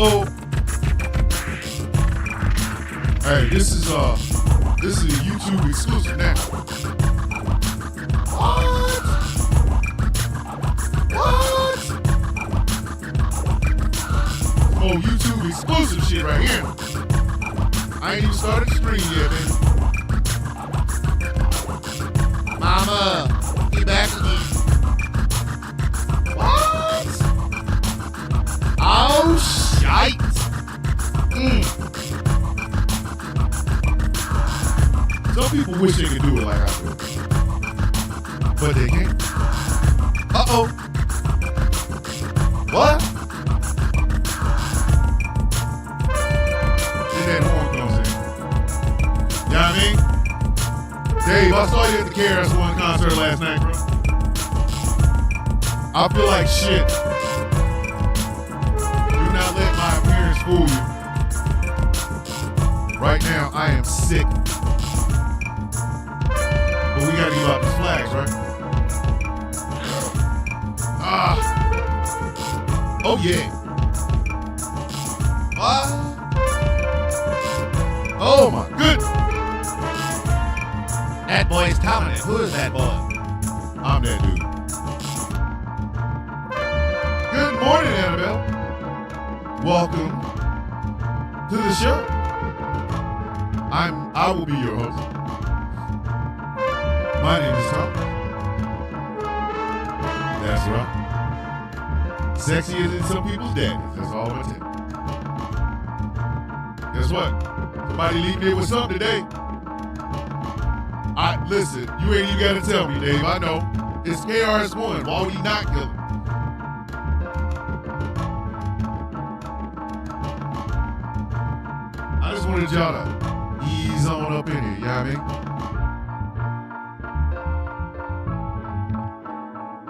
Uh-oh. Hey, this is a YouTube exclusive now. What? Oh, YouTube exclusive shit right here. I ain't even started the stream yet, man. Mama, you back again. What? Oh, shite. Some people wish they could do it like I do. But they can't. Uh-oh. What? Then that horn comes in. You know what I mean? Dave, I saw you at the KRS-One concert last night, bro. I feel like shit. Do not let my appearance fool you. Right now, I am sick. But we gotta give out these flags, right? Oh yeah. What? Oh my goodness. That boy's dominant. Who is that boy? I'm that dude. Good morning, Annabelle. Welcome to the show. I will be your host. My name is Tom. That's right. Sexier than some people's daddies. That's all I'm gonna tell you. Guess what? Somebody leave me with something today. Listen, you ain't even gotta tell me, Dave. I know. It's KRS-One. Why would he not kill him? I just wanted y'all to ease on up in here, you know what I mean?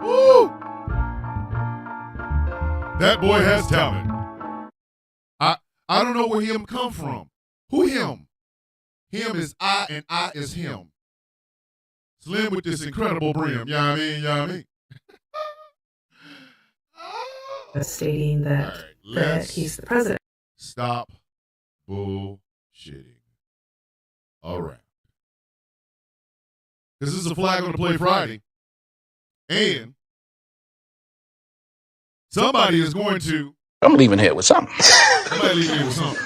Woo! That boy has talent. I don't know where him come from. Who him? Him is I and I is him. Slim with this incredible brim. You know what I mean? You know what I mean? Stating that, that he's the president. Stop bullshitting. All right. Because this is a flag on the play Friday. And somebody is going to. I'm leaving here with something. Somebody leaving here with something.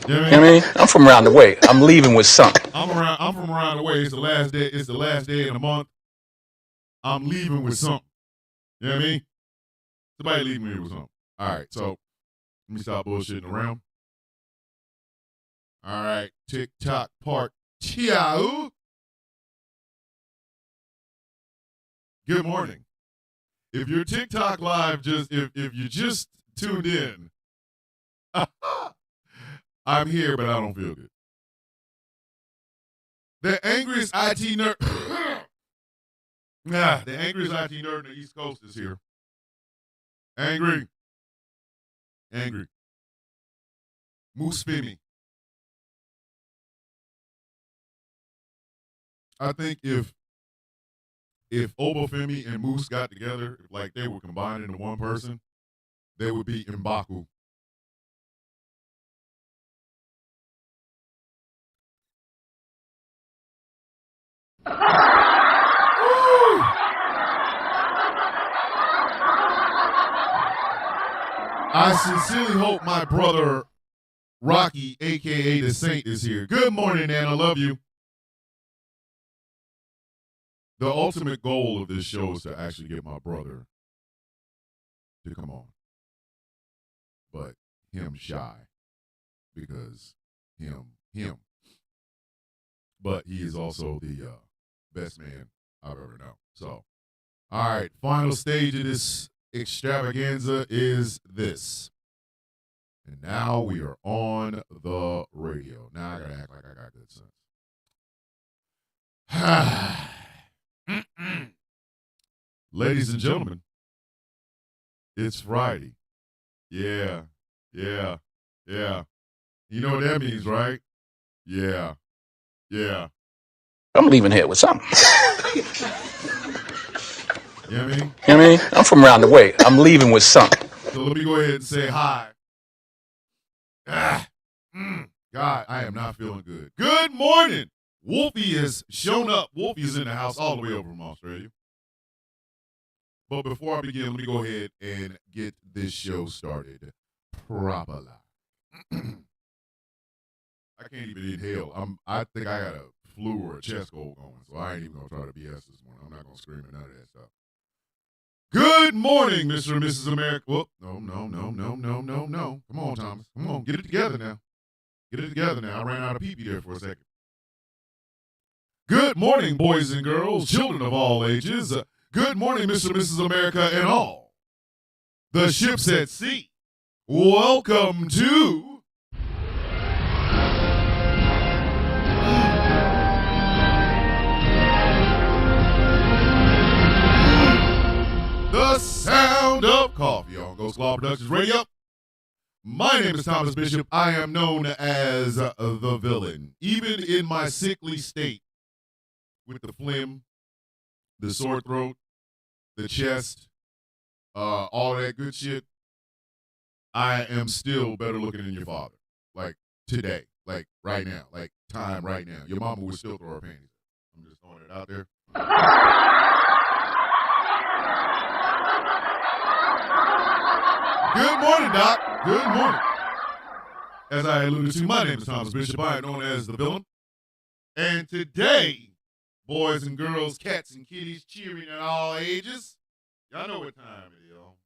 You know what I mean? I'm from around the way. I'm leaving with something. I'm from around the way. It's the last day. It's the last day of the month. I'm leaving with something. You know what I mean? Somebody leaving me with something. All right, so let me stop bullshitting around. All right, TikTok part 2. Good morning. If your TikTok live if you just tuned in, I'm here, but I don't feel good. The angriest IT nerd, the angriest IT nerd in the East Coast is here. Angry. Moose Femi. I think if Obafemi and Moose got together, like they were combined into one person, they would be M'Baku. I sincerely hope my brother Rocky, a.k.a. the Saint, is here. Good morning, Ann. I love you. The ultimate goal of this show is to actually get my brother to come on. But him shy because him. But he is also the best man I've ever known. So, all right, final stage of this extravaganza is this. And now we are on the radio. Now I gotta act like I got good sense. Ladies and gentlemen, it's Friday. Yeah. You know what that means, right? Yeah. I'm leaving here with something. You know what I mean? I'm from around the way. I'm leaving with something. So let me go ahead and say hi. God, I am not feeling good. Good morning. Wolfie has shown up. Wolfie is in the house all the way over from Australia. But before I begin, let me go ahead and get this show started properly. I can't even inhale. I think I got a flu or a chest cold going, so I ain't even gonna try to BS this morning. I'm not gonna scream at none of that stuff. Good morning, Mr. and Mrs. America. Whoop. No. Come on, Thomas. Come on, get it together now. Get it together now. I ran out of pee-pee there for a second. Good morning, boys and girls, children of all ages. Good morning, Mr. and Mrs. America and all. The ship's at sea. Welcome to The Sound of Coffee on Ghost Law Productions Radio. My name is Thomas Bishop. I am known as the villain. Even in my sickly state, with the phlegm, the sore throat, the chest, all that good shit, I am still better looking than your father. Like today, like right now, like time right now. Your mama would still throw her panties. I'm just throwing it out there. Good morning, Doc. Good morning. As I alluded to, my name is Thomas Bishop. I am known as the villain. And today, boys and girls, cats and kitties, cheering at all ages, y'all know what time it is, y'all.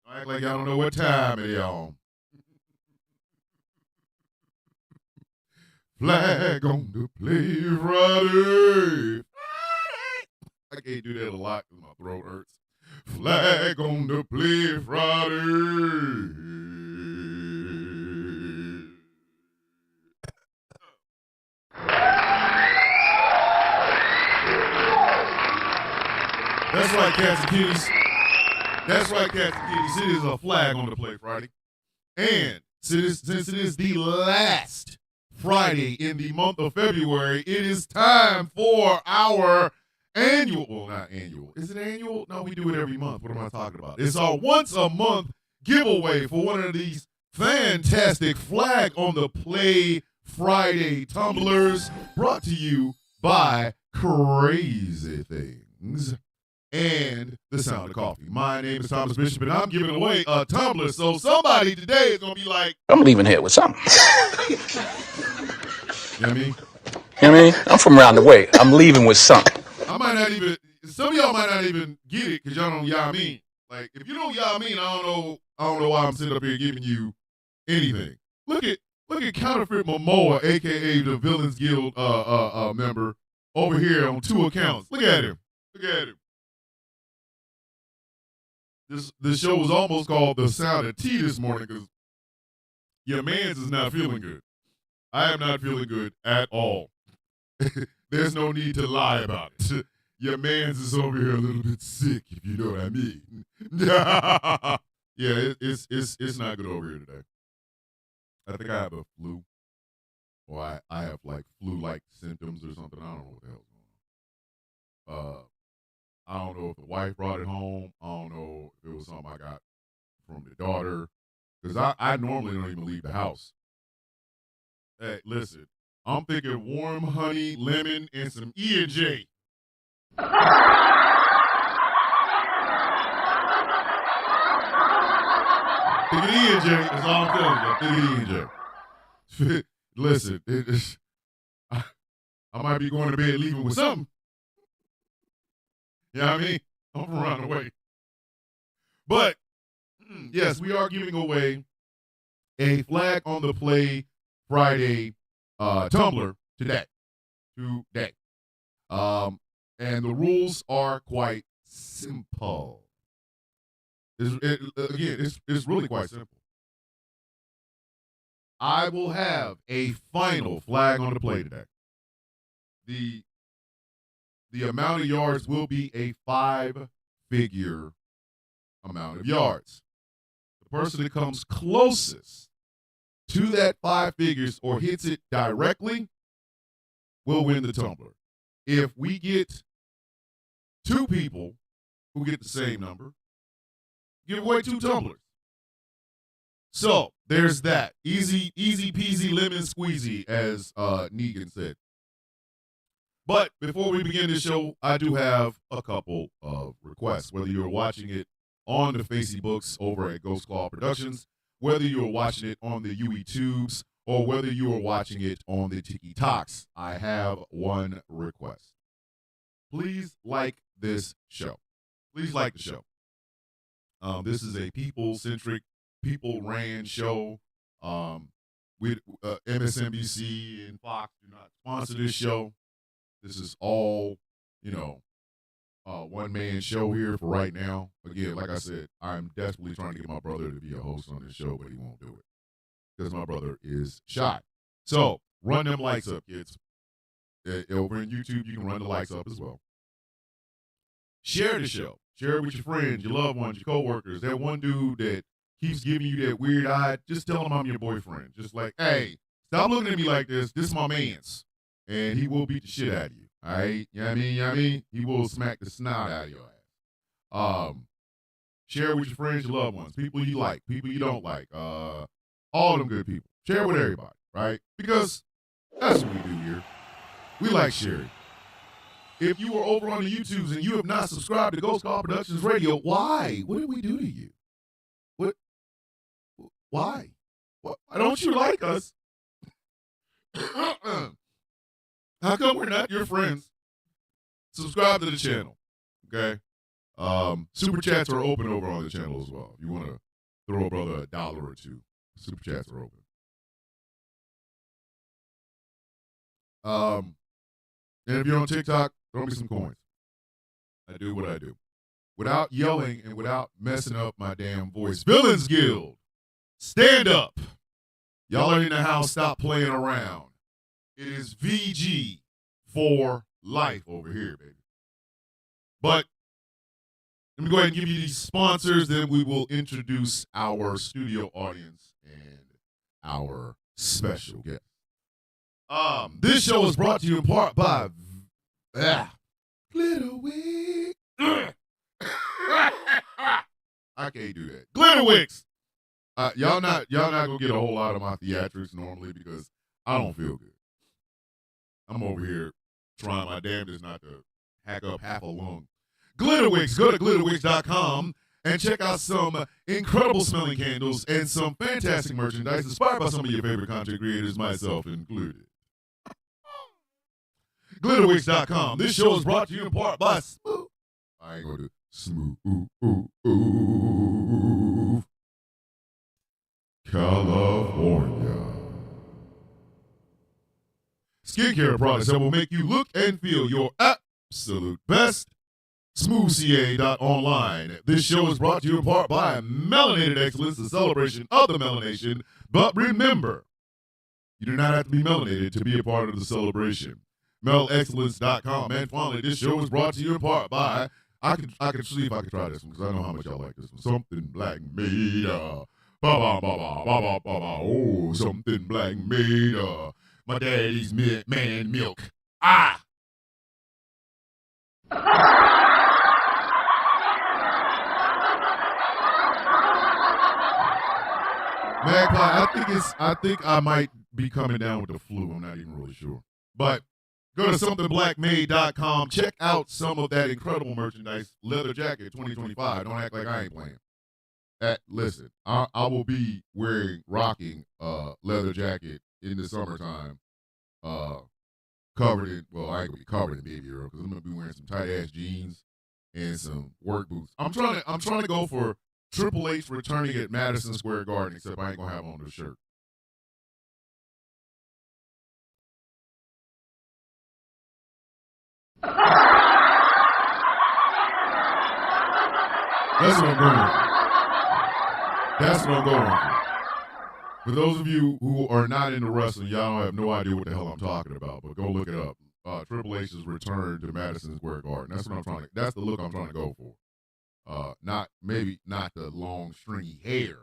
Don't act like y'all don't know what time it is, y'all. Flag on the play Friday. I can't do that a lot because my throat hurts. Flag on the play Friday. That's right, cats and kitties. That's right, cats and kitties. It is a flag on the play Friday. And since it is the last Friday in the month of February, it is time for our annual, well, not annual. Is it annual? No, we do it every month. What am I talking about? It's our once a month giveaway for one of these fantastic Flag on the Play Friday tumblers brought to you by Crazy Things and The Sound of Coffee. My name is Thomas Bishop, and I'm giving away a tumbler. So somebody today is going to be like, I'm leaving here with something. you know what I mean? You know what I mean? I'm from around the way. I'm leaving with something. I might not even, some of y'all might not even get it because y'all don't y'all mean. Like, if you don't y'all mean, I don't know why I'm sitting up here giving you anything. Look at Counterfeit Momoa, aka the Villains Guild member, over here on 2 accounts. Look at him. Look at him. This show was almost called The Sound of Tea this morning because your man's is not feeling good. I am not feeling good at all. There's no need to lie about it. Your man's is over here a little bit sick, if you know what I mean. Yeah, it's not good over here today. I think I have a flu. Or I have like flu-like symptoms or something. I don't know what the hell's going on. I don't know if the wife brought it home. I don't know if it was something I got from the daughter. Because I normally don't even leave the house. Hey, listen. I'm thinking warm honey, lemon, and some E&J. Thinking E&J. That's all I'm telling you. Thinking E&J. Listen, I might be going to bed leaving with something. You know what I mean? I'm from around the way. But, yes, we are giving away a Flag on the Play Friday tumbler today. And the rules are quite simple. It's really quite simple. I will have a final Flag on the Play today. The amount of yards will be a 5-figure amount of yards. The person that comes closest to that 5 figures or hits it directly will win the tumbler. If we get 2 people who get the same number, give away 2 tumblers. So there's that. Easy peasy lemon squeezy, as Negan said. But before we begin this show, I do have a couple of requests. Whether you're watching it on the Facey Books over at Ghost Claw Productions, whether you're watching it on the UE Tubes, or whether you are watching it on the Tiki Talks, I have one request. Please like this show. Please like the show. This is a people-centric, people-ran show. MSNBC and Fox do not sponsor this show. This is all, one-man show here for right now. Again, like I said, I'm desperately trying to get my brother to be a host on this show, but he won't do it because my brother is shy. So run them likes up, kids. Over in YouTube, you can run the likes up as well. Share the show. Share it with your friends, your loved ones, your coworkers. That one dude that keeps giving you that weird eye, just tell him I'm your boyfriend. Just like, hey, stop looking at me like this. This is my man's. And he will beat the shit out of you. All right? You know what I mean? He will smack the snot out of your ass. Share it with your friends, your loved ones, people you like, people you don't like, all them good people. Share it with everybody, right? Because that's what we do here. We like sharing. If you are over on the YouTubes and you have not subscribed to Ghost Claw Productions Radio, why? What did we do to you? What? Why? Why don't you like us? How come we're not your friends? Subscribe to the channel, okay? Super chats are open over on the channel as well. If you want to throw a brother $1 or $2, super chats are open. And if you're on TikTok, throw me some coins. I do what I do. Without yelling and without messing up my damn voice. Villains Guild, stand up. Y'all are in the house, stop playing around. It is VG for life over here, baby. But let me go ahead and give you these sponsors, then we will introduce our studio audience and our special guest. This show is brought to you in part by Glitter Wig. I can't do that. Glitter Wigs. Y'all not gonna get a whole lot of my theatrics normally because I don't feel good. I'm over here trying my damnedest not to hack up half a lung. Glitter Wigs. Go to glitterwigs.com and check out some incredible smelling candles and some fantastic merchandise inspired by some of your favorite content creators, myself included. Glitterwigs.com. This show is brought to you in part by Smooth. I ain't gonna do Smooth California. Skincare products that will make you look and feel your absolute best. SmoothCA.online. This show is brought to you in part by Melanated Excellence, the celebration of the melanation. But remember, you do not have to be melanated to be a part of the celebration. MelExcellence.com. And finally, this show is brought to you in part by, I can see if I can try this one because I know how much y'all like this one. Something Black made. Oh, something Black made. My daddy's man milk. Magpie, I think I might be coming down with the flu. I'm not even really sure. But go to somethingblackmade.com. Check out some of that incredible merchandise. Leather jacket 2025. Don't act like I ain't playing. Listen, I will be rocking leather jacket in the summertime. Covered in, well, I ain't gonna be covered in baby oil because I'm gonna be wearing some tight ass jeans and some work boots. I'm trying to go for Triple H returning at Madison Square Garden, except I ain't gonna have on the shirt. That's what I'm going for. That's what I'm going for. For those of you who are not into wrestling, y'all have no idea what the hell I'm talking about, but go look it up. Triple H's return to Madison Square Garden. That's the look I'm trying to go for. Not the long stringy hair,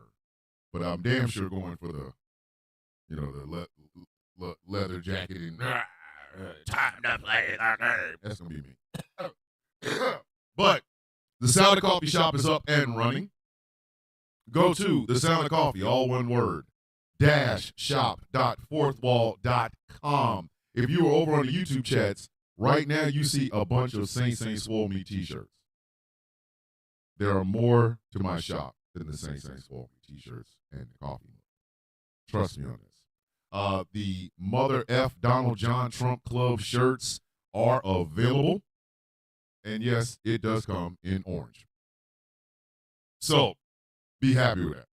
but I'm damn sure going for the, the leather jacket and time to play the game. That's gonna be me. But the Salad Coffee Shop is up and running. go to The Sound of Coffee, all one word, shop.fourthwall.com. If you are over on the YouTube chats, right now you see a bunch of Saint Swole Me t-shirts. There are more to my shop than the Saint Swole Me t-shirts and the coffee. Trust me on this. The Mother F. Donald John Trump Club shirts are available. And yes, it does come in orange. So, be happy with that.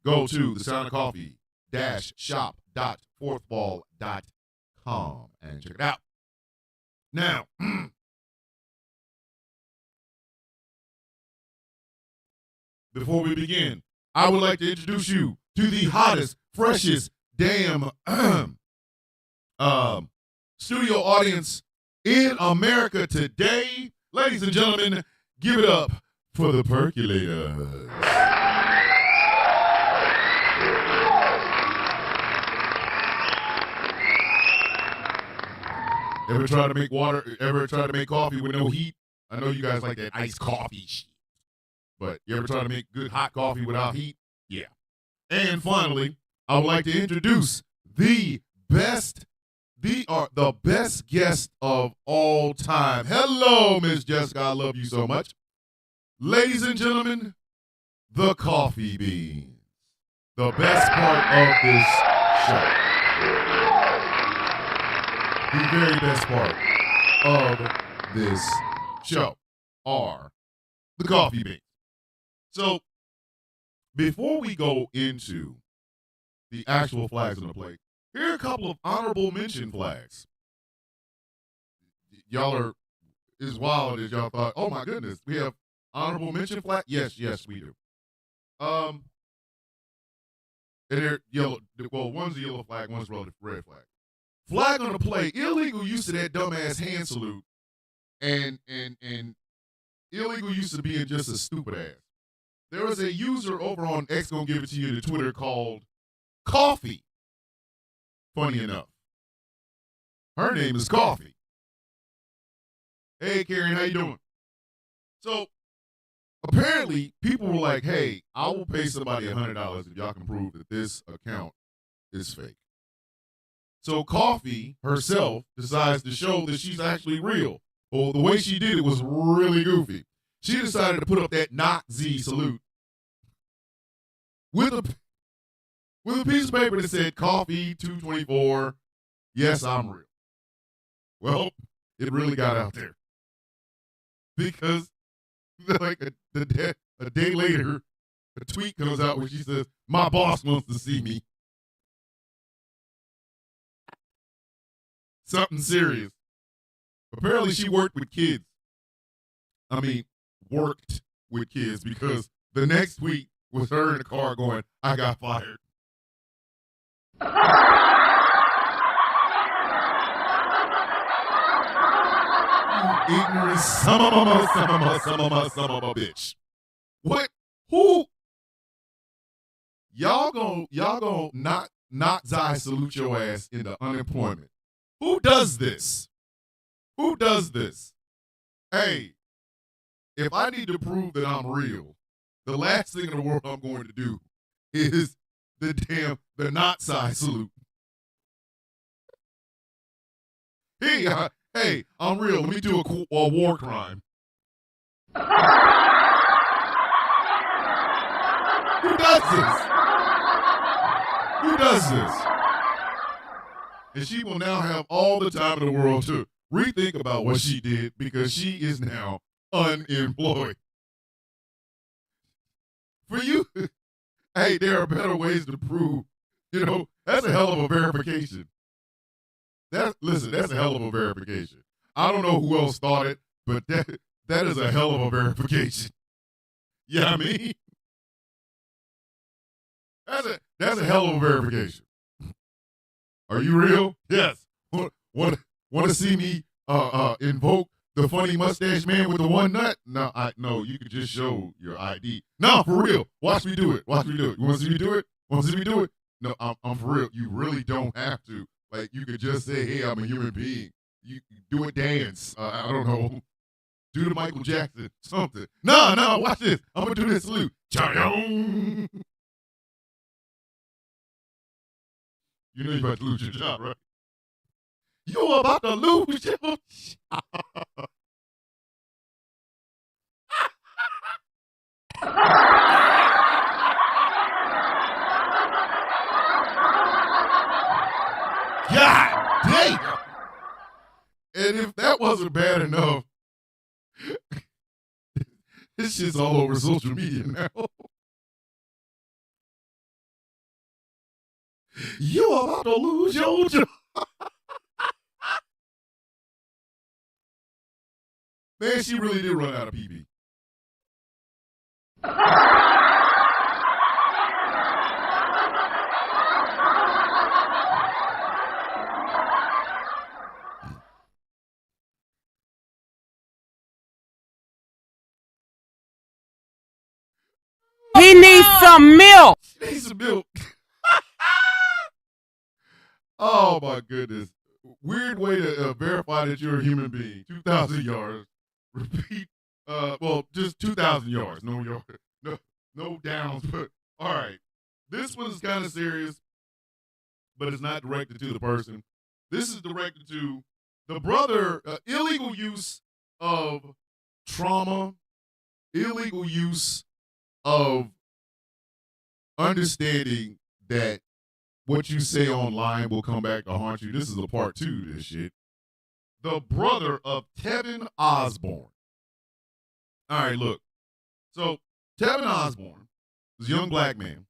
Go to the Sound of Coffee shop.fourthwall.com and check it out. Now, before we begin, I would like to introduce you to the hottest, freshest damn studio audience in America today. Ladies and gentlemen, give it up for the Percolators. Ever try to make coffee with no heat? I know you guys like that iced coffee shit. But you ever try to make good hot coffee without heat? Yeah. And finally, I would like to introduce the best guest of all time. Hello, Miss Jessica. I love you so much. Ladies and gentlemen, the coffee beans. The best part of this show. The very best part of this show are the coffee beans. So, before we go into the actual flags on the plate, here are a couple of honorable mention flags. Y'all are as wild as y'all thought. Oh my goodness, we have honorable mention flag? Yes, we do. And they're yellow. Well, one's a yellow flag, one's a red flag. Flag on the play, illegal use of that dumbass hand salute, and illegal use of being just a stupid ass. There was a user over on X, gonna give it to you, to Twitter, called Coffee. Funny enough, her name is Coffee. Hey, Karen, how you doing? So, apparently, people were like, hey, I will pay somebody $100 if y'all can prove that this account is fake. So Coffee herself decides to show that she's actually real. Well, the way she did it was really goofy. She decided to put up that Nazi salute with a piece of paper that said Coffee 224. Yes, I'm real. Well, it really got out there because like a day later, a tweet comes out where she says, "My boss wants to see me." Something serious. Apparently, she worked with kids. Worked with kids, because the next tweet was her in the car going, "I got fired." Ignorant some of a bitch. What? Who? Y'all go not Zai salute your ass into unemployment. Who does this? Who does this? Hey, if I need to prove that I'm real, the last thing in the world I'm going to do is the Nazi salute. Hey, I'm real. Let me do a war crime. Who does this? Who does this? And she will now have all the time in the world to rethink about what she did, because she is now unemployed. For you, hey, there are better ways to prove, that's a hell of a verification. That's a hell of a verification. I don't know who else thought it, but that is a hell of a verification. Yeah, I mean, that's a hell of a verification. Are you real? Yes. Want to see me invoke the funny mustache man with the one nut? No, you could just show your ID. No, for real. Watch me do it. You want to see me do it? No, I'm for real. You really don't have to. Like, you could just say, hey, I'm a human being. You do a dance. I don't know. Do the Michael Jackson something. No, watch this. I'm gonna do this salute. Cha-yong. You know you're about to lose your job, right? You're about to lose your job. God damn. And if that wasn't bad enough, this shit's all over social media now. You're about to lose your job. Man, she really did run out of PB. He needs some milk. She needs some milk. Oh my goodness. Weird way to verify that you're a human being. 2,000 yards. Repeat. Just 2,000 yards. No downs. But all right. This one is kind of serious, but it's not directed to the person. This is directed to the brother. Illegal use of trauma. Illegal use of understanding that what you say online will come back to haunt you. This is a part 2 of this shit. The brother of Tevin Osborne. All right, look. So Tevin Osborne was a young black man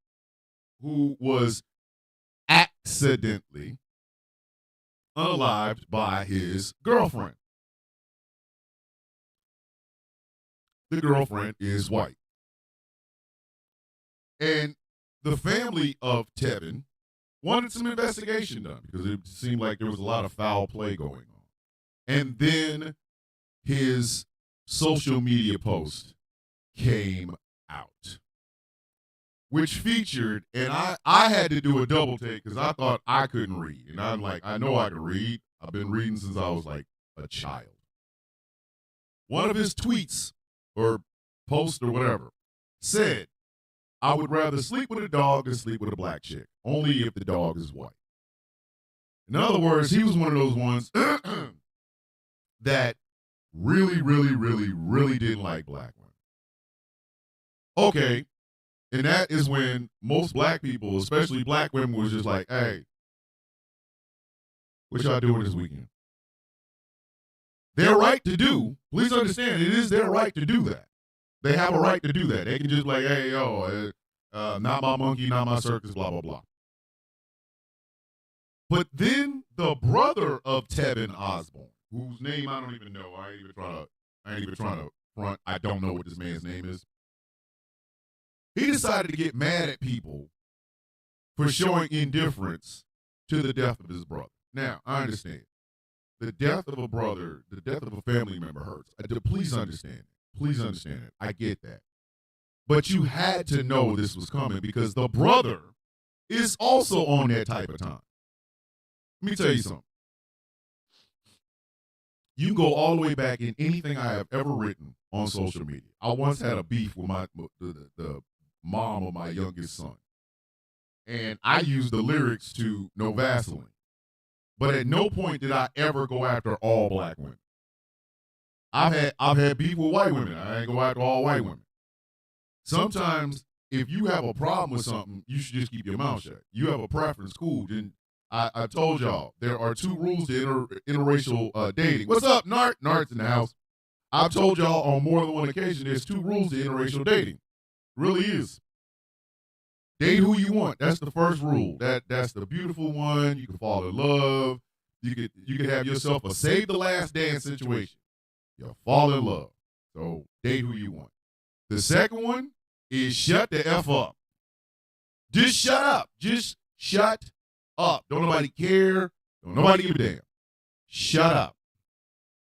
who was accidentally unalived by his girlfriend. The girlfriend is white. And the family of Tevin wanted some investigation done because it seemed like there was a lot of foul play going on. And then his social media post came out, which featured, and I had to do a double take because I thought I couldn't read. And I'm like, I know I can read. I've been reading since I was like a child. One of his tweets or posts or whatever said, I would rather sleep with a dog than sleep with a black chick, only if the dog is white. In other words, he was one of those ones that really, really, really, really didn't like black women. Okay, and that is when most black people, especially black women, was just like, hey, what y'all doing this weekend? Their right to do, please understand, it is their right to do that. They have a right to do that. They can just like, hey, yo, not my monkey, not my circus, blah, blah, blah. But then the brother of Tevin Osborne, whose name I don't even know, I ain't even trying to front, I don't know what this man's name is. He decided to get mad at people for showing indifference to the death of his brother. Now, I understand. The death of a brother, the death of a family member hurts. Please understand it. Please understand it. I get that. But you had to know this was coming because the brother is also on that type of time. Let me tell you something. You can go all the way back in anything I have ever written on social media. I once had a beef with the mom of my youngest son. And I used the lyrics to No Vaseline. But at no point did I ever go after all black women. I've had beef with white women. I ain't go after all white women. Sometimes if you have a problem with something, you should just keep your mouth shut. You have a preference, cool. Then I told y'all there are 2 rules to interracial dating. What's up, Nart? Nart's in the house. I've told y'all on more than one occasion there's 2 rules to interracial dating. Really is. Date who you want. That's the first rule. That's the beautiful one. You can fall in love. You could have yourself a save the last dance situation. You'll fall in love. So date who you want. The second one is shut the F up. Just shut up. Just shut up. Don't nobody care. Don't nobody give a damn. Shut up.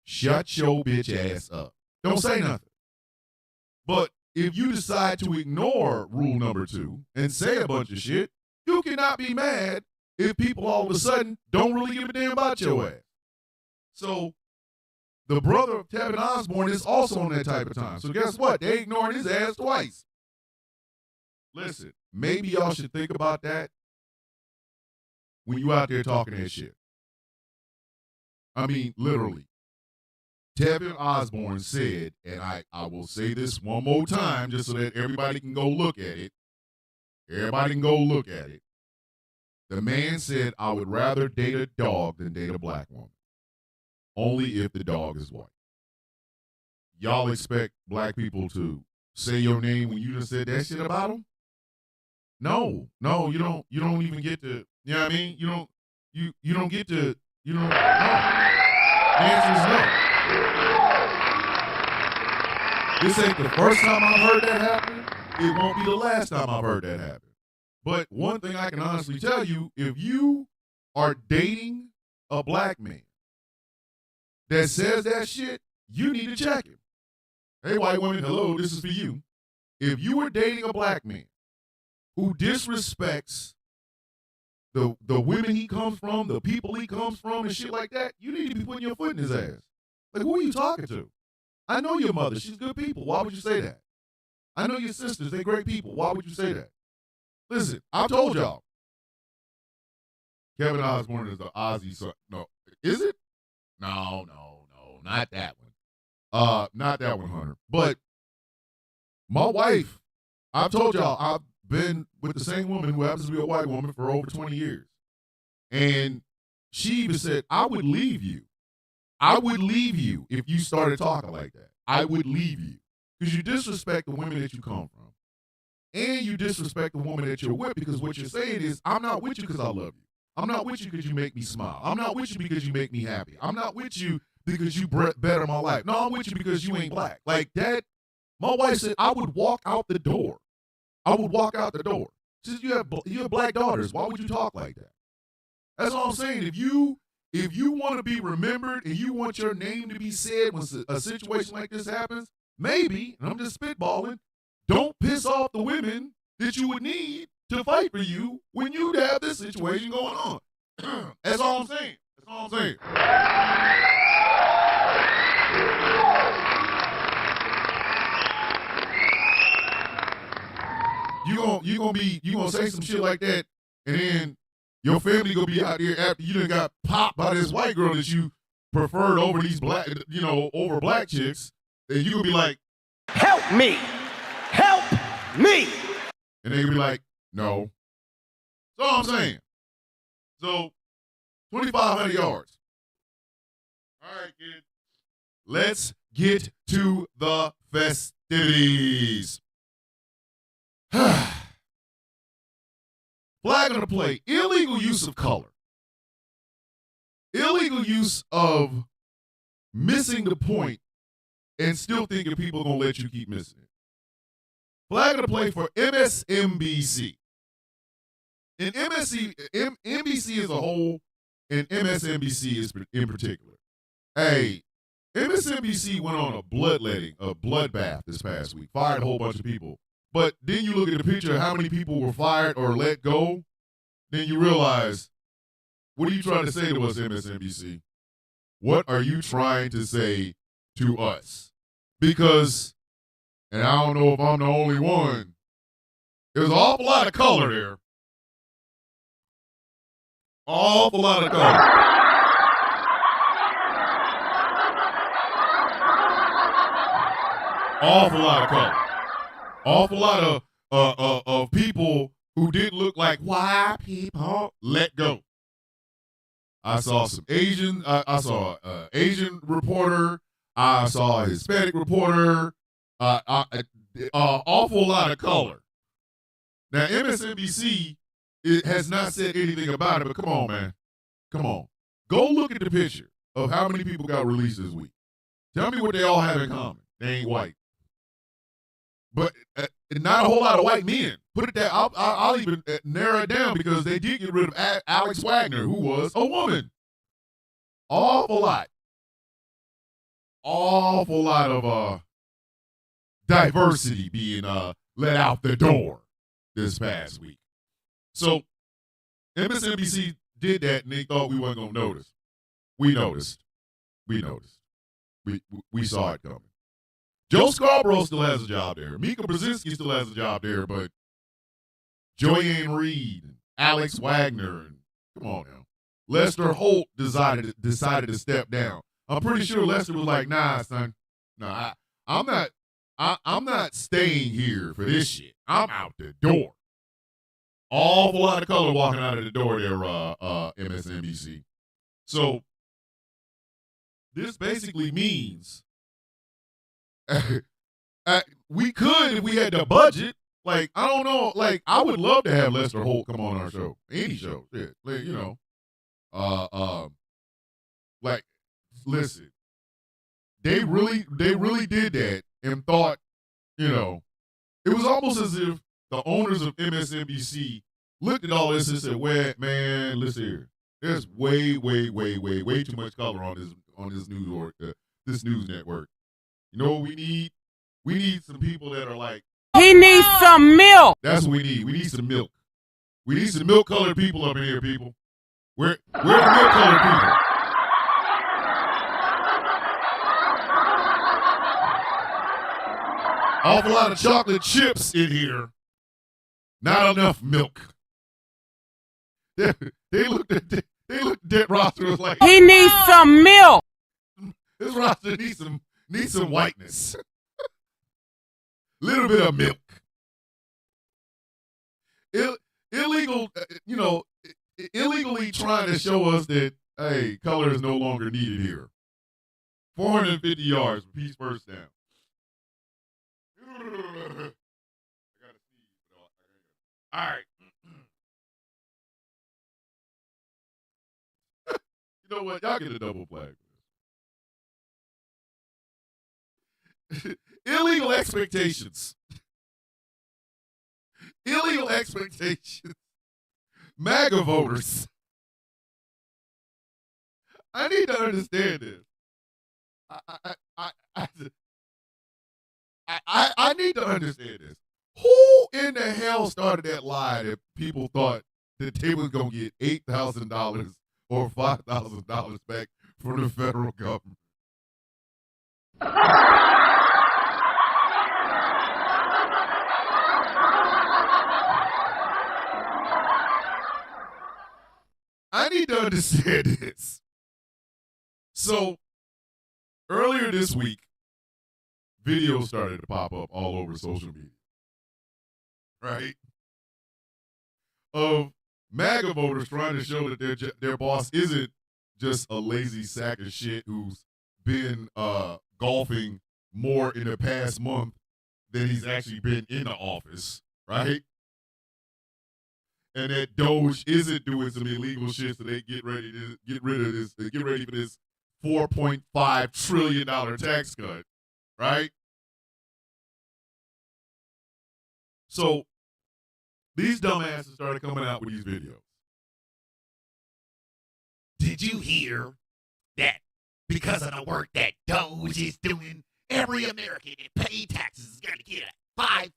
Shut your bitch ass up. Don't say nothing. But if you decide to ignore rule number 2 and say a bunch of shit, you cannot be mad if people all of a sudden don't really give a damn about your ass. So the brother of Tevin Osborne is also on that type of time. So guess what? They ignoring his ass twice. Listen, maybe y'all should think about that when you out there talking that shit. I mean, literally. Tevin Osborne said, and I will say this one more time just so that everybody can go look at it. Everybody can go look at it. The man said, I would rather date a dog than date a black woman. Only if the dog is white. Y'all expect black people to say your name when you just said that shit about them? No, you don't even get to, you know what I mean? You don't get to, no. The answer is no. This ain't the first time I've heard that happen. It won't be the last time I've heard that happen. But one thing I can honestly tell you, if you are dating a black man that says that shit, you need to check him. Hey, white woman, hello, this is for you. If you were dating a black man who disrespects the women he comes from, the people he comes from, and shit like that, you need to be putting your foot in his ass. Like, who are you talking to? I know your mother. She's good people. Why would you say that? I know your sisters. They're great people. Why would you say that? Listen, I told y'all. Kevin Osborne is the Ozzy son. No, is it? No, not that one. Not that one, Hunter. But my wife, I've told y'all, I've been with the same woman who happens to be a white woman for over 20 years. And she even said, I would leave you. I would leave you if you started talking like that. I would leave you. Because you disrespect the women that you come from. And you disrespect the woman that you're with, because what you're saying is, I'm not with you because I love you. I'm not with you because you make me smile. I'm not with you because you make me happy. I'm not with you because you better my life. No, I'm with you because you ain't black. Like that, my wife said, I would walk out the door. I would walk out the door. She said, you have black daughters. Why would you talk like that? That's all I'm saying. If you want to be remembered and you want your name to be said when a situation like this happens, maybe, and I'm just spitballing, don't piss off the women that you would need to fight for you when you have this situation going on. That's all I'm saying. That's all I'm saying. You gonna say some shit like that, and then your family gonna be out there after you done got popped by this white girl that you preferred over these black, over black chicks, and you gonna be like, Help me! Help me! and they gonna be like, no. That's all I'm saying. So, 2,500 yards. All right, kid. Let's get to the festivities. Flag on the play. Illegal use of color. Illegal use of missing the point and still thinking people are going to let you keep missing it. Flag on the play for MSNBC. And NBC as a whole, and MSNBC is in particular. Hey, MSNBC went on a bloodbath this past week, fired a whole bunch of people. But then you look at the picture of how many people were fired or let go, then you realize, what are you trying to say to us, MSNBC? What are you trying to say to us? Because, and I don't know if I'm the only one, there's an awful lot of color there. Awful lot of color. Awful lot of color. Awful lot of people who didn't look like white people let go. I saw some Asian. I saw an Asian reporter. I saw a Hispanic reporter. Awful lot of color. Now MSNBC has not said anything about it, but come on, man, come on, go look at the picture of how many people got released this week. Tell me what they all have in common. They ain't white. But not a whole lot of white men. Put it that I'll even narrow it down, because they did get rid of Alex Wagner, who was a woman. Awful lot of diversity being let out the door this past week. So MSNBC did that, and they thought we weren't gonna notice. We noticed. we saw it coming. Joe Scarborough still has a job there. Mika Brzezinski still has a job there, but Joanne Reed and Alex Wagner and come on now. Lester Holt decided to step down. I'm pretty sure Lester was like, nah, son. No, I'm not staying here for this shit. I'm out the door. Awful lot of color walking out of the door there, MSNBC. So this basically means we could if we had the budget. Like, I don't know. Like, I would love to have Lester Holt come on our show. Any show. Yeah. Like, you know. Like, listen. They really did that and thought, you know, it was almost as if the owners of MSNBC looked at all this and said, well, man, listen here. There's way too much color on this news network. You know what we need? We need some people that are like, he needs some milk. That's what we need. We need some milk. We need some milk-colored people up in here, people. Where are the milk-colored people? Awful lot of chocolate chips in here. Not enough milk. They looked at that roster was like, he needs some milk. This roster needs some whiteness. Little bit of milk. Illegal, you know, illegally trying to show us that, hey, color is no longer needed here. 450 yards, piece first down. All right. You know what? Y'all get a double flag. Illegal expectations. Illegal expectations. MAGA voters. I need to understand this. I need to understand this. Who in the hell started that lie that people thought that they was going to get $8,000 or $5,000 back from the federal government? I need to understand this. So, earlier this week, videos started to pop up all over social media, right? Of MAGA voters trying to show that their boss isn't just a lazy sack of shit who's been golfing more in the past month than he's actually been in the office, right? And that Doge isn't doing some illegal shit, so they get ready for this $4.5 trillion tax cut, right? So these dumbasses started coming out with these videos. Did you hear that because of the work that Doge is doing, every American that pays taxes is going to get a $5,000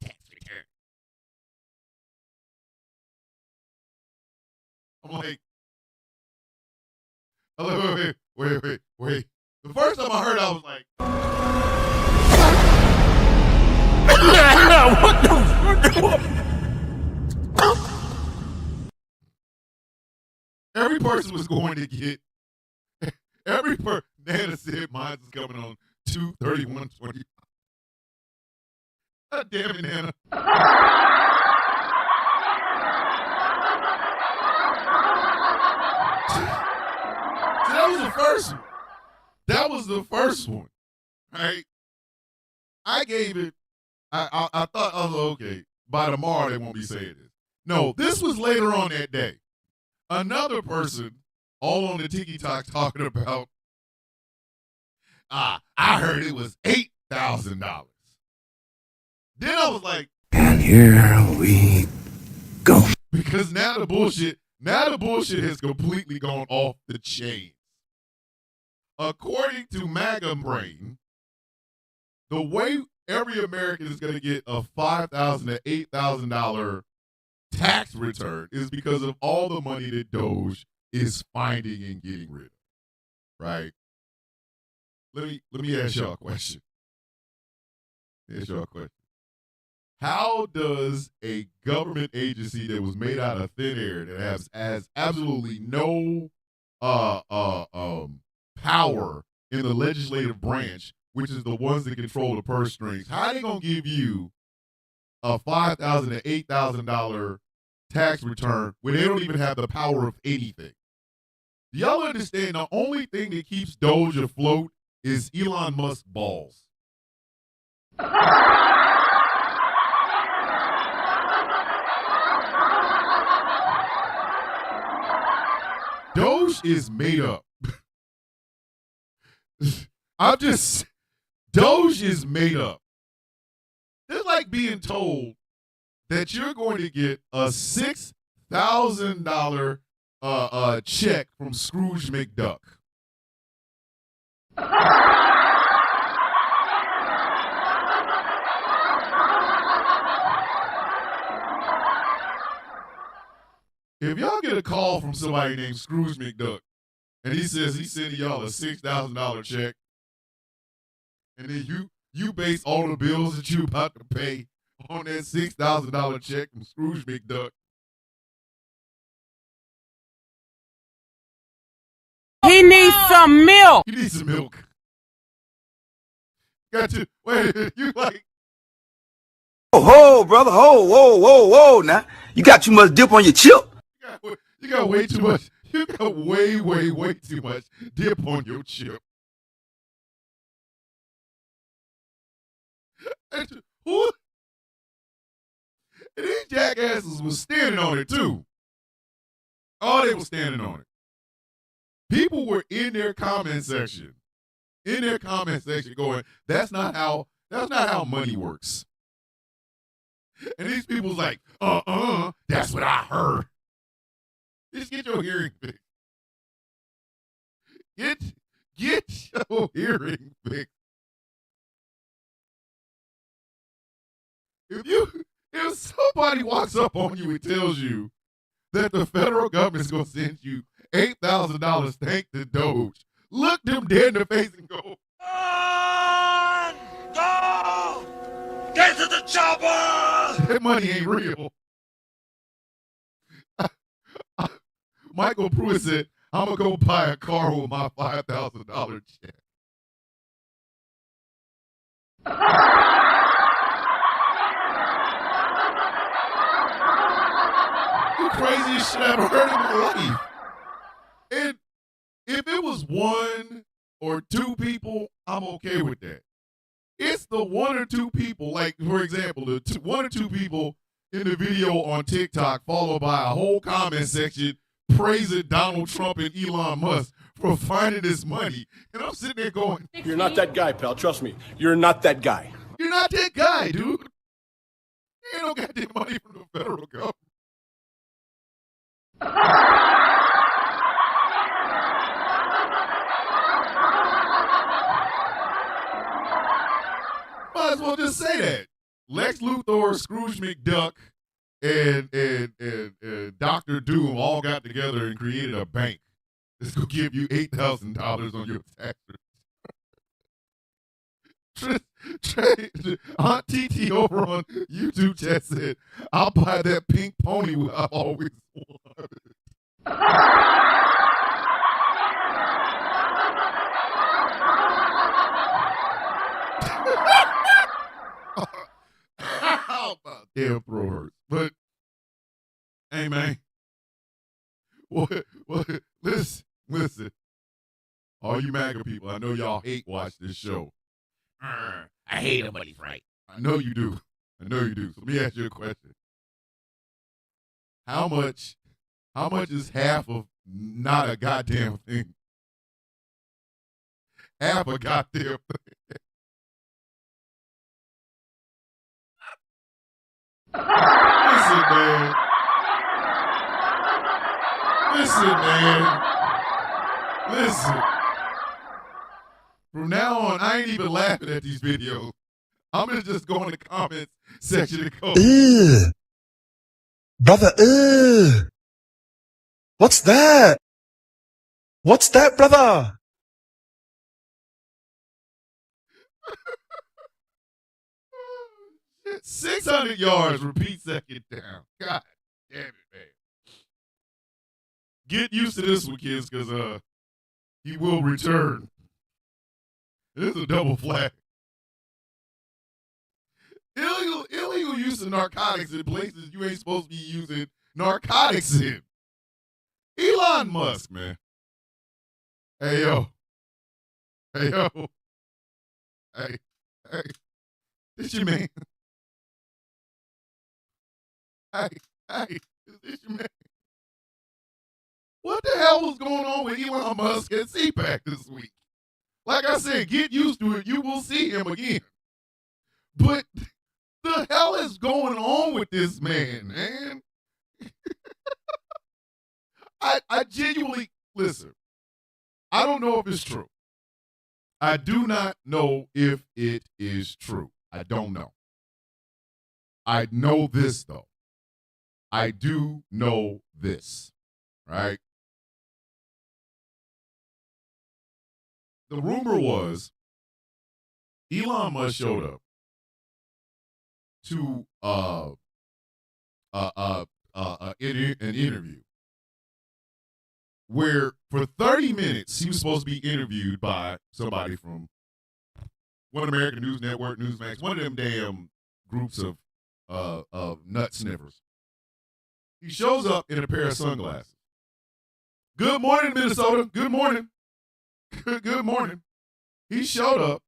tax return? I'm like, wait. The first time I heard it, I was like, What the? every person was going to get, Nana said mine is coming on 2/31/20. God damn it, Nana. That was the first one. That was the first one, right? I gave it, I thought, okay, by tomorrow they won't be saying this. No, this was later on that day. Another person, all on the TikTok talking about, I heard it was $8,000. Then I was like, And here we go. because now the bullshit has completely gone off the chain. According to MAGA Brain, the way every American is going to get a $5,000 to $8,000 tax return is because of all the money that Doge is finding and getting rid of, right? let me ask y'all a question. How does a government agency that was made out of thin air that has absolutely no power in the legislative branch, which is the ones that control the purse strings, how are they gonna give you a $5,000 to $8,000 tax return when they don't even have the power of anything? Do y'all understand? The only thing that keeps Doge afloat is Elon Musk's balls. Doge is made up. Doge is made up. It's like being told that you're going to get a $6,000 check from Scrooge McDuck. If y'all get a call from somebody named Scrooge McDuck, and he says he's sending y'all a $6,000 check, and then you base all the bills that you about to pay on that $6,000 check from Scrooge McDuck. He needs some milk. You need some milk. Got to wait. You like? Oh, brother. Whoa. Now you got too much dip on your chip. You got way too much. You got way too much dip on your chip. And these jackasses was standing on it too. Oh, they were standing on it. People were in their comment section going, that's not how money works. And these people's like, that's what I heard. Just get your hearing fixed. Get your hearing fixed. If somebody walks up on you and tells you that the federal government is going to send you $8,000 thanks to Doge, look them dead in the face and go, On! Go! Get to the chopper! that money ain't real. Michael Pruitt said, I'm going to go buy a car with my $5,000 check. The craziest shit I've ever heard in my life. And if it was one or two people, I'm okay with that. It's the one or two people, like, for example, the one or two people in the video on TikTok, followed by a whole comment section praising Donald Trump and Elon Musk for finding this money. And I'm sitting there going, you're not that guy, pal. Trust me. You're not that guy. You're not that guy, dude. You ain't no goddamn money from the federal government. Might as well just say that. Lex Luthor, Scrooge McDuck, and Dr. Doom all got together and created a bank that's going to give you $8,000 on your tax return. Aunt TT over on YouTube chat said, I'll buy that pink pony I've always wanted. How about damn throw hurts? But hey, man, listen, all you MAGA people, I know y'all hate watch this show. I hate him, but he's right. I know you do. So let me ask you a question. How much is half of not a goddamn thing? Half a goddamn thing. Listen. From now on, I ain't even laughing at these videos. I'm going to just go in the comments section and go, Ugh. Brother, ugh. What's that? What's that, brother? 600 yards, repeat second down. God damn it, man. Get used to this one, kids, because he will return. This is a double flag. Illegal use of narcotics in places you ain't supposed to be using narcotics in. Elon Musk, man. Hey, yo. Hey, yo. Hey. This your man. Hey, is this your man? What the hell was going on with Elon Musk at CPAC this week? Like I said, get used to it. You will see him again. But the hell is going on with this man? I genuinely, listen, I don't know if it's true. I do not know if it is true. I don't know. I know this, though. I do know this, right? The rumor was Elon Musk showed up to an interview where for 30 minutes he was supposed to be interviewed by somebody from One American News Network, Newsmax, one of them damn groups of nut sniffers. He shows up in a pair of sunglasses. Good morning, Minnesota. Good morning. Good morning. He showed up.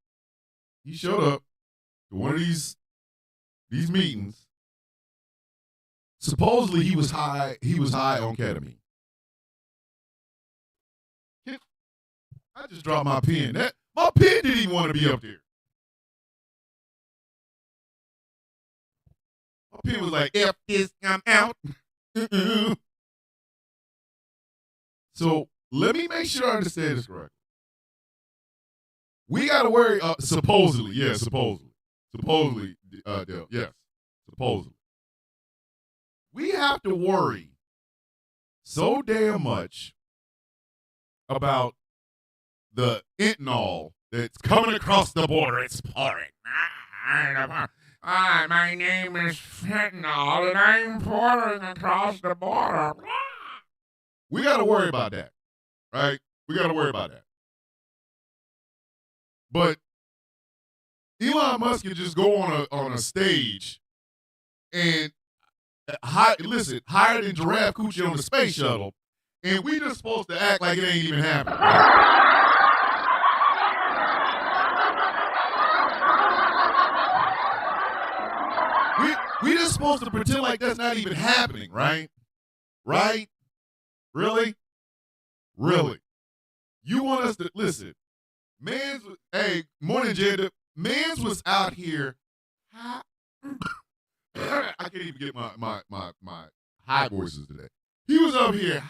He showed up to one of these meetings. Supposedly he was high. He was high on ketamine. I just dropped my pen. My pen didn't even want to be up there. My pen was like, "F this, I'm out." So let me make sure I understand this correctly. We got to worry, supposedly, yes, supposedly, Dale, yes, supposedly. We have to worry so damn much about the fentanyl that's coming across the border. It's pouring. My name is Fentanyl, and I'm pouring across the border. We got to worry about that, right? We got to worry about that. But Elon Musk can just go on a stage and hire than Giraffe Coochie on the space shuttle, and we just supposed to act like it ain't even happening. We just supposed to pretend like that's not even happening, right? Right? Really? Really? You want us to listen? Morning, Jada. Mans was out here. I can't even get my high voices today. He was up here.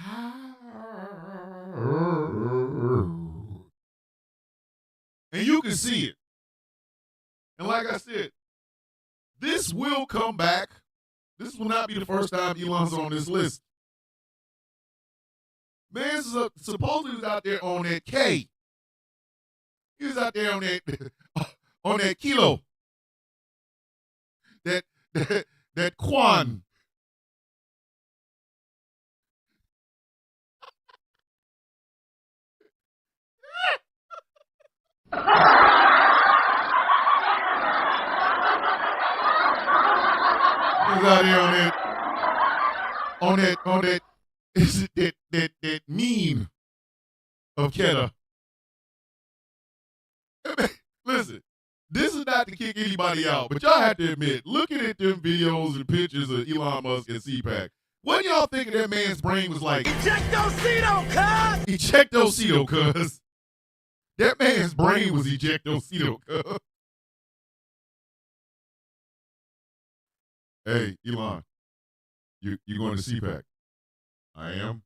And you can see it. And like I said, this will come back. This will not be the first time Elon's on this list. Man's supposedly was out there on that K. He was out there on that kilo. That Quan. He was out there on that meme of Keta. Listen, this is not to kick anybody out, but y'all have to admit, looking at them videos and pictures of Elon Musk and CPAC, what y'all think that man's brain was like? Ejectocito, cuz! Ejectocito, cuz. That man's brain was ejectocito, cuz. Hey, Elon, you going to CPAC? I am.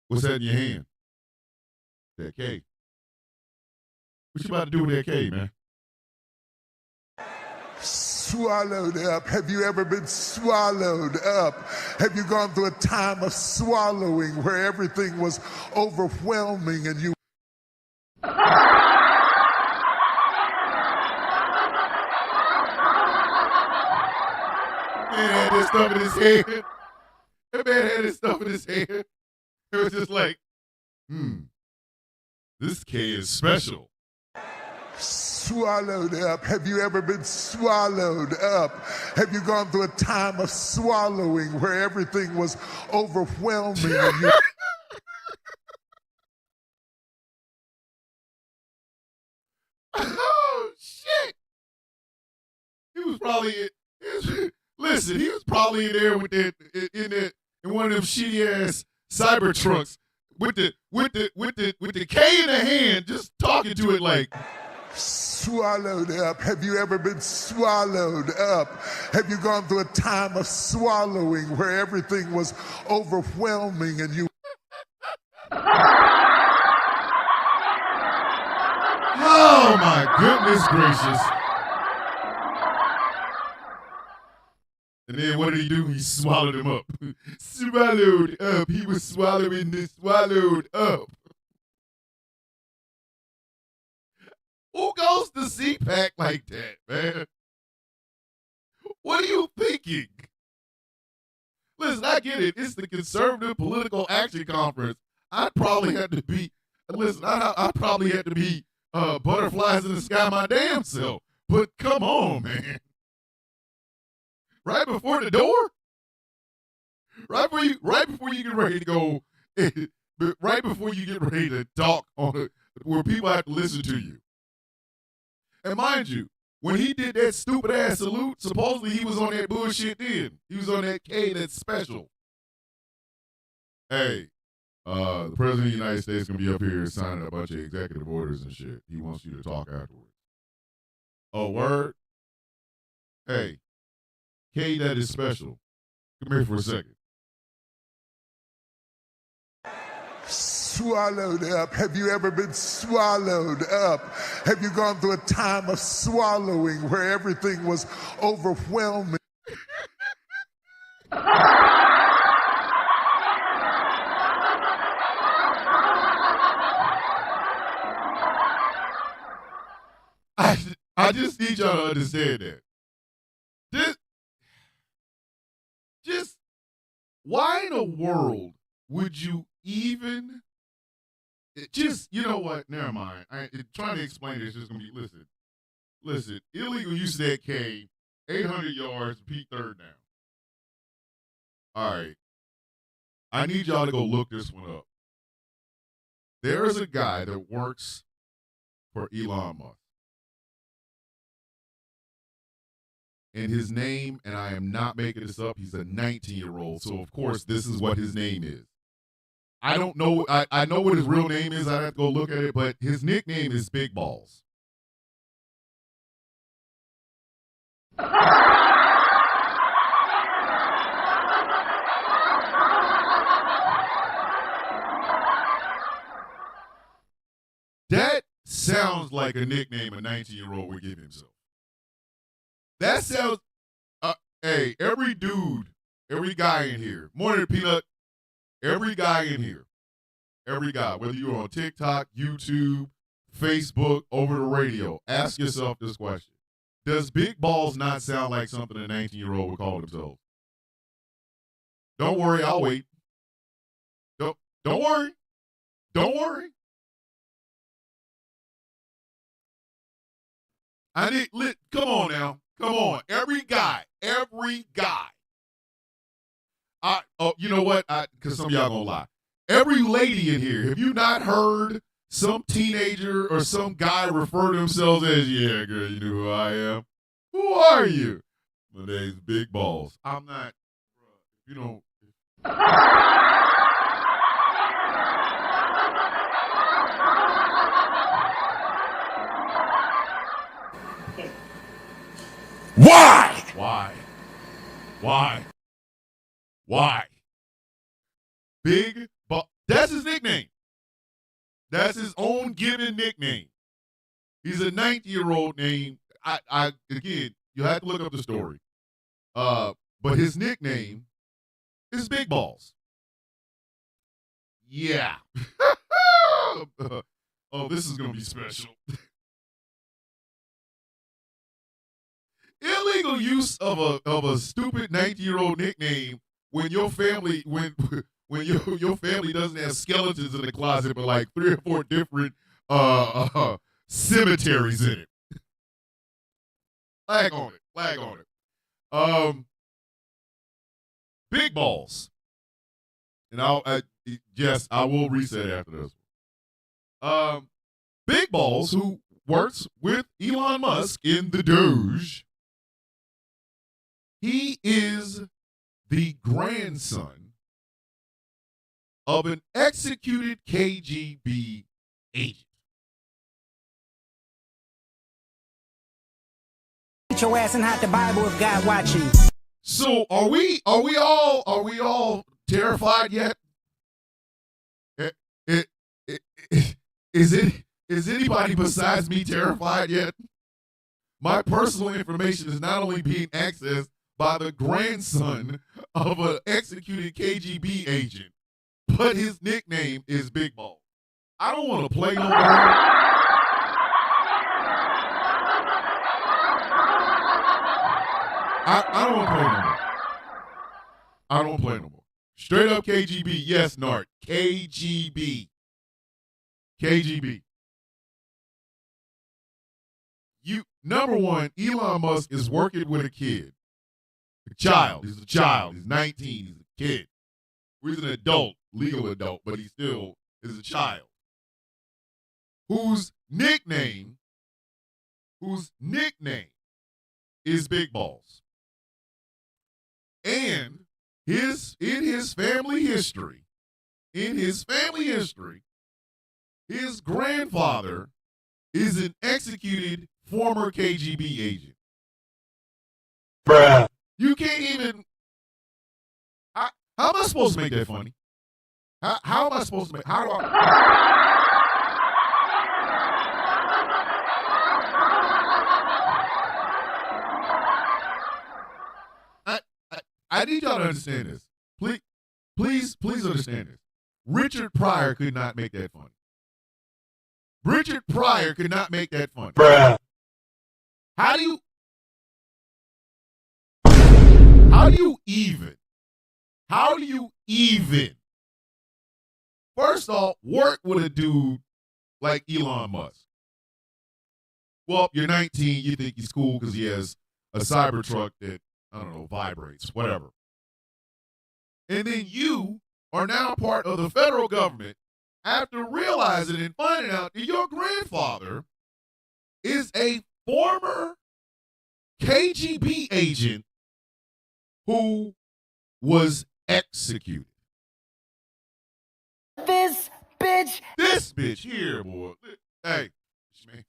What's that in your hand? That K. What you about to do with that K, man? Swallowed up. Have you ever been swallowed up? Have you gone through a time of swallowing where everything was overwhelming and you... Man had this stuff in his hand. That man had this stuff in his hand. It was just like, this K is special. Swallowed up. Have you ever been swallowed up? Have you gone through a time of swallowing where everything was overwhelming and you Oh shit! He was probably listen. He was probably in there with that in one of them shitty ass cyber trucks with the K in the hand, just talking to it like. swallowed up. Have you ever been swallowed up? Have you gone through a time of swallowing where everything was overwhelming and you Oh my goodness gracious. And then what did he do? He swallowed him up. Swallowed up. He was swallowing this swallowed up. Who goes to CPAC like that, man? What are you thinking? Listen, I get it. It's the Conservative Political Action Conference. I'd probably have to be, I'd probably have to be butterflies in the sky my damn self. But come on, man. Right before the door? Right before you get ready to go, right before you get ready to talk on it, where people have to listen to you. And mind you, when he did that stupid ass salute, supposedly he was on that bullshit then. He was on that K that's special. Hey, the President of the United States gonna be up here signing a bunch of executive orders and shit. He wants you to talk afterwards. Oh, word? Hey, K that is special. Come here for a second. swallowed up? Have you ever been swallowed up? Have you gone through a time of swallowing where everything was overwhelming? I just need y'all to understand that. Just why in the world would you even just, you know what? Never mind. Trying to explain this is going to be, listen, illegal use of that K, 800 yards, Pete third down. All right. I need y'all to go look this one up. There is a guy that works for Elon Musk. And his name, and I am not making this up, he's a 19-year-old. So, of course, this is what his name is. I don't know. I know what his real name is. I'd have to go look at it. But his nickname is Big Balls. That sounds like a nickname a 19-year-old would give himself. That sounds, hey, every dude, every guy in here, more than Peanut, every guy in here, every guy, whether you're on TikTok, YouTube, Facebook, over the radio, ask yourself this question. Does Big Balls not sound like something a 19-year-old would call themselves? Don't worry, I'll wait. Don't worry. Don't worry. Come on now. Come on. Every guy. You know what? Because some of y'all gonna lie. Every lady in here, have you not heard some teenager or some guy refer to themselves as, yeah, girl, you know who I am? Who are you? My name's Big Balls. I'm not, you know. Why? Big Ball. That's his nickname. That's his own given nickname. He's a 19-year-old name. Again, you have to look up the story. But his nickname is Big Balls. Yeah. Oh, this is gonna be special. Illegal illegal use of a stupid 19-year-old nickname when your family when your family doesn't have skeletons in the closet but like 3 or 4 different cemeteries in it. Flag on it. Big Balls. And I will reset after this one. Big Balls, who works with Elon Musk in the Doge, he is the grandson of an executed KGB agent. Get your ass and hide the Bible if God watching. So are we all terrified yet? Is anybody besides me terrified yet? My personal information is not only being accessed by the grandson of an executed KGB agent, but his nickname is Big Ball. I don't want to play no more. I don't want to play no more. I don't play no more. Straight up KGB. Yes, Nart. KGB. Number one, Elon Musk is working with a kid. A child. He's a child. He's 19. He's a kid. He's an adult, legal adult, but he still is a child. Whose nickname is Big Balls. And in his family history, his grandfather is an executed former KGB agent. Bruh. You can't even. How am I supposed to make that funny? How am I supposed to make? How do I need y'all to understand this. Please understand this. Richard Pryor could not make that funny. Richard Pryor could not make that funny. Bruh. How do you even? First off, work with a dude like Elon Musk. Well, you're 19, you think he's cool because he has a Cybertruck that, I don't know, vibrates, whatever. And then you are now part of the federal government after realizing and finding out that your grandfather is a former KGB agent who was executed. This bitch Here, boy. Hey, man.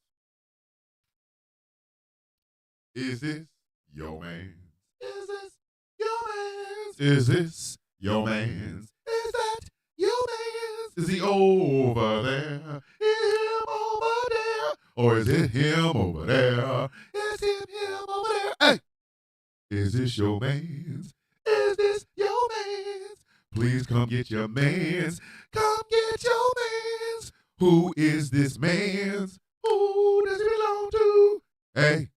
Is this your man? Is this your man? Is this your man? Is that your man? Is he over there? Is him over there? Or is it him over there? Is him over there? Hey! Is this your man's? Is this your man's? Please come get your man's. Come get your man's. Who is this man's? Who does it belong to? Hey,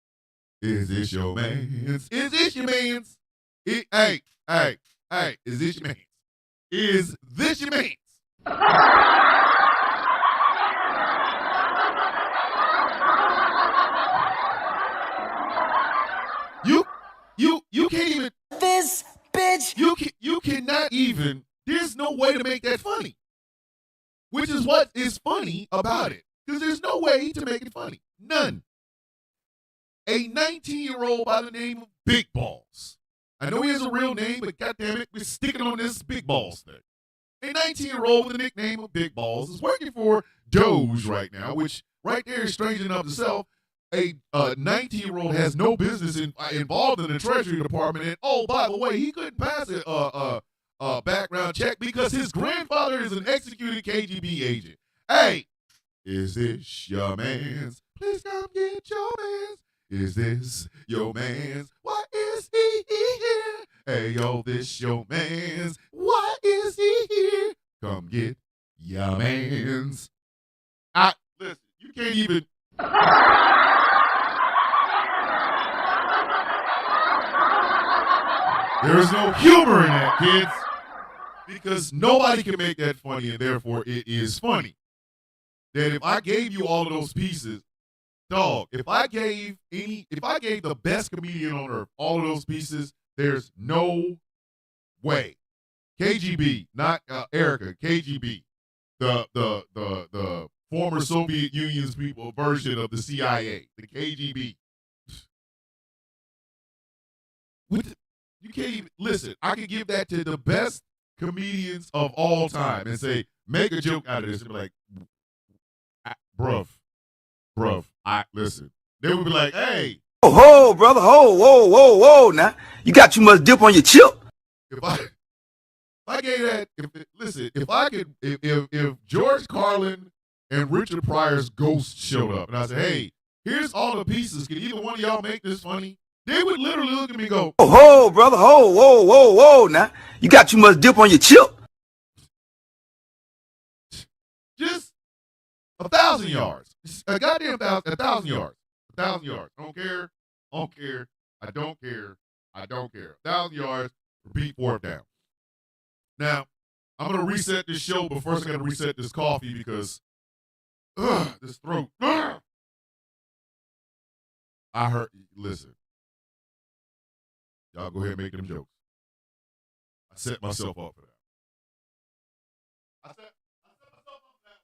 is this your man's? Is this your man's? Hey, is this your man's? Is this your man's? You can't even. This bitch. You cannot even. There's no way to make that funny. Which is what is funny about it. Because there's no way to make it funny. None. A 19-year-old by the name of Big Balls. I know he has a real name, but goddammit, we're sticking on this Big Balls thing. A 19-year-old with the nickname of Big Balls is working for Doge right now, which right there is strange enough itself. A 19-year-old has no business involved in the Treasury Department, and oh, by the way, he couldn't pass a background check because his grandfather is an executed KGB agent. Hey, is this your man's? Please come get your man's. Is this your man's? Why is he here? Hey, yo, this your man's. Why is he here? Come get your man's. Listen, you can't even. There is no humor in that, kids. Because nobody can make that funny, and therefore it is funny. That if I gave you all of those pieces, dog, if I gave the best comedian on earth all of those pieces, there's no way. KGB, not Erica, KGB, the former Soviet Union's people version of the CIA, the KGB. You can't even listen. I could give that to the best comedians of all time and say, make a joke out of this, and be like, bruv, listen. They would be like, hey. Oh, brother, whoa, now. You got too much dip on your chip. If I gave that, if George Carlin and Richard Pryor's ghost showed up and I said, hey, here's all the pieces, can either one of y'all make this funny? They would literally look at me and go, oh, brother, whoa, now. You got too much dip on your chip. Just 1,000 yards. A goddamn 1,000 yards. 1,000 yards. I don't care. I don't care. 1,000 yards, repeat fourth down. Now, I'm going to reset this show, but first I got to reset this coffee because this throat. I heard, listen. Y'all go ahead and make them jokes. I set myself up for that. I set myself up for that.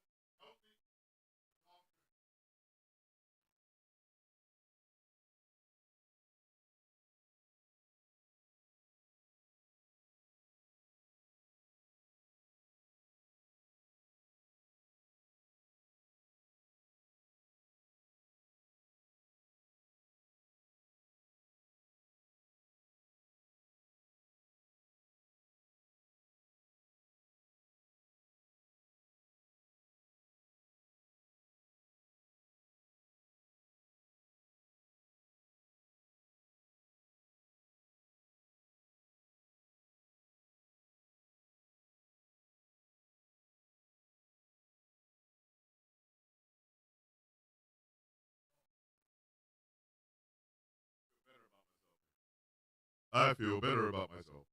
I feel better about myself.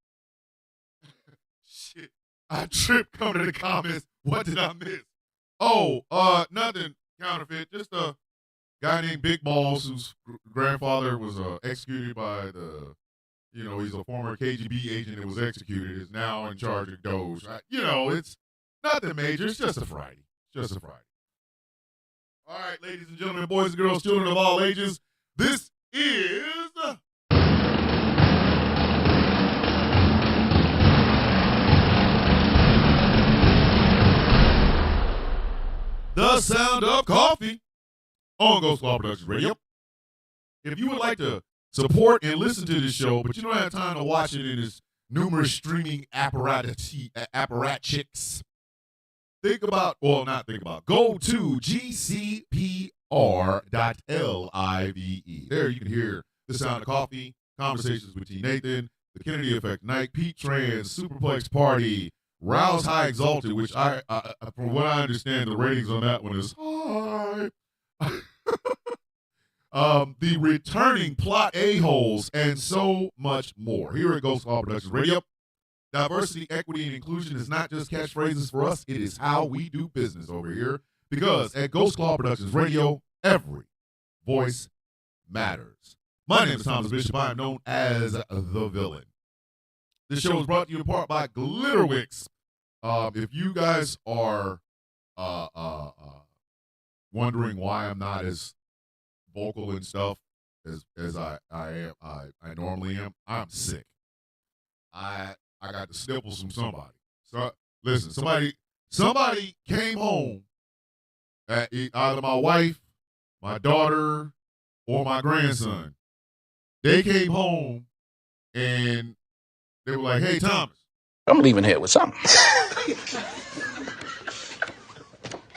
Shit. I tripped coming to the comments. What did I miss? Oh, nothing counterfeit. Just a guy named Big Balls whose grandfather was executed by he's a former KGB agent that was executed, is now in charge of Doge. It's nothing major. It's just a Friday. All right, ladies and gentlemen, boys and girls, children of all ages, this is... The Sound of Coffee on Ghost Law Productions Radio. If you would like to support and listen to this show, but you don't have time to watch it in its numerous streaming apparatchiks, go to gcpr.live. There you can hear The Sound of Coffee, Conversations with T. Nathan, The Kennedy Effect Night, Pete Trans, Superplex Party, Rouse High Exalted, which I from what I understand, the ratings on that one is high. The Returning Plot A-Holes, and so much more. Here at Ghost Law Productions Radio, diversity, equity, and inclusion is not just catchphrases for us. It is how we do business over here. Because at Ghost Law Productions Radio, every voice matters. My name is Thomas Bishop. I am known as the Villain. This show is brought to you in part by Glitterwix. If you guys are wondering why I'm not as vocal and stuff as I normally am, I'm sick. I got the sniffles from somebody. So listen, somebody came home, either my wife, my daughter, or my grandson. They came home and they were like, "Hey, Thomas, I'm leaving here with something."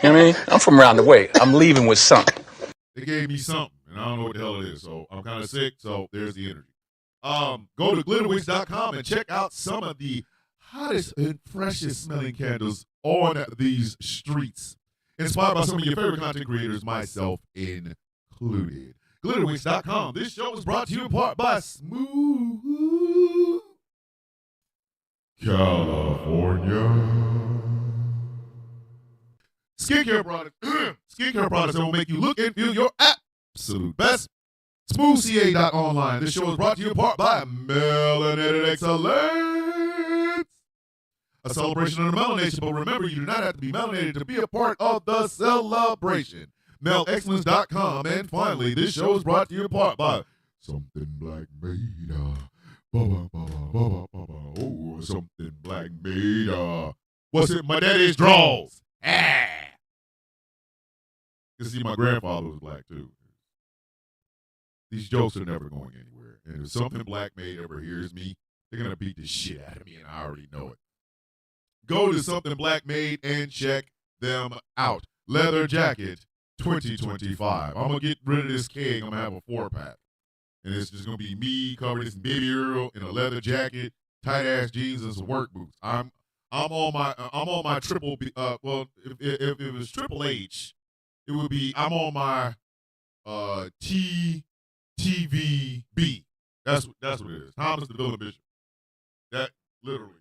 You know what I mean? I'm from around the way. I'm leaving with something. They gave me something, and I don't know what the hell it is, so I'm kind of sick, so there's the energy. Go to glitterwix.com and check out some of the hottest and freshest smelling candles on these streets. Inspired by some of your favorite content creators, myself included. Glitterwix.com. This show is brought to you in part by Smooth California. Skincare products that will make you look and feel your absolute best. SmoothCA.online. This show is brought to you in part by Melanated Excellence. A celebration of the melanation, but remember, you do not have to be melanated to be a part of the celebration. MelExcellence.com. And finally, this show is brought to you in part by Something Black Made. Oh, Something Black Made. What's it? My daddy's draws. You see, my grandfather was black too. These jokes are never going anywhere. And if Something Black Made ever hears me, they're going to beat the shit out of me, and I already know it. Go to Something Black Made and check them out. Leather Jacket 2025. I'm going to get rid of this keg. I'm going to have a 4-pack. And it's just going to be me covered in Baby Earl in a leather jacket, tight-ass jeans, and some work boots. I'm on my triple B. Well, if it was Triple H, it would be I'm on my TVB. That's what it is. Thomas the Villain Bishop. That literally.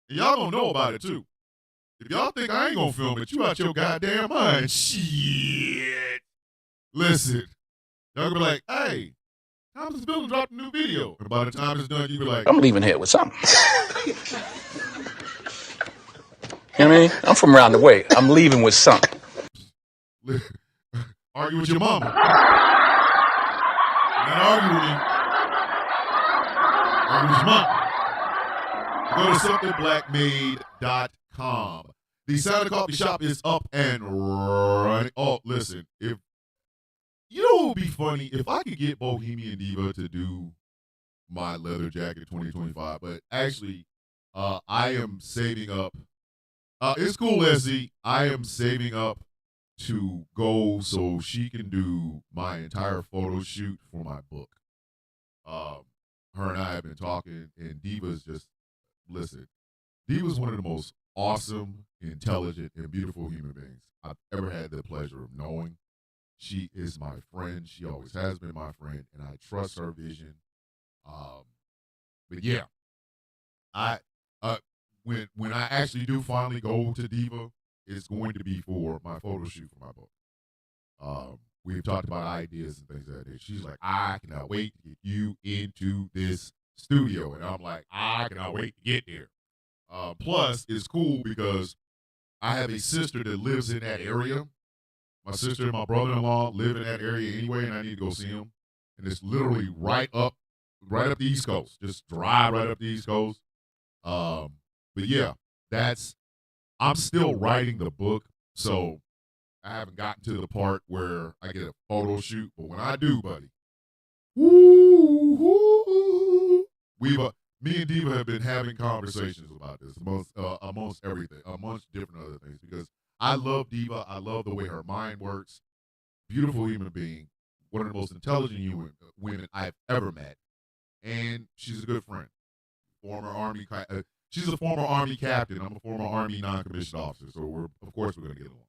Y'all gonna know about it too. If y'all think I ain't gonna film it, you out your goddamn mind. Shit. Listen. Y'all gonna be like, hey, Thomas the Villain dropped a new video. And by the time it's done, you be like, I'm leaving here with something. You know what I mean? I'm from around the way. I'm leaving with something. Argue with your mama. Not argue with me. Argue with your mama. Go to somethingblackmade.com. The Sound of Coffee shop is up and running. Oh, listen. If you know what would be funny? If I could get Bohemian Diva to do my leather jacket 2025, but actually, I am saving up. It's cool, Leslie. I am saving up to go so she can do my entire photo shoot for my book. Her and I have been talking, and Diva's just, listen, Diva's one of the most awesome, intelligent, and beautiful human beings I've ever had the pleasure of knowing. She is my friend. She always has been my friend, and I trust her vision. But yeah, when I actually do finally go to Diva, it's going to be for my photo shoot for my book. We've talked about ideas and things like that. She's like, I cannot wait to get you into this studio. And I'm like, I cannot wait to get there. Plus, it's cool because I have a sister that lives in that area. My sister and my brother-in-law live in that area anyway, and I need to go see them. And it's literally right up the East Coast. Just drive right up the East Coast. But yeah, I'm still writing the book, so I haven't gotten to the part where I get a photo shoot. But when I do, buddy, me and Diva have been having conversations about this amongst everything, amongst different other things, because I love Diva. I love the way her mind works. Beautiful human being, one of the most intelligent women I've ever met, and she's a good friend. She's a former Army captain. I'm a former Army non-commissioned officer, so of course we're gonna get along.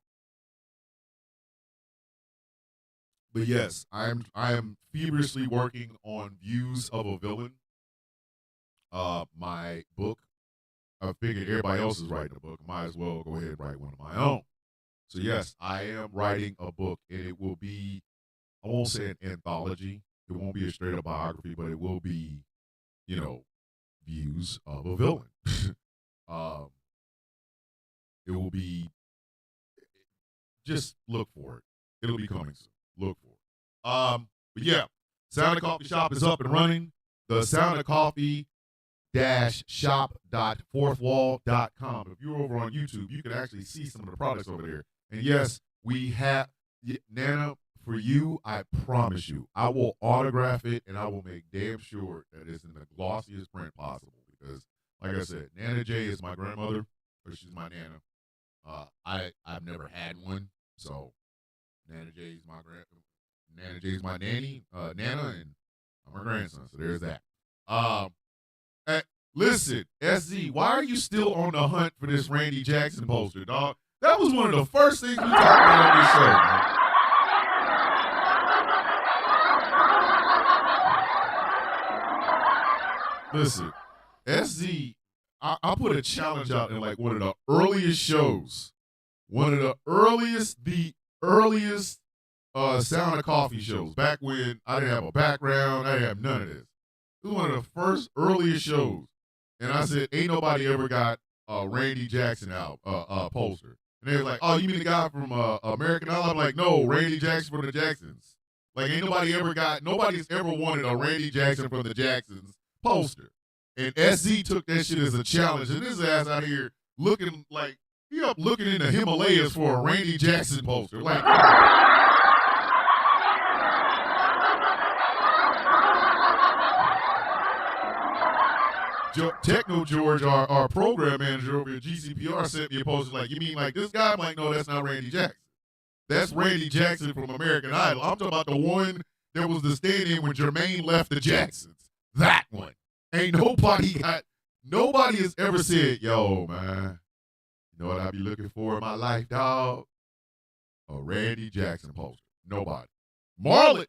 But yes, I am feverishly working on Views of a Villain. My book. I figured everybody else is writing a book. Might as well go ahead and write one of my own. So yes, I am writing a book, and it will be, I won't say an anthology. It won't be a straight up biography, but it will be, Views of a Villain. It will be, just look for it. It'll be coming soon. Look for it. But yeah, Sound of Coffee shop is up and running. The Sound of Coffee shop.fourthwall.com. If you're over on YouTube, you can actually see some of the products over there. And yes, we have, Nana, for you, I promise you, I will autograph it, and I will make damn sure that it's in the glossiest print possible. Because, like I said, Nana J is my grandmother, or she's my Nana. I've never had one, so Nana J is my Nana J is my nanny, Nana, and I'm her grandson. So there's that. Listen, SZ, why are you still on the hunt for this Randy Jackson poster, dog? That was one of the first things we talked about on this show, man. Listen, SZ, I put a challenge out in like one of the earliest shows. One of the earliest Sound of Coffee shows. Back when I didn't have a background, I didn't have none of this. It was one of the first earliest shows. And I said, ain't nobody ever got a Randy Jackson poster. And they were like, oh, you mean the guy from American Idol? I'm like, no, Randy Jackson from the Jacksons. Like, ain't nobody's ever wanted a Randy Jackson from the Jacksons poster. And SZ took that shit as a challenge. And this ass out here looking like, he up looking in the Himalayas for a Randy Jackson poster. Like, Techno George, our program manager over at GCPR, sent me a poster like, you mean like this guy? I'm like, no, that's not Randy Jackson. That's Randy Jackson from American Idol. I'm talking about the one that was the stand-in when Jermaine left the Jacksons. That one. Ain't nobody has ever said, yo, man, you know what I be looking for in my life, dog? A Randy Jackson poster. Nobody. Marlon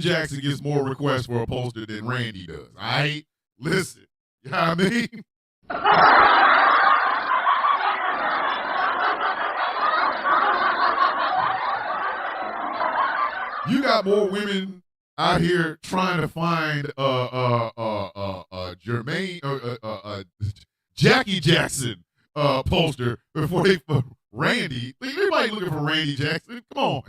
Jackson gets more requests for a poster than Randy does. All right? Listen, you know what I mean? You got more women out here trying to find Jermaine Jackie Jackson poster before they for Randy. Everybody looking for Randy Jackson. Come on.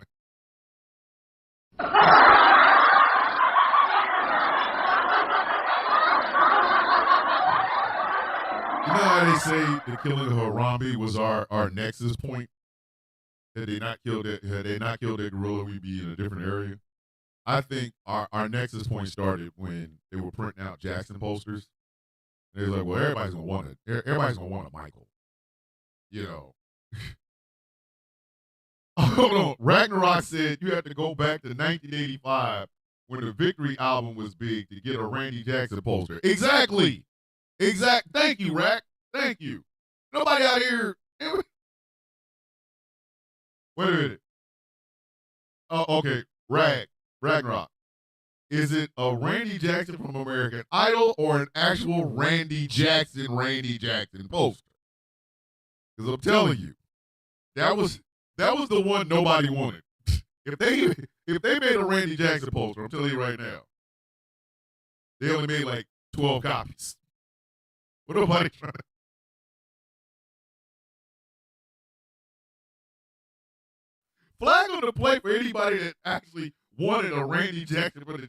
You know how they say the killing of Harambe was our nexus point? Had they not killed that gorilla, we'd be in a different area. I think our nexus point started when they were printing out Jackson posters. And they was like, well, everybody's gonna want a Michael. You know. Hold on. Ragnarok said you have to go back to 1985 when the Victory album was big to get a Randy Jackson poster. Exactly. Thank you, Rack. Thank you. Nobody out here. Wait a minute. Oh, okay. Ragnarok. Is it a Randy Jackson from American Idol or an actual Randy Jackson poster? Because I'm telling you, that was the one nobody wanted. If they made a Randy Jackson poster, I'm telling you right now, they only made like 12 copies. But nobody trying to. Flag on the play for anybody that actually wanted a Randy Jackson for the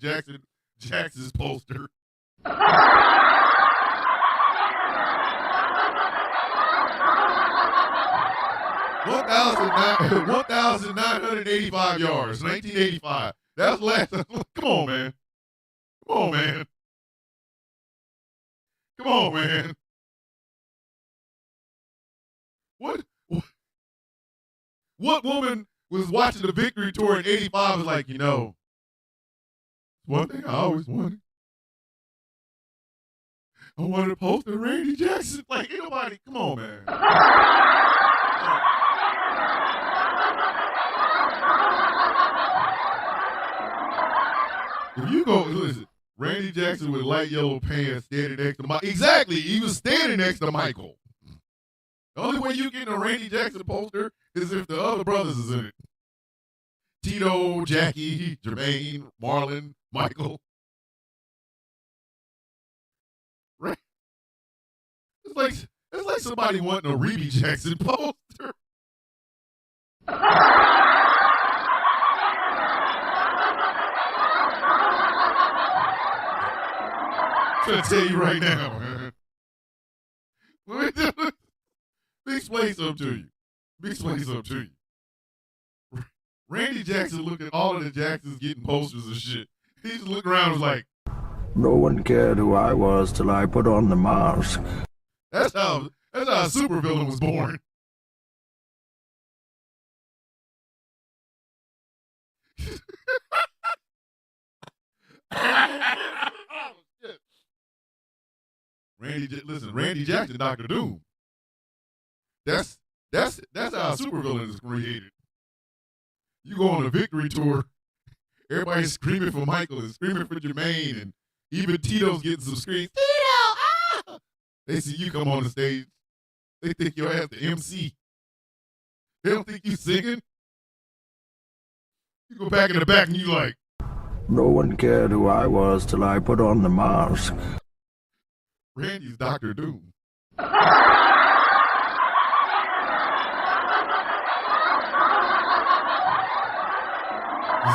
Jackson's poster. 1,985 yards, 1985. That's last. Come on, man. What woman was watching the Victory Tour in 85 was like, you know, one thing I always wanted. I wanted to post a Randy Jackson. Like, ain't nobody, come on, man. If you go, listen, Randy Jackson with light yellow pants standing next to Michael. Exactly, he was standing next to Michael. The only way you get a Randy Jackson poster is if the other brothers is in it. Tito, Jackie, Jermaine, Marlon, Michael. Right? It's like somebody wanting a Reby Jackson poster. I'm gonna tell you right now, man. Let me explain something to you. Randy Jackson looked at all of the Jacksons getting posters and shit. He just looked around and was like, No one cared who I was till I put on the mask. That's how a supervillain was born. Randy Jackson, Dr. Doom. That's how a supervillain is created. You go on a Victory Tour, everybody's screaming for Michael and screaming for Jermaine, and even Tito's getting some screams. Tito, They see you come on the stage, they think your ass the MC. They don't think you singing. You go back in the back and you like, No one cared who I was till I put on the mask. Randy's Dr. Doom. Just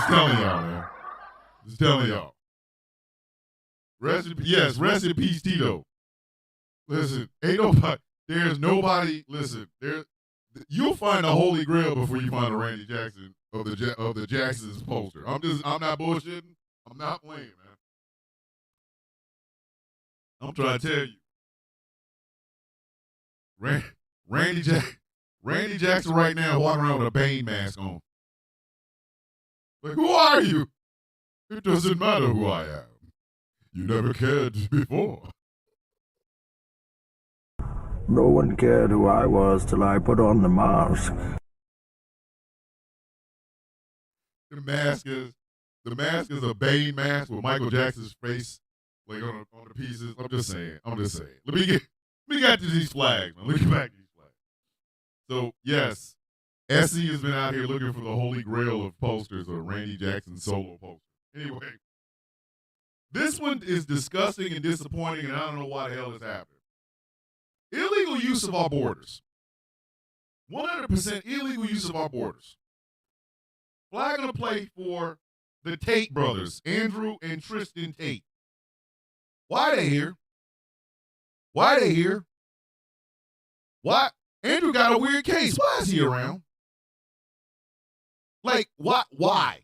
telling y'all, man. Just telling y'all. Rest in peace, Tito. Listen, there's nobody, listen, you'll find a holy grail before you find a Randy Jackson of the Jacksons poster. I'm not bullshitting. I'm not playing, man. I'm trying to tell you. Randy Jackson right now walking around with a Bane mask on. Like, who are you? It doesn't matter who I am. You never cared before. No one cared who I was till I put on the mask. The mask is a Bane mask with Michael Jackson's face like on the pieces. I'm just saying. Let me get to these flags, man. Let me get back to these flags. So yes, Essie has been out here looking for the holy grail of posters of Randy Jackson solo posters. Anyway, this one is disgusting and disappointing, and I don't know why the hell it's happening. Illegal use of our borders. 100% illegal use of our borders. Flag on the play for the Tate brothers, Andrew and Tristan Tate. Why they here? Why? Andrew got a weird case. Why is he around? Like, what? Why?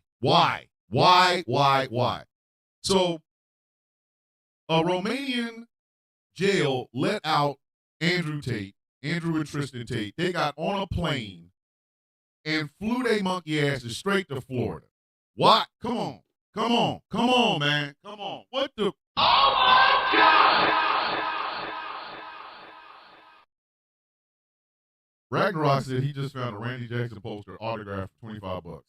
So, a Romanian jail let out Andrew and Tristan Tate. They got on a plane and flew their monkey asses straight to Florida. What? Come on, man. Come on. What the? Oh my God! Ragnarok said he just found a Randy Jackson poster autographed for $25.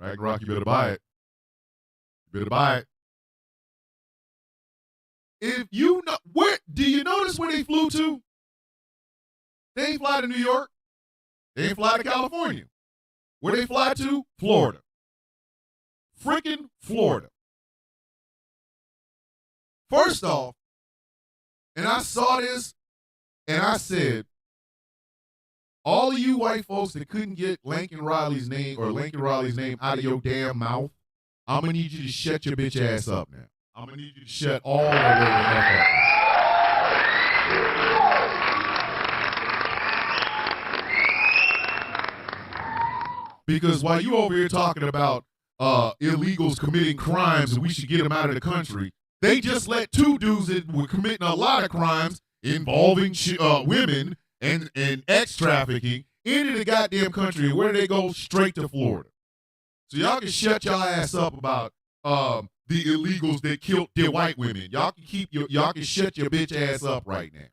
Ragnarok, you better buy it. If you know, do you notice where they flew to? They ain't fly to New York. They ain't fly to California. Where they fly to? Florida. Freaking Florida. First off, and I saw this, and I said, all of you white folks that couldn't get Lincoln Riley's name out of your damn mouth, I'm going to need you to shut your bitch ass up now. I'm going to need you to shut all the way the heck up. Because while you over here talking about illegals committing crimes and we should get them out of the country, they just let two dudes that were committing a lot of crimes involving women and ex trafficking into the goddamn country. And where do they go? Straight to Florida. So y'all can shut y'all ass up about the illegals that killed their white women. Y'all can shut your bitch ass up right now.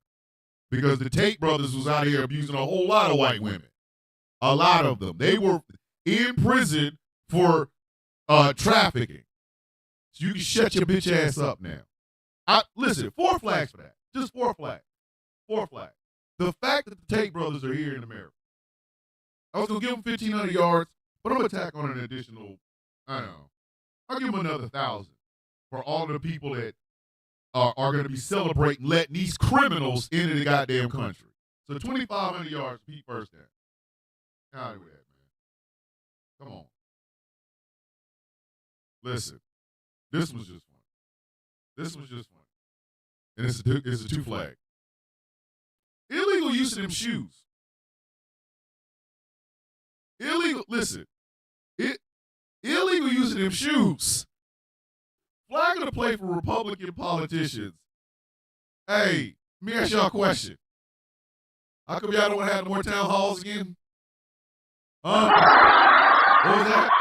Because the Tate brothers was out here abusing a whole lot of white women. A lot of them. They were in prison for trafficking. So you can shut your bitch ass up now. Listen, 4 flags for that. Just 4 flags. 4 flags. The fact that the Tate brothers are here in America. I was going to give them 1,500 yards, but I'm going to tack on an additional, I don't know. I'll give them another 1,000 for all the people that are going to be celebrating letting these criminals into the goddamn country. So 2,500 yards, Pete first down. Out with that, man. Come on. Listen, this was just fun. And it's a 2 flag. Illegal use of them shoes. Illegal use of them shoes. Flag on the play for Republican politicians. Hey, let me ask y'all a question. How come y'all don't want to have more town halls again? What was that?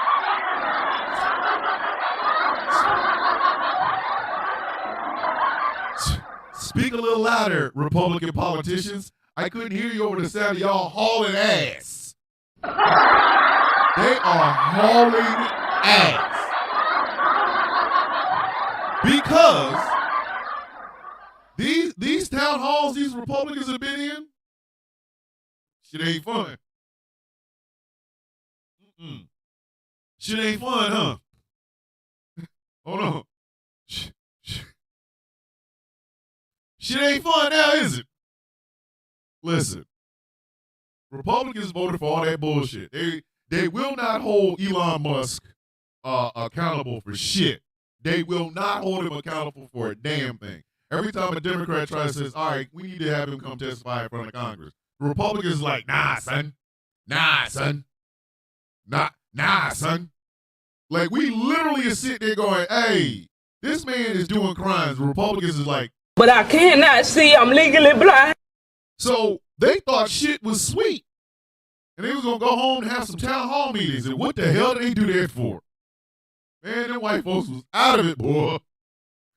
Speak a little louder, Republican politicians. I couldn't hear you over the sound of y'all hauling ass. They are hauling ass. town halls these Republicans have been in, shit ain't fun. Shit ain't fun, huh? Hold on. Shit ain't fun now, is it? Listen, Republicans voted for all that bullshit. They will not hold Elon Musk accountable for shit. They will not hold him accountable for a damn thing. Every time a Democrat tries to say, all right, we need to have him come testify in front of Congress, the Republicans is like, nah, son. Nah, son. Nah, son. Like, we literally is sitting there going, hey, this man is doing crimes. The Republicans is like, but I cannot see. I'm legally blind. So they thought shit was sweet. And they was going to go home and have some town hall meetings. And what the hell did they do that for? Man, them white folks was out of it, boy.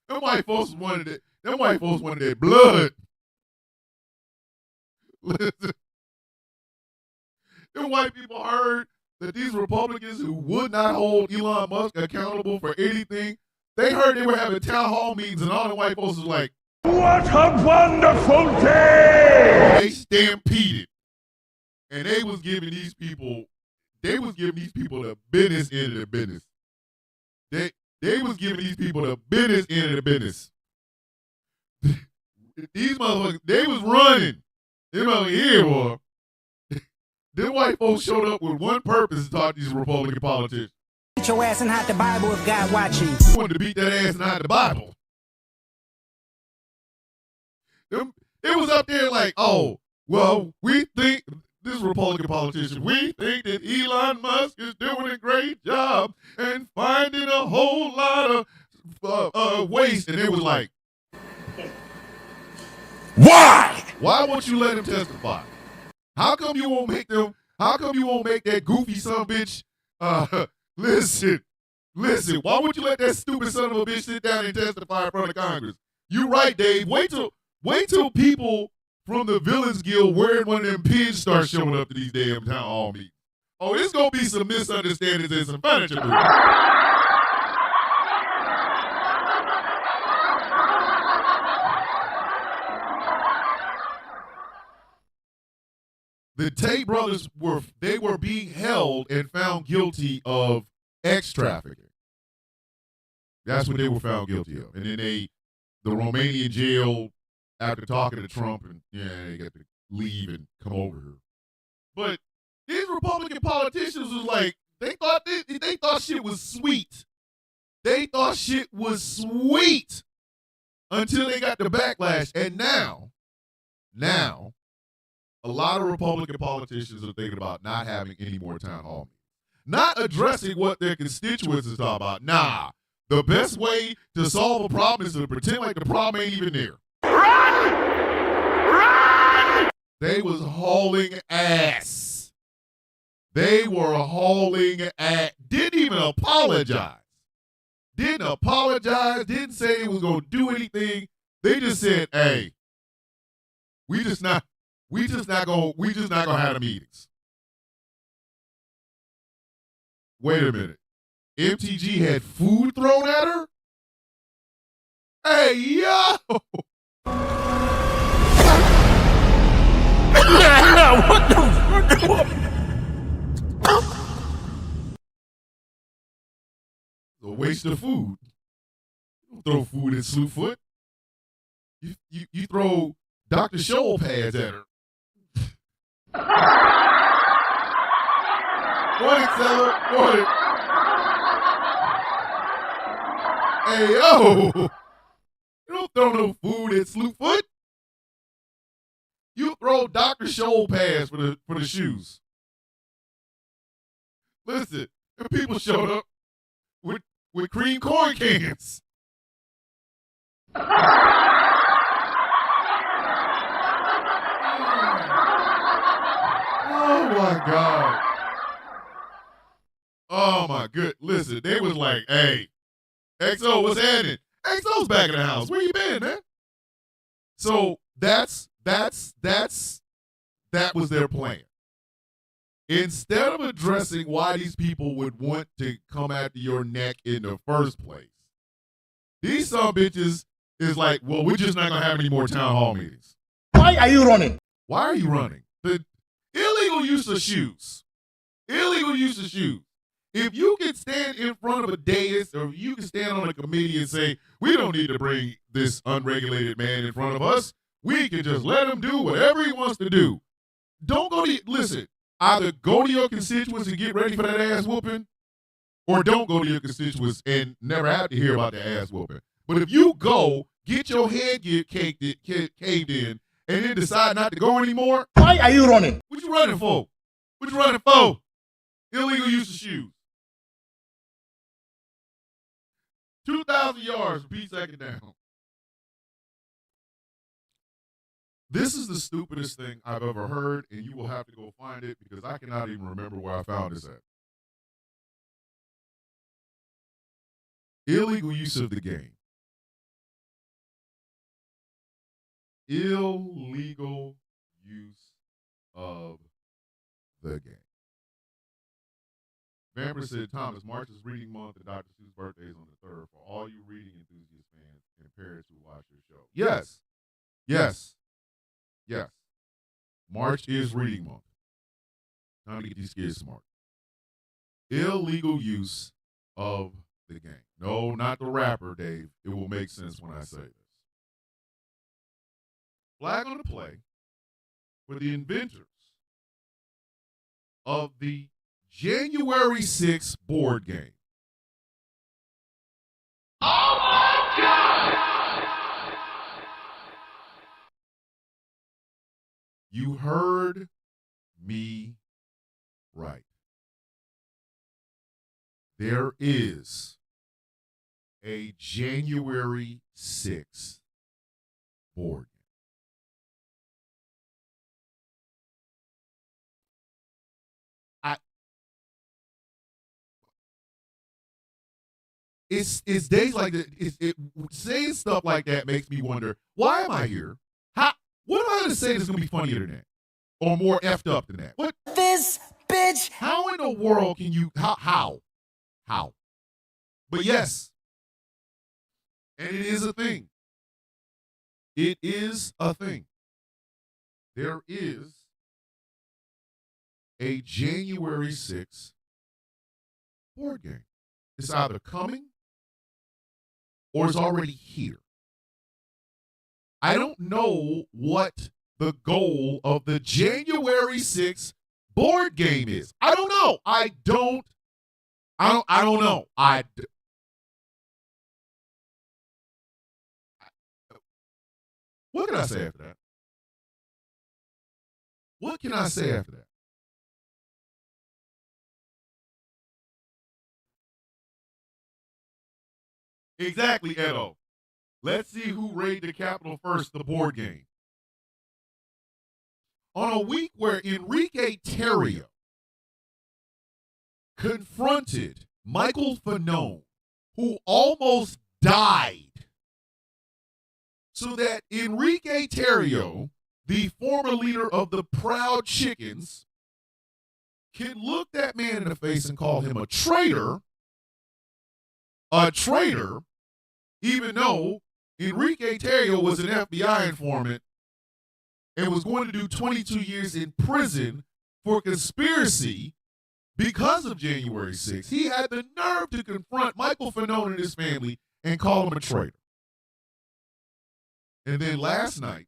Them white folks wanted it. Them white folks wanted their blood. Listen. Them white people heard that these Republicans who would not hold Elon Musk accountable for anything, they heard they were having town hall meetings, and all the white folks was like, what a wonderful day! They stampeded. And they was giving these people the business end of the business. They was giving these people the business end of the business. These motherfuckers, they was running. Them over here, boy. Them white folks showed up with one purpose to talk to these Republican politicians. Beat your ass and hide the Bible if God watching. They wanted to beat that ass and hide the Bible. It was up there like, oh, well, we think, this Republican politician, we think that Elon Musk is doing a great job and finding a whole lot of waste. And it was like, why? Why won't you let him testify? How come you won't make that goofy son of a bitch, listen, why won't you let that stupid son of a bitch sit down and testify in front of Congress? You right, Dave. Wait till people from the Villains Guild wearing one of them pins start showing up to these damn town hall meetings. Oh, it's going to be some misunderstandings and some furniture moving. The Tate brothers were being held and found guilty of X trafficking. That's what they were found guilty of. And then the Romanian jail, after talking to Trump, and they got to leave and come over here. But these Republican politicians was like, they thought shit was sweet. They thought shit was sweet until they got the backlash. And now, a lot of Republican politicians are thinking about not having any more town hall meetings. Not addressing what their constituents is talking about. Nah, the best way to solve a problem is to pretend like the problem ain't even there. Run! Run! They was hauling ass. They were hauling ass. Didn't even apologize. Didn't say they was going to do anything. They just said, hey, we just not gonna have the meetings. Wait a minute. MTG had food thrown at her? Hey, yo! What the a waste of food. You don't throw food at Slewfoot. You throw Dr. Shoal pads at her. Morning, Seller. Morning. Hey, yo. You don't throw no food at Slewfoot. You throw Dr. Shoal pads for the shoes. Listen, the people showed up with cream corn cans. Oh my God. Oh my good. Listen, they was like, hey, XO, what's happening? XO's back in the house. Where you been, man? So that was their plan. Instead of addressing why these people would want to come after your neck in the first place, these some bitches is like, well, we're just not going to have any more town hall meetings. Why are you running? Why are you running? The illegal use of shoes. Illegal use of shoes. If you can stand in front of a dais or you can stand on a committee and say, we don't need to bring this unregulated man in front of us, we can just let him do whatever he wants to do. Don't go to, listen, either go to your constituents and get ready for that ass whooping, or don't go to your constituents and never have to hear about the ass whooping. But if you go, get your head caved in, and then decide not to go anymore. Why are you running? What you running for? What you running for? Illegal use of shoes. 2,000 yards, repeat second down. This is the stupidest thing I've ever heard, and you will have to go find it because I cannot even remember where I found this at. Illegal use of the game. Illegal use of the game. Vamper said, Thomas, March is reading month and Dr. Seuss' birthday is on the 3rd for all you reading enthusiast fans and parents who watch your show. Yes. Yes. Yes. March is reading month. Time to get these kids smart. Illegal use of the game. No, not the rapper, Dave. It will make sense when I say this. Flag on the play for the inventors of the January 6th board game. Oh my God! You heard me right. There is a January 6th board game. It's days like that. Saying stuff like that makes me wonder, why am I here? What am I going to say that's going to be funnier than that? Or more effed up than that? What? This bitch. How in the world can you, how? But yes, and it is a thing. It is a thing. There is a January 6th board game. It's either coming or it's already here. I don't know what the goal of the January 6th board game is. I don't know. I don't know. What can I say after that? What can I say after that? Exactly, Edo. Let's see who raided the Capitol first, the board game. On a week where Enrique Tarrio confronted Michael Fanone, who almost died, so that Enrique Tarrio, the former leader of the Proud Chickens, can look that man in the face and call him a traitor, even though Enrique Tarrio was an FBI informant and was going to do 22 years in prison for conspiracy because of January 6th. He had the nerve to confront Michael Fanone and his family and call him a traitor. And then last night,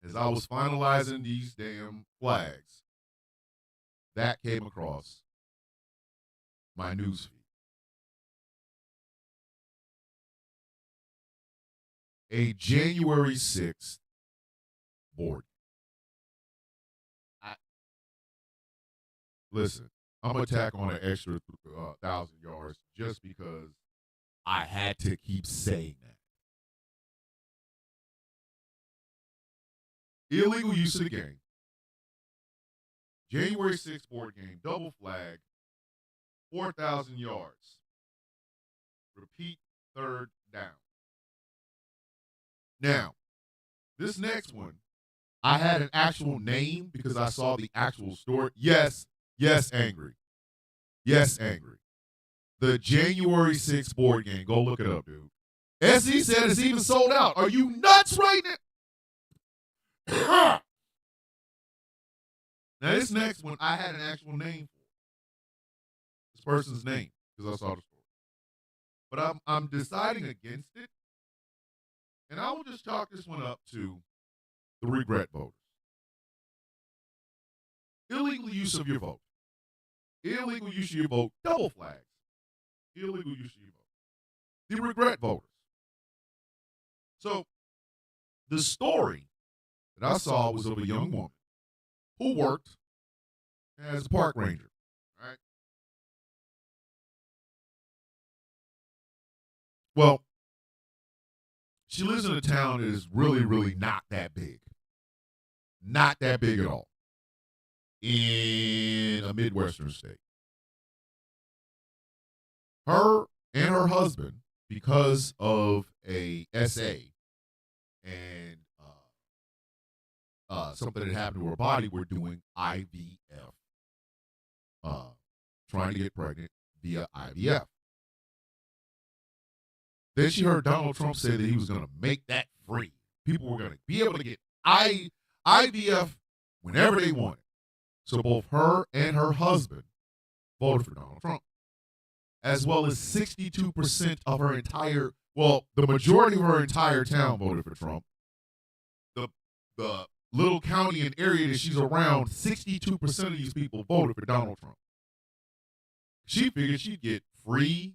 as I was finalizing these damn flags, that came across my newsfeed. A January 6th board. Listen, I'm going to tack on an extra 1,000 yards just because I had to keep saying that. Illegal use of the game. January 6th board game, double flag, 4,000 yards. Repeat, third down. Now, this next one, I had an actual name because I saw the actual story. Yes, Angry. Yes, Angry. The January 6th board game. Go look it up, dude. SE said it's even sold out. Are you nuts right now? Now, this next one, I had an actual name for this person's name because I saw the story. But I'm deciding against it. And I will just chalk this one up to the regret voters. Illegal use of your vote. Illegal use of your vote. Double flags. Illegal use of your vote. The regret voters. So, the story that I saw was of a young woman who worked as a park ranger. All right. Well, she lives in a town that is really, really not that big. Not that big at all. In a Midwestern state. Her and her husband, because of a SA and something that happened to her body, were doing IVF. Trying to get pregnant via IVF. Then she heard Donald Trump say that he was going to make that free. People were going to be able to get IVF whenever they wanted. So both her and her husband voted for Donald Trump, as well as 62% of her entire, well, the majority of her entire town voted for Trump. The little county and area that she's around, 62% of these people voted for Donald Trump. She figured she would get free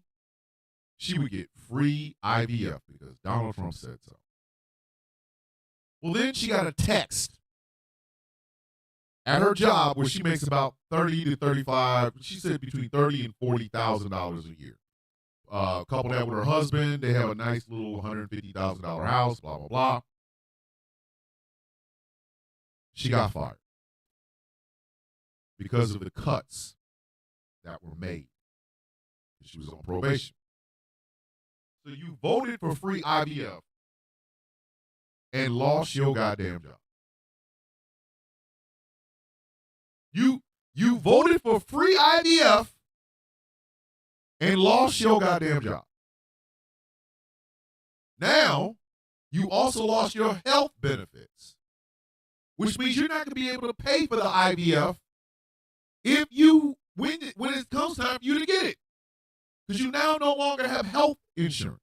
IVF because Donald Trump said so. Well, then she got a text at her job where she makes about 30 to 35, she said between $30,000 and $40,000 a year. Couple that with her husband, they have a nice little $150,000 house, blah, blah, blah. She got fired because of the cuts that were made. She was on probation. So you voted for free IVF and lost your goddamn job. You voted for free IVF and lost your goddamn job. Now, you also lost your health benefits, which means you're not going to be able to pay for the IVF if you when it comes time for you to get it, because you now no longer have health insurance.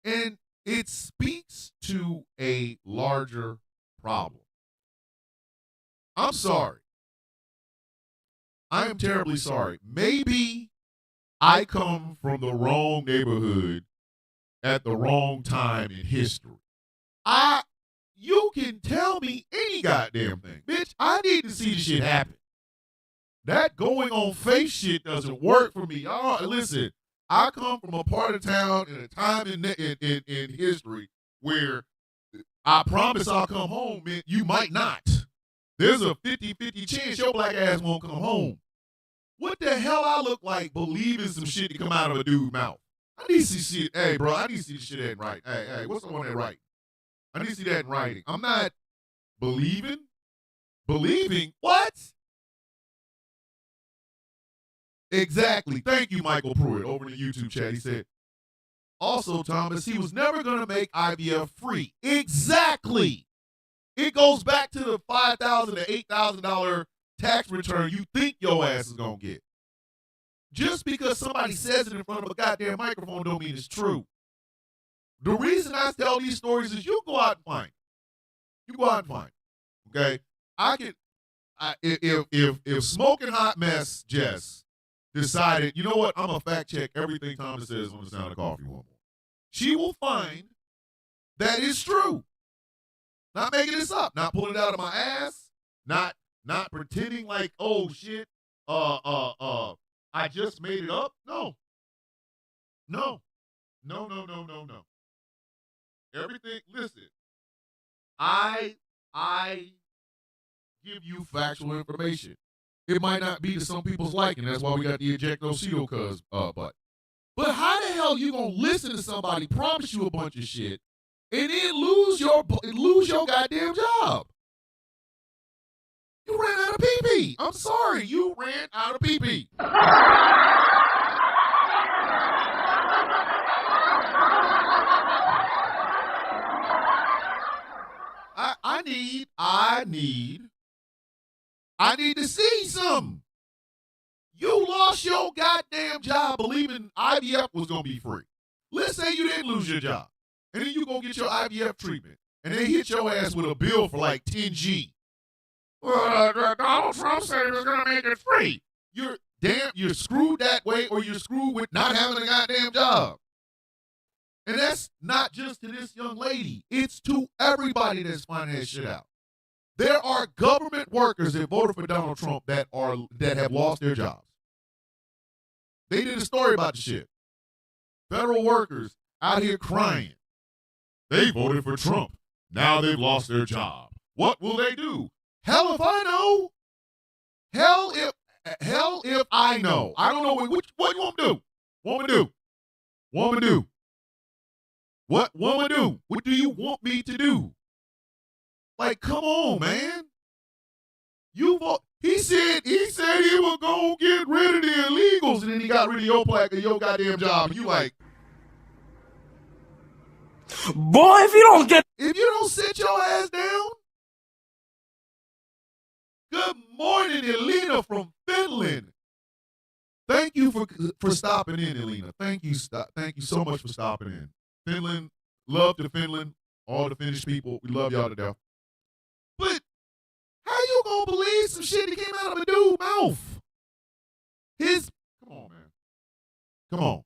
And it speaks to a larger problem. I'm sorry. I am terribly sorry. Maybe I come from the wrong neighborhood at the wrong time in history. You can tell me any goddamn thing. Bitch, I need to see the shit happen. That going on face shit doesn't work for me. Listen, I come from a part of town in a time in history where I promise I'll come home, man. You might not. There's a 50-50 chance your black ass won't come home. What the hell I look like believing some shit to come out of a dude's mouth? I need to see shit. Hey, bro, I need to see the shit in writing. Hey, what's the one that writing? I need to see that in writing. I'm not believing. Believing? What? Exactly. Thank you, Michael Pruitt, over in the YouTube chat. He said, also, Thomas, he was never going to make IVF free. Exactly. It goes back to the $5,000 to $8,000 tax return you think your ass is going to get. Just because somebody says it in front of a goddamn microphone don't mean it's true. The reason I tell these stories is you go out and find it. You go out and find it. Okay? If Smoking Hot Mess Jess decided, you know what, I'm going to fact check everything Thomas says on the Sound of Coffee one more, she will find that it's true. Not making this up, not pulling it out of my ass, not pretending like, oh shit, I just made it up. No. Everything, listen, I give you factual information. It might not be to some people's liking. That's why we got the ejectocito cuz button. But how the hell you gonna listen to somebody promise you a bunch of shit and then lose your goddamn job? You ran out of pee-pee. I'm sorry, you ran out of pee-pee. I need to see some. You lost your goddamn job believing IVF was going to be free. Let's say you didn't lose your job. And then you go get your IVF treatment. And they hit your ass with a bill for like 10G. Well, Donald Trump said he was going to make it free. You're screwed that way, or you're screwed with not having a goddamn job. And that's not just to this young lady. It's to everybody that's finding that shit out. There are government workers that voted for Donald Trump that have lost their jobs. They did a story about the shit. Federal workers out here crying. They voted for Trump. Now they've lost their job. What will they do? Hell if I know. Hell if I know. I don't know what you want to do. Woman do. What woman do? What do you want me to do? Like, come on, man. He said he was gonna get rid of the illegals, and then he got rid of your plaque and your goddamn job. And you like, Boy, if you don't sit your ass down. Good morning, Elena from Finland. Thank you for stopping in, Elena. Thank you so much for stopping in. Finland, love to Finland, all the Finnish people. We love y'all to death. But how you gonna believe some shit that came out of a dude's mouth? Come on, man. Come on.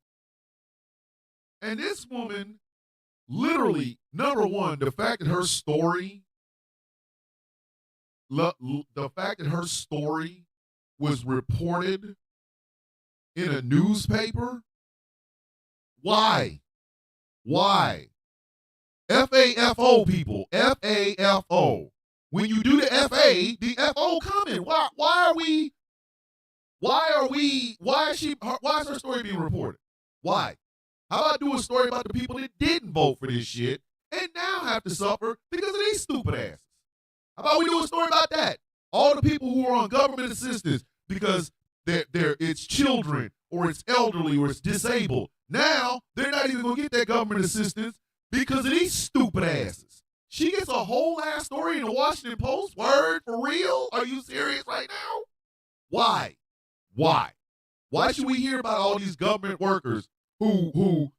And this woman, literally, number one, the fact that her story was reported in a newspaper. Why? FAFO, people. FAFO. When you do the FA, the FO coming. Why is her story being reported? Why? How about do a story about the people that didn't vote for this shit and now have to suffer because of these stupid asses? How about we do a story about that? All the people who are on government assistance because it's children or it's elderly or it's disabled. Now they're not even gonna get that government assistance because of these stupid asses. She gets a whole ass story in the Washington Post. Word, for real? Are you serious right now? Why? Why should we hear about all these government workers who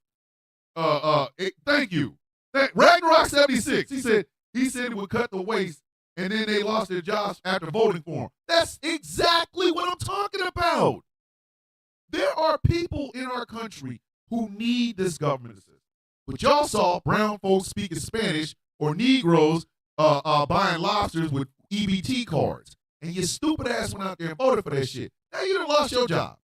thank you. Ragnarok 76. He said it would cut the waste and then they lost their jobs after voting for him. That's exactly what I'm talking about. There are people in our country who need this government assistance. But y'all saw brown folks speaking Spanish or Negroes buying lobsters with EBT cards. And your stupid ass went out there and voted for that shit. Now you done lost your job.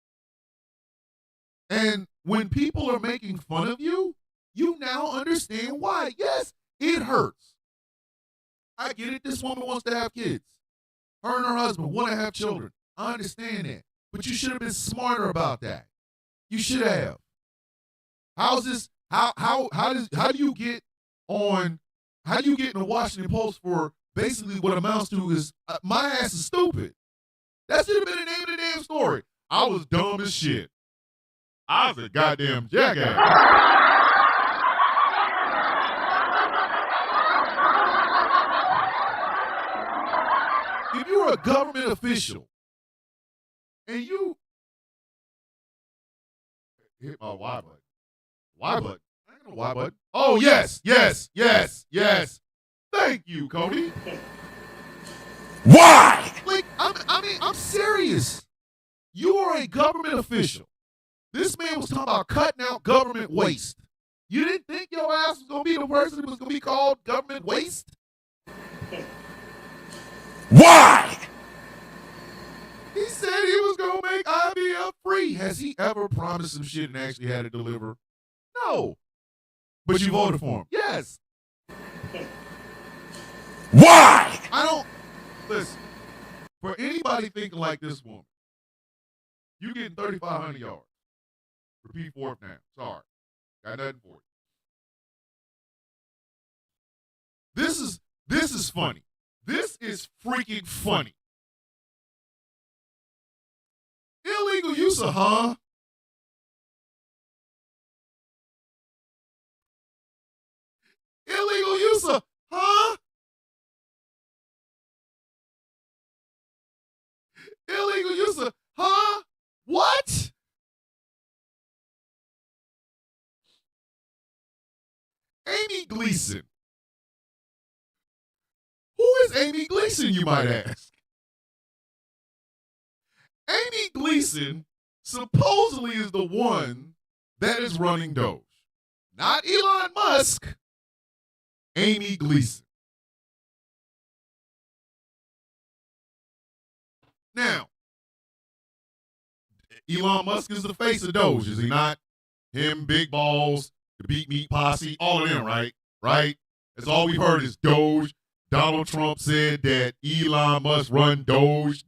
And when people are making fun of you, you now understand why. Yes, it hurts. I get it. This woman wants to have kids. Her and her husband want to have children. I understand that. But you should have been smarter about that. You should have. How's this? How do you get in the Washington Post for basically what amounts to is my ass is stupid? That should have been the name of the damn story. I was dumb as shit. I was a goddamn jackass. If you're a government official and you hit my Y button. Y button? I ain't no Y button. Oh, yes. Thank you, Cody. Why? Like, I'm serious. You are a government official. This man was talking about cutting out government waste. You didn't think your ass was going to be the person that was going to be called government waste? Why? He said he was going to make IVF free. Has he ever promised some shit and actually had it deliver? No. But you voted for him. Yes. Why? Listen, for anybody thinking like this woman, you getting 3,500 yards. Repeat fourth down. Sorry. Got nothing for you. This is funny. This is freaking funny. Illegal use of, huh? Illegal use of, huh? Gleason. Who is Amy Gleason, you might ask? Amy Gleason supposedly is the one that is running Doge. Not Elon Musk, Amy Gleason. Now, Elon Musk is the face of Doge, is he not? Him, Big Balls, the Beat Meat Posse, all of them, right? Right? That's all we've heard is Doge. Donald Trump said that Elon Musk run Doge,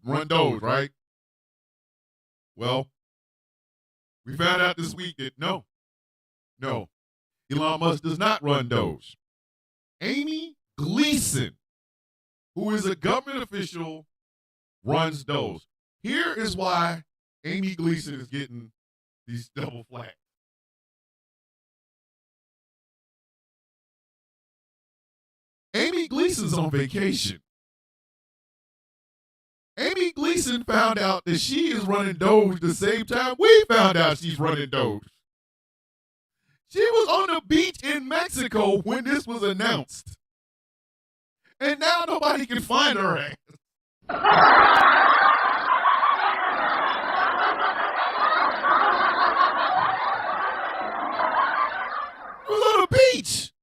right? Well, we found out this week that no, Elon Musk does not run Doge. Amy Gleason, who is a government official, runs Doge. Here is why Amy Gleason is getting these double flags. Amy Gleason's on vacation. Amy Gleason found out that she is running Doge the same time we found out she's running Doge. She was on the beach in Mexico when this was announced. And now nobody can find her ass. She was on the beach.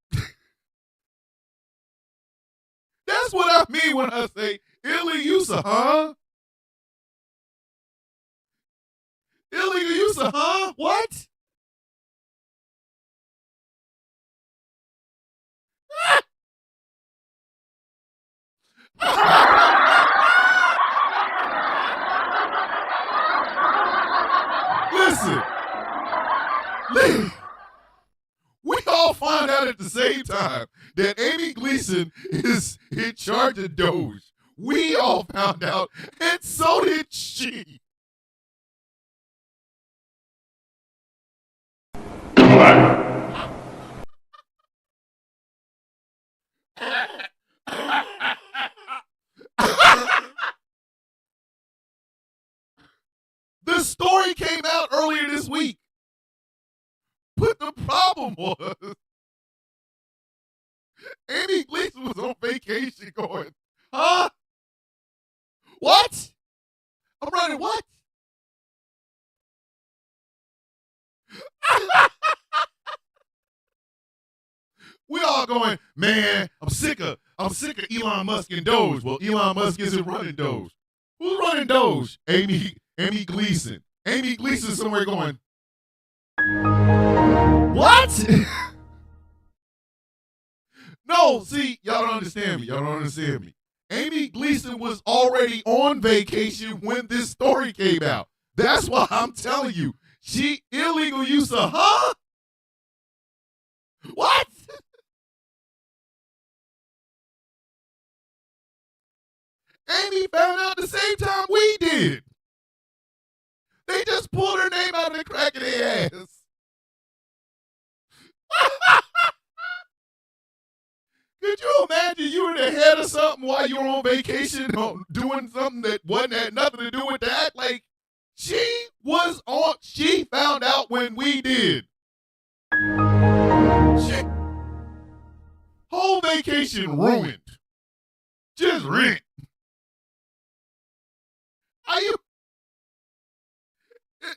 That's what I mean when I say illegal use of, huh? Illegal use of, huh? What? Listen. We all find out at the same time that Amy Gleason is in charge of Doge. We all found out, and so did she. The story came out earlier this week. But the problem was, Amy Gleason was on vacation going, huh? What? I'm running what? We all going, man, I'm sick of Elon Musk and Doge. Well, Elon Musk isn't running Doge. Who's running Doge? Amy Gleason. Amy Gleason somewhere going, what? No, see, y'all don't understand me. Amy Gleason was already on vacation when this story came out. That's why I'm telling you, she illegal use of, huh? What? Amy found out the same time we did. They just pulled her name out of the crack of their ass. Could you imagine you were the head of something while you were on vacation doing something that had nothing to do with that? Like, she found out when we did. Whole vacation ruined. Just rent.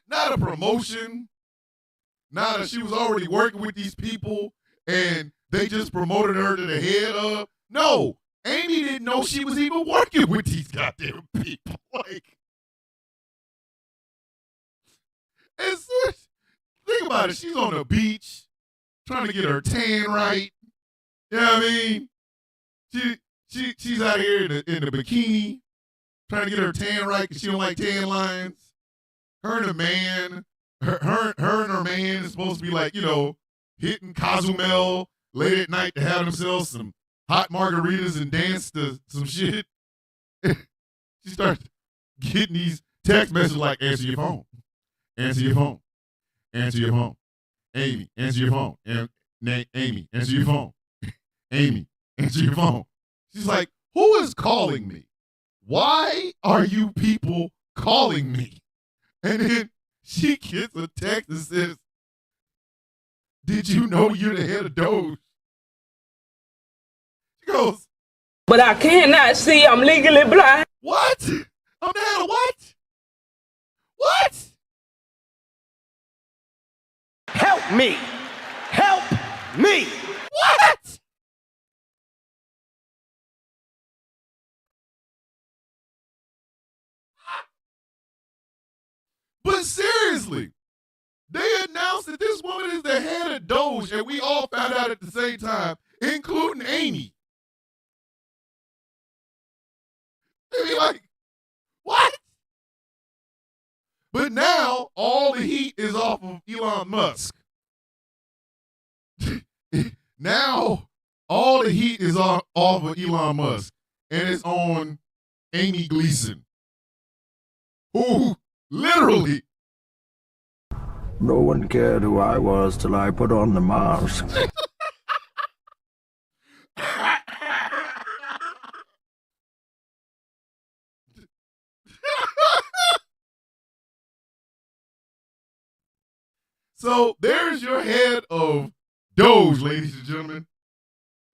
Not a promotion. She was already working with these people and they just promoted her to the head of. No, Amy didn't know she was even working with these goddamn people. Like, think about it. She's on the beach trying to get her tan right. You know what I mean? She's out here in the bikini trying to get her tan right because she don't like tan lines. Her and her man is supposed to be like, hitting Cozumel late at night to have themselves some hot margaritas and dance to some shit. She starts getting these text messages like, answer your phone. Answer your phone. Answer your phone. Amy, answer your phone. Amy, answer your phone. Amy, answer your phone. She's like, who is calling me? Why are you people calling me? And then she gets a text that says, did you know you're the head of Doge? She goes, but I cannot see. I'm legally blind. what? I'm the head of what? What? Help me! Help me! What? But seriously, they announced that this woman is the head of Doge, and we all found out at the same time, including Amy. They be like, what? But now all the heat is off of Elon Musk. Now all the heat is off of Elon Musk, and it's on Amy Gleason, who literally. No one cared who I was till I put on the mask. So there's your head of Doge, ladies and gentlemen.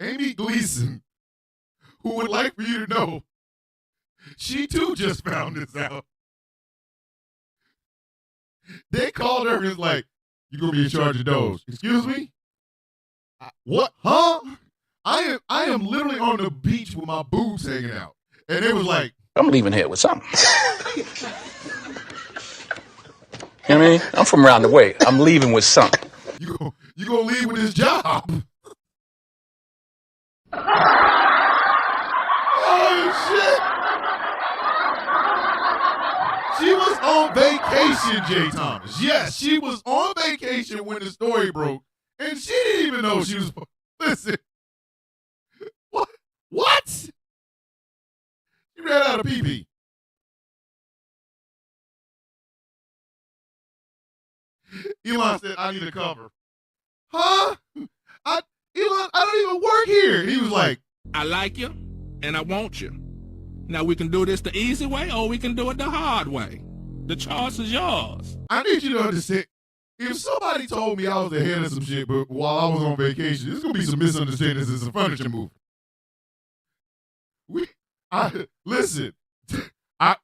Amy Gleason, who would like for you to know, she too just found this out. They called her and was like, "You gonna be in charge of Doge?" Excuse me? What? Huh? I am literally on the beach with my boobs hanging out. And it was like, I'm leaving here with something. You know what I mean? I'm from around the way. I'm leaving with something. You gonna leave with this job? Oh shit! She was on vacation, Jay Thomas. Yes, she was on vacation when the story broke, and she didn't even know she was. Listen, what? What? She ran out of pee-pee. Elon said, "I need a cover." Huh? Elon, I don't even work here. He was like, I like you, and I want you. Now we can do this the easy way, or we can do it the hard way. The choice is yours. I need you to understand. If somebody told me I was the head of some shit, but while I was on vacation, there's gonna be some misunderstandings. It's a furniture movie. Listen. I'm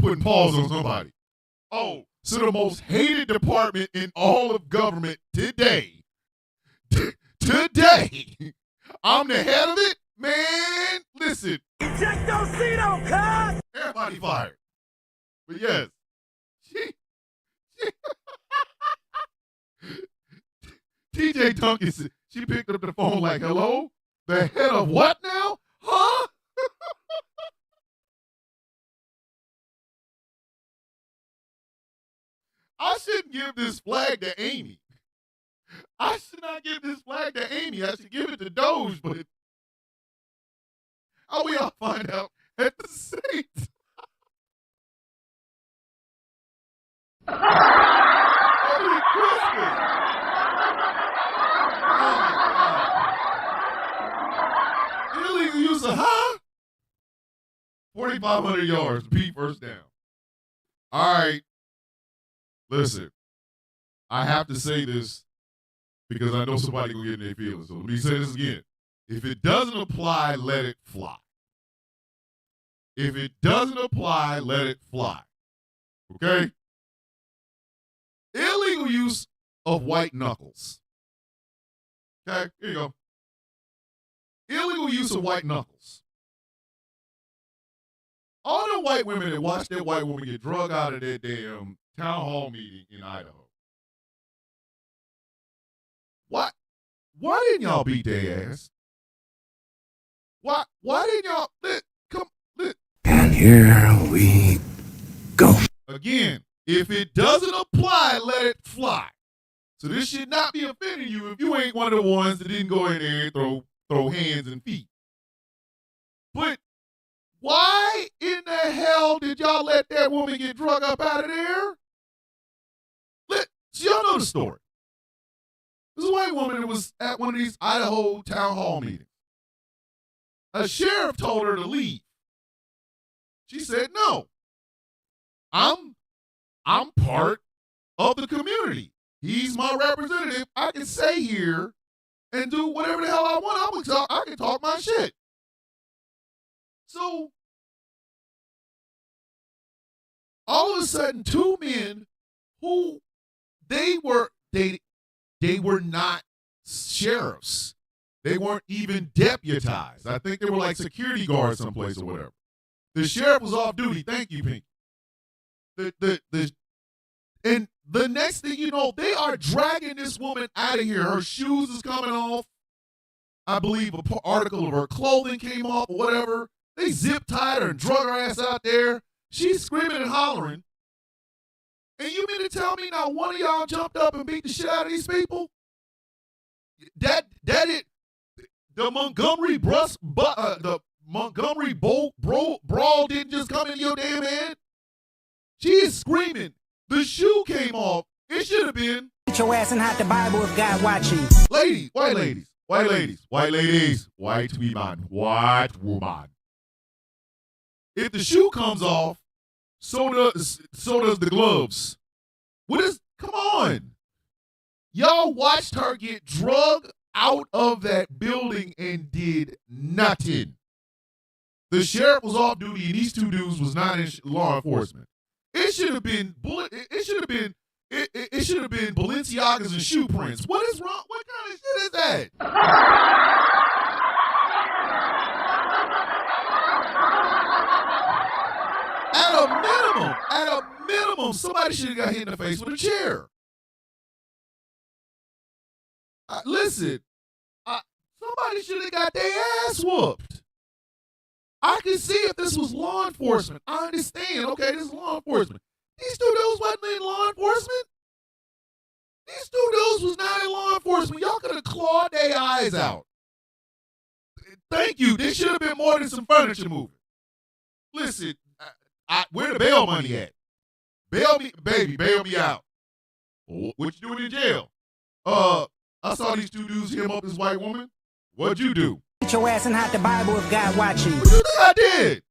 putting pause on somebody. Oh, so the most hated department in all of government today. Today, I'm the head of it, man. Listen, everybody fired. But yes, TJ Duncan, she picked up the phone like, "Hello, the head of what now? Huh?" I shouldn't give this flag to Amy. I should not give this flag to Amy. I should give it to Doge, but how we all find out at the same time. Merry Christmas. Oh my God. Illegal use of huh? 4,500 yards, Pete first down. All right. Listen, I have to say this because I know somebody gonna get in their feelings. So let me say this again. If it doesn't apply, let it fly. If it doesn't apply, let it fly. Okay? Illegal use of white knuckles. Okay, here you go. Illegal use of white knuckles. All the white women that watch that white woman get drug out of their damn town hall meeting in Idaho. Why didn't y'all beat their ass? Why didn't y'all let And here we go. Again, if it doesn't apply, let it fly. So this should not be offending you if you ain't one of the ones that didn't go in there and throw hands and feet. But why in the hell did y'all let that woman get drug up out of there? So y'all know the story. This is a white woman that was at one of these Idaho town hall meetings. A sheriff told her to leave. She said, "No, I'm part of the community. He's my representative. I can stay here and do whatever the hell I want. I can talk my shit. So all of a sudden, two men who they were not sheriffs. They weren't even deputized. I think they were like security guards someplace or whatever. The sheriff was off duty. Thank you, Pinky. And the next thing you know, they are dragging this woman out of here. Her shoes is coming off. I believe an article of her clothing came off or whatever. They zip tied her and drug her ass out there. She's screaming and hollering. And you mean to tell me not one of y'all jumped up and beat the shit out of these people? That it. The Montgomery brawl didn't just come in your damn head. She is screaming. The shoe came off. It should have been. Get your ass and hide the Bible if God watching. Ladies, white ladies, white woman. If the shoe comes off, so does the gloves. Come on. Y'all watched her get drugged out of that building and did nothing. The sheriff was off duty and these two dudes was not in law enforcement. It should have been Balenciagas and shoe prints. What is wrong? What kind of shit is that? At a minimum, somebody should have got hit in the face with a chair. Listen, somebody should have got their ass whooped. I can see if this was law enforcement. I understand. Okay, this is law enforcement. These two dudes wasn't in law enforcement. These two dudes was not in law enforcement. Y'all could have clawed their eyes out. Thank you. This should have been more than some furniture moving. Listen, where the bail money at? Bail me, baby, bail me out. What you doing in jail? I saw these two dudes hit him up this white woman. What'd you do? Get your ass and hide the Bible if God watching. What do you think I did?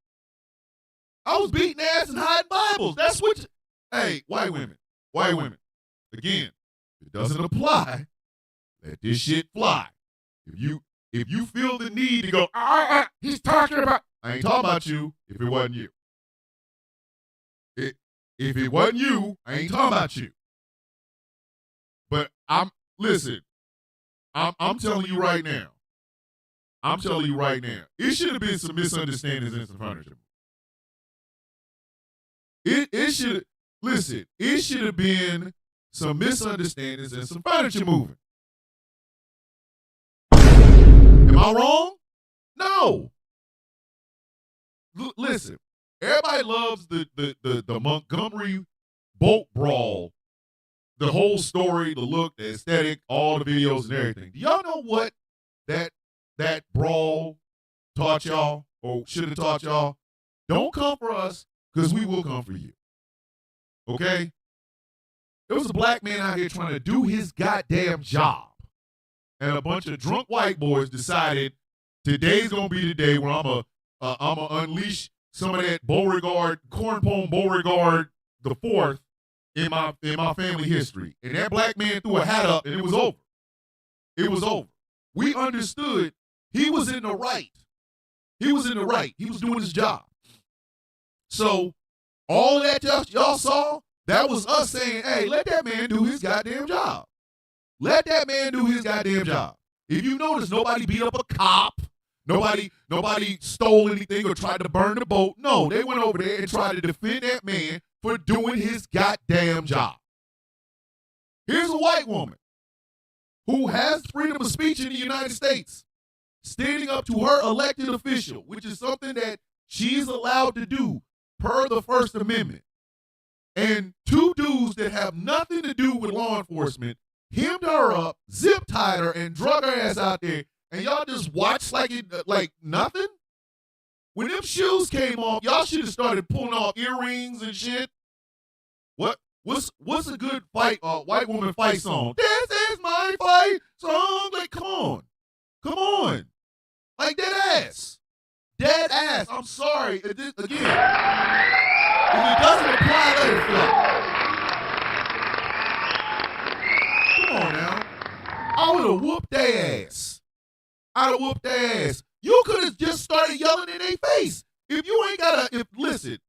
I was beating ass and hiding Bibles. That's what hey, white women. Again, it doesn't apply. Let this shit fly. If you feel the need to go, he's talking about, I ain't talking about you if it wasn't you. If it wasn't you, I ain't talking about you. But I'm telling you right now. It should have been some misunderstandings and some furniture. It should have been some misunderstandings and some furniture moving. Am I wrong? No. Listen, everybody loves the Montgomery boat brawl, the whole story, the look, the aesthetic, all the videos and everything. Do y'all know what that brawl taught y'all or should have taught y'all? Don't come for us because we will come for you. Okay? There was a black man out here trying to do his goddamn job. And a bunch of drunk white boys decided today's going to be the day where I'm going to unleash some of that Beauregard, Cornpone Beauregard the fourth in my family history. And that black man threw a hat up and it was over. It was over. We understood he was in the right. He was doing his job. So all of that y'all saw, that was us saying, hey, let that man do his goddamn job. Let that man do his goddamn job. If you notice, nobody beat up a cop. Nobody stole anything or tried to burn the boat. No, they went over there and tried to defend that man for doing his goddamn job. Here's a white woman who has freedom of speech in the United States, standing up to her elected official, which is something that she's allowed to do per the First Amendment. And two dudes that have nothing to do with law enforcement hemmed her up, zip-tied her, and drug her ass out there. And y'all just watched like nothing? When them shoes came off, y'all should have started pulling off earrings and shit. What's a good fight, white woman fight song? This is my fight song. Like, come on. Like, dead ass. I'm sorry. Again, if it doesn't apply, let it fly. Come on now. I would have whooped whooped their ass. I'd have whooped their ass. You could have just started yelling in their face. If you ain't gotta, listen.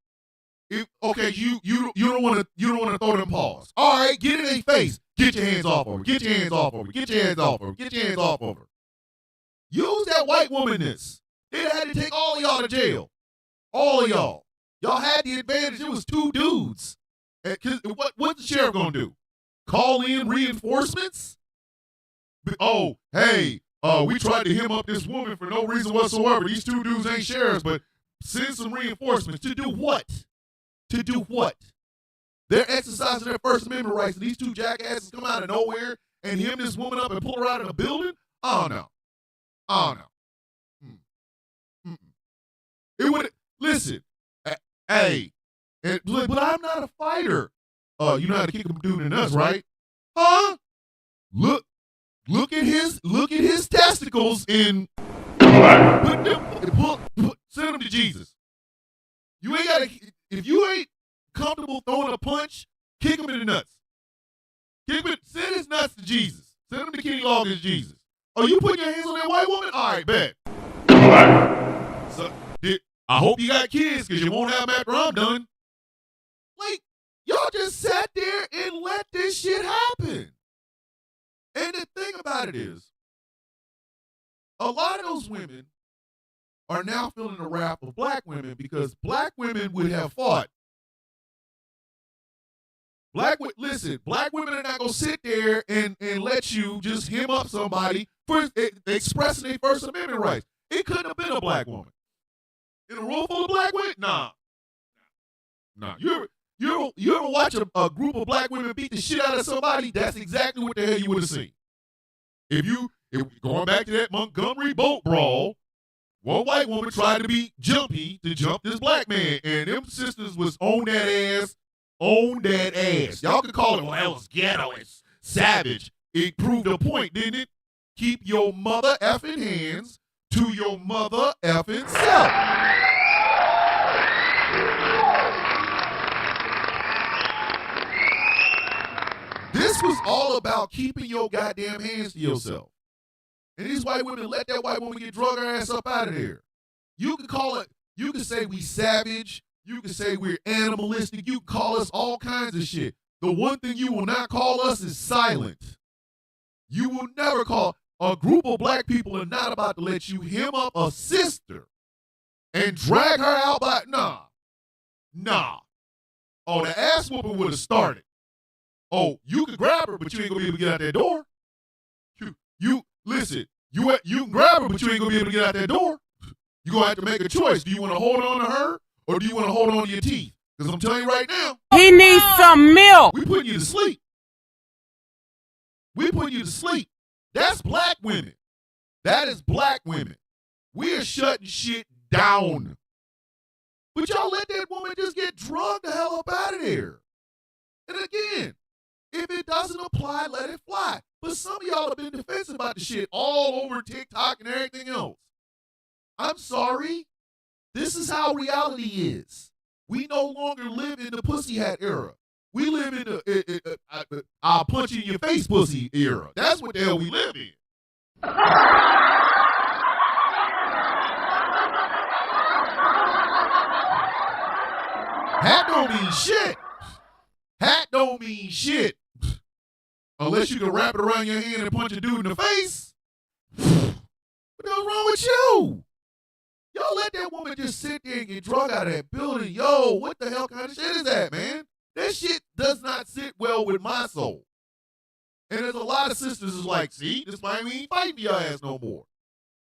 Okay, you don't want to throw them paws. All right, get in their face. Get your hands off of her. Get your hands off of her. Get your hands off of her. Get your hands off of her. Use that white womanness. They had to take all of y'all to jail. All of y'all. Y'all had the advantage. It was 2 dudes. And what's the sheriff gonna do? Call in reinforcements? Oh, hey, we tried to hem up this woman for no reason whatsoever. These 2 dudes ain't sheriffs, but send some reinforcements. To do what? To do what? They're exercising their First Amendment rights, and these 2 jackasses come out of nowhere and hem this woman up and pull her out of the building? Oh, no. Oh, no. It would, listen, hey, but I'm not a fighter. You know how to kick a dude in the nuts, right? Huh? Look at his testicles and send them to Jesus. You ain't gotta, if you ain't comfortable throwing a punch, kick him in the nuts. Send his nuts to Jesus. Send him to Kenny Loggins Jesus. Oh, you putting your hands on that white woman? All right, bet. So, I hope you got kids, because you won't have them after I'm done. Like, y'all just sat there and let this shit happen. And the thing about it is, a lot of those women are now feeling the wrath of black women because black women would have fought. Black women are not going to sit there and let you just hem up somebody for expressing their First Amendment rights. It couldn't have been a black woman. In a room full of black women? Nah. You ever watch a group of black women beat the shit out of somebody? That's exactly what the hell you would have seen. If going back to that Montgomery boat brawl, one white woman tried to be jumpy to jump this black man, and them sisters was on that ass. Y'all could call it, well, that was ghetto, it's savage. It proved a point, didn't it? Keep your mother effing hands to your mother effing self. This was all about keeping your goddamn hands to yourself. And these white women let that white woman get drug her ass up out of there. You can call it, you can say we savage, you can say we're animalistic, you can call us all kinds of shit. The one thing you will not call us is silent. You will never call, a group of black people are not about to let you hem up a sister and drag her out by, nah. Oh, the ass whooping would have started. Oh, you can grab her, but you ain't gonna be able to get out that door. Listen, you can grab her, but you ain't gonna be able to get out that door. You're gonna have to make a choice. Do you want to hold on to her, or do you want to hold on to your teeth? Because I'm telling you right now, He needs some milk. we putting you to sleep. We putting you to sleep. That's black women. That is black women. We are shutting shit down. But y'all let that woman just get drugged the hell up out of there. And again, if it doesn't apply, let it fly. But some of y'all have been defensive about the shit all over TikTok and everything else. I'm sorry. This is how reality is. We no longer live in the pussy hat era. We live in the I'll punch you in your face pussy era. That's what the hell we live in. Hat don't mean shit. Hat don't mean shit. Unless you can wrap it around your hand and punch a dude in the face. What the hell's wrong with you? Y'all let that woman just sit there and get drug out of that building. Yo, what the hell kind of shit is that, man? That shit does not sit well with my soul. And there's a lot of sisters who's like, see, this might mean fighting your ass no more.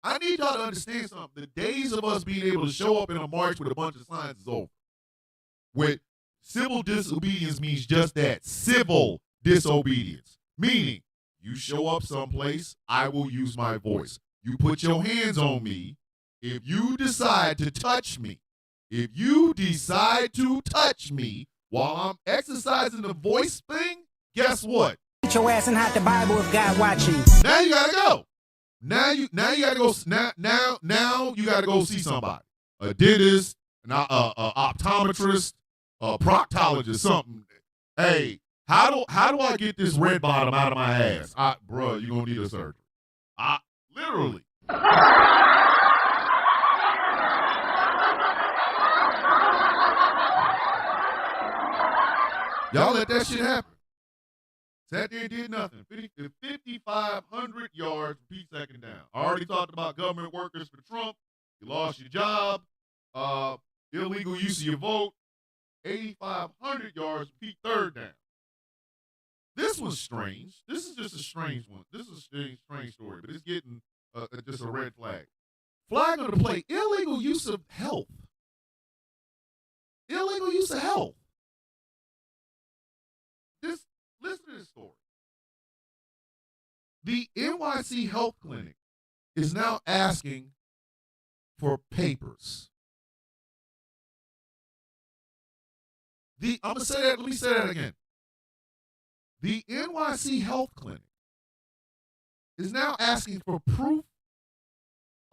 I need y'all to understand something. The days of us being able to show up in a march with a bunch of signs is over. With civil disobedience means just that, civil disobedience. Meaning, you show up someplace, I will use my voice. You put your hands on me. If you decide to touch me, while I'm exercising the voice thing, guess what? Get your ass and hide the Bible if God watching. Now you gotta go. Now you gotta go. Now you gotta go see somebody. A dentist, an optometrist, a proctologist, something. Hey, how do I get this red bottom out of my ass? Bro, you're gonna need a surgery. Literally. Y'all let that shit happen. Sat there and did nothing. 5,500 yards, Pete second down. I already talked about government workers for Trump. You lost your job. Illegal use of your vote. 8,500 yards, Pete third down. This was strange. This is just a strange one. This is a strange story, but it's getting just a red flag. Flag on the play. Illegal use of health. Illegal use of health. Listen to this story. The NYC Health Clinic is now asking for papers. I'm going to say that. Let me say that again. The NYC Health Clinic is now asking for proof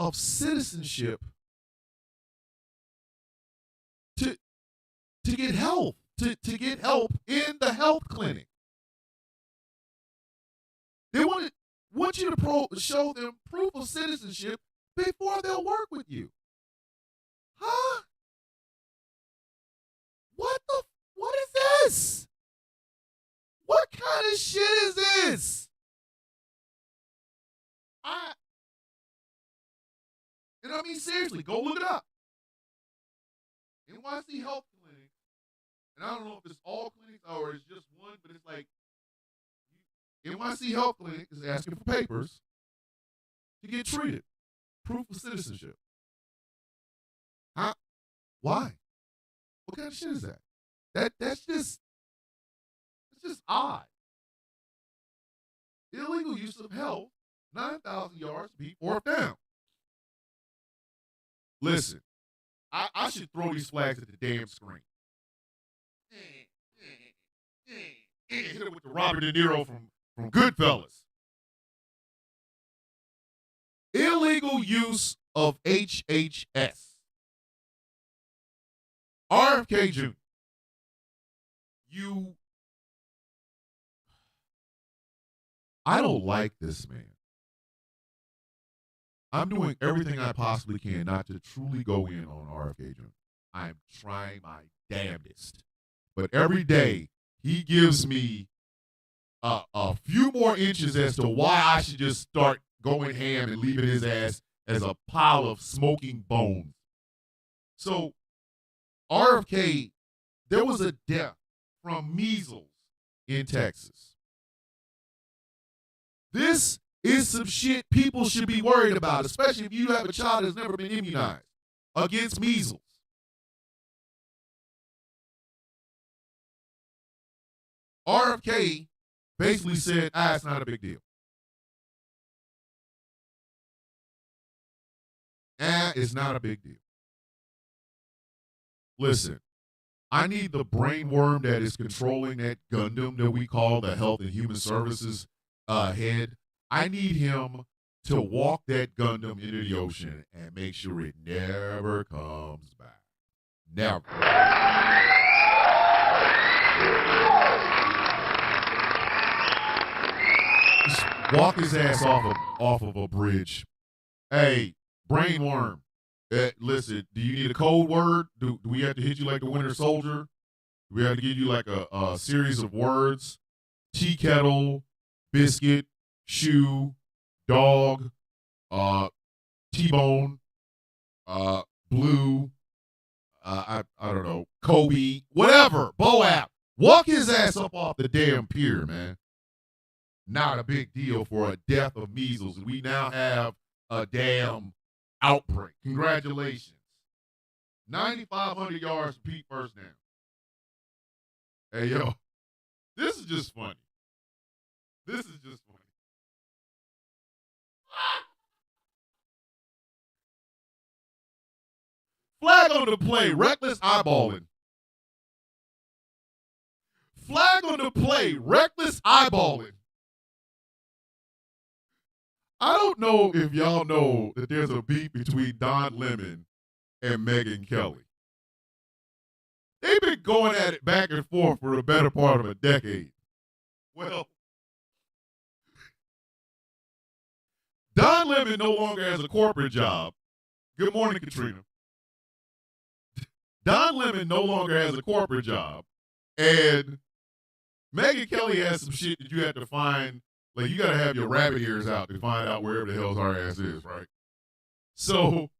of citizenship to get help, to get help in the health clinic. They want you to show them proof of citizenship before they'll work with you. Huh? What is this? What kind of shit is this? I mean, seriously, go look it up. NYC Health Clinic, and I don't know if it's all clinics or it's just one, but it's like NYC Health Clinic is asking for papers to get treated. Proof of citizenship. Huh? Why? What kind of shit is that? It's just odd. Illegal use of health, 9,000 yards, beat fourth down. Listen, I should throw these flags at the damn screen. Hit it with the Robert De Niro from Goodfellas. Illegal use of HHS. RFK Jr. I don't like this man. I'm doing everything I possibly can not to truly go in on RFK Jr. I'm trying my damnedest. But every day, he gives me a few more inches as to why I should just start going ham and leaving his ass as a pile of smoking bones. So, RFK, there was a death from measles in Texas. This is some shit people should be worried about, especially if you have a child that's never been immunized against measles. RFK basically said, it's not a big deal. It's not a big deal. Listen, I need the brainworm that is controlling that Gundam that we call the Health and Human Services head. I need him to walk that Gundam into the ocean and make sure it never comes back. Never. Just walk his ass off of a bridge. Hey, brainworm. Listen, do you need a code word? Do we have to hit you like the Winter Soldier? Do we have to give you like a series of words? Tea kettle, biscuit, shoe, dog, T-bone, blue, I don't know, Kobe, whatever, Boap. Walk his ass up off the damn pier, man. Not a big deal for a death of measles. We now have a damn outbreak. Congratulations. 9,500 yards for Pete first down. Hey, yo, this is just funny. This is just funny. Flag on the play, reckless eyeballing. Flag on the play, reckless eyeballing. I don't know if y'all know that there's a beef between Don Lemon and Megyn Kelly. They've been going at it back and forth for the better part of a decade. Well, Don Lemon no longer has a corporate job. Good morning, Katrina. Don Lemon no longer has a corporate job. And Megyn Kelly has some shit that you have to find. Like, you got to have your rabbit ears out to find out wherever the hell her ass is, right? So,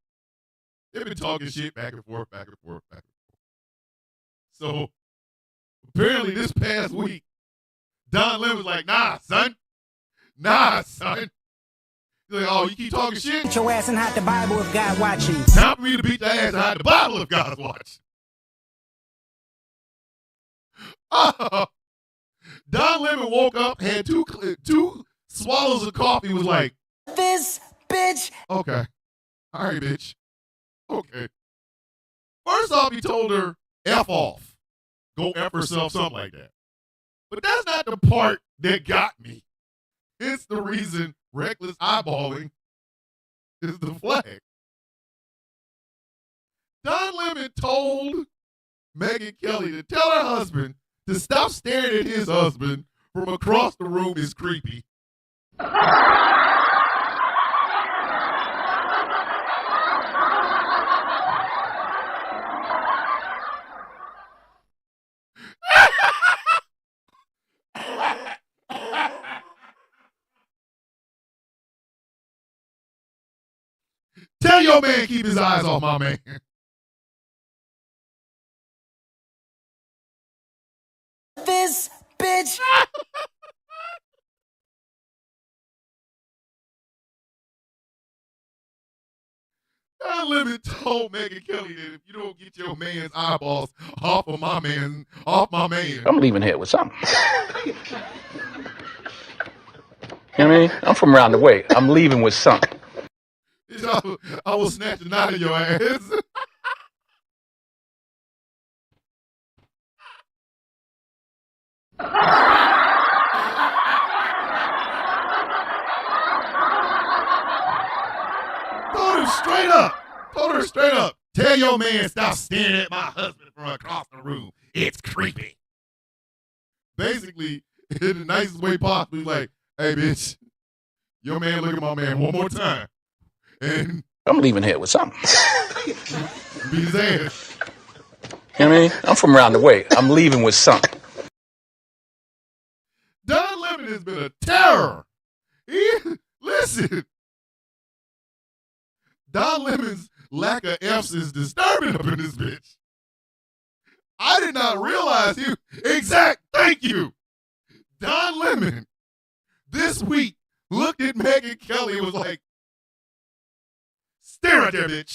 they've been talking shit back and forth, back and forth, back and forth. So, apparently this past week, Don Lemon was like, nah, son. Nah, son. He's like, oh, you keep talking shit? Get your ass and hide the Bible if God watching. Time for me to beat the ass and hide the Bible if God's watching. Don Lemon woke up, had two swallows of coffee, was like, This bitch. okay. All right, bitch. Okay. First off, he told her, F off. Go F herself, something like that. But that's not the part that got me. It's the reason reckless eyeballing is the flag. Don Lemon told Megyn Kelly to tell her husband to stop staring at his husband from across the room is creepy. Tell your man keep his eyes off my man. This bitch. Don Lemon told Megyn Kelly that if you don't get your man's eyeballs off my man. I'm leaving here with something. You know what I mean? I'm from around the way. I'm leaving with something. I will snatch a knot of your ass. Told her straight up. Tell your man stop staring at my husband from across the room. It's creepy. Basically, in the nicest way possible, like, hey, bitch, your man look at my man one more time. And I'm leaving here with something. beat his ass. You know what I mean? I'm from around the way. I'm leaving with something. Don Lemon has been a terror. Listen. Don Lemon's lack of F's is disturbing up in this bitch. I did not realize thank you. Don Lemon, this week, looked at Megyn Kelly and was like, stare at that bitch.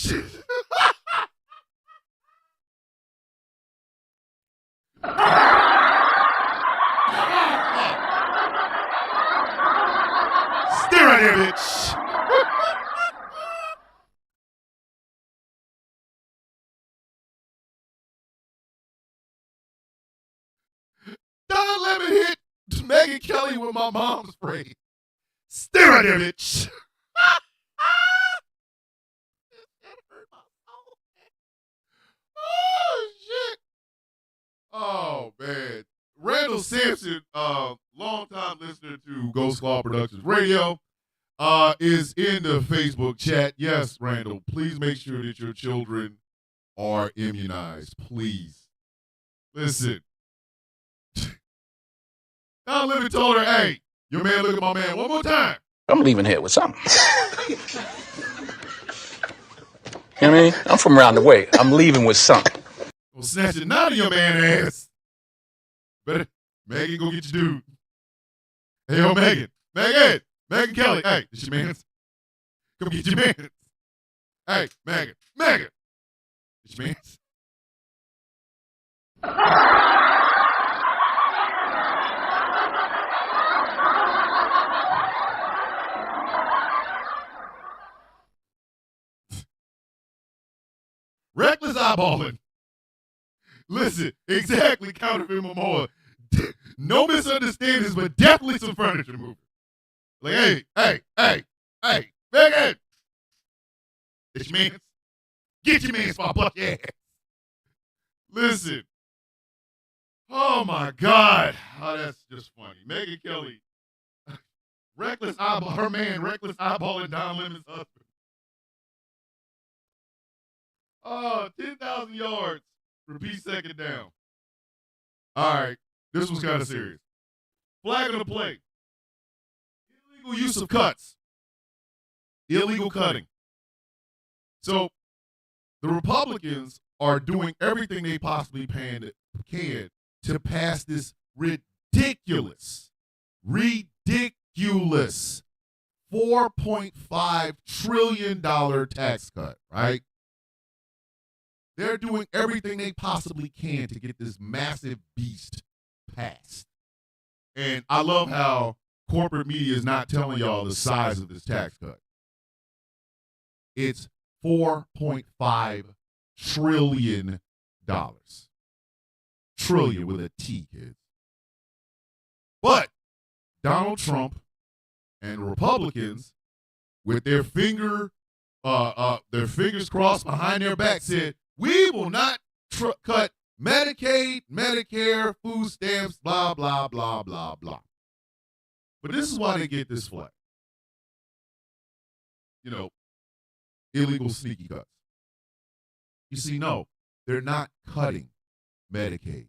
Stare at that bitch. Don Lemon hit Megyn Kelly with my mom's phrase. Stare at that bitch. Oh, shit. Oh, man. Randall Sampson, longtime listener to Ghost Claw Productions Radio, is in the Facebook chat. Yes, Randall, please make sure that your children are immunized. Please. Listen. Now let me told her, hey, your man look at my man one more time. I'm leaving here with something. You know what I mean? I'm from around the way. I'm leaving with something. Well, snatch a knot of your man ass. Better, Megyn, go get your dude. Hey, yo, Megyn. Megyn Kelly. Hey, this your man's. Come get your man's. Hey, Megyn. This your man's. Reckless eyeballing. Listen, exactly, counterfeit Momoa. No misunderstandings, but definitely some furniture moving. Like, hey, Megyn. It's your man's. Get your man's for a buck your ass. Listen. Oh, my God. Oh, that's just funny. Megyn Kelly. Reckless eyeball, her man, reckless eyeballing Don Lemon's husband. 10,000 yards. Repeat second down. All right, this was kind of serious. Flag on the play. Illegal use of cuts. Illegal cutting. So the Republicans are doing everything they possibly can to pass this ridiculous $4.5 trillion tax cut, right? They're doing everything they possibly can to get this massive beast passed. And I love how corporate media is not telling y'all the size of this tax cut. It's $4.5 trillion. Trillion with a T, kids. But Donald Trump and Republicans, with their fingers crossed behind their back, said, we will not cut Medicaid, Medicare, food stamps, blah, blah, blah, blah, blah. But this is why they get this flag. You know, illegal sneaky cuts. You see, no, they're not cutting Medicaid,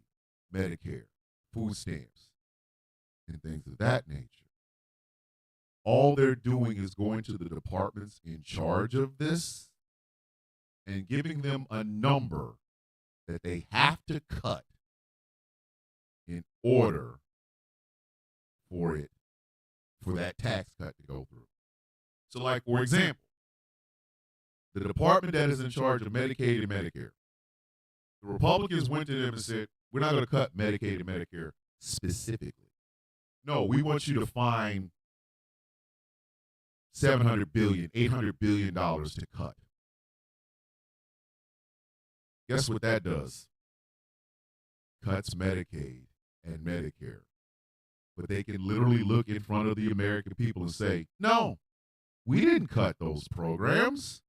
Medicare, food stamps, and things of that nature. All they're doing is going to the departments in charge of this and giving them a number that they have to cut in order for that tax cut to go through. So, like, for example, the department that is in charge of Medicaid and Medicare, the Republicans went to them and said, we're not going to cut Medicaid and Medicare specifically. No, we want you to find $700 billion, $800 billion to cut. Guess what that does? Cuts Medicaid and Medicare. But they can literally look in front of the American people and say, no, we didn't cut those programs.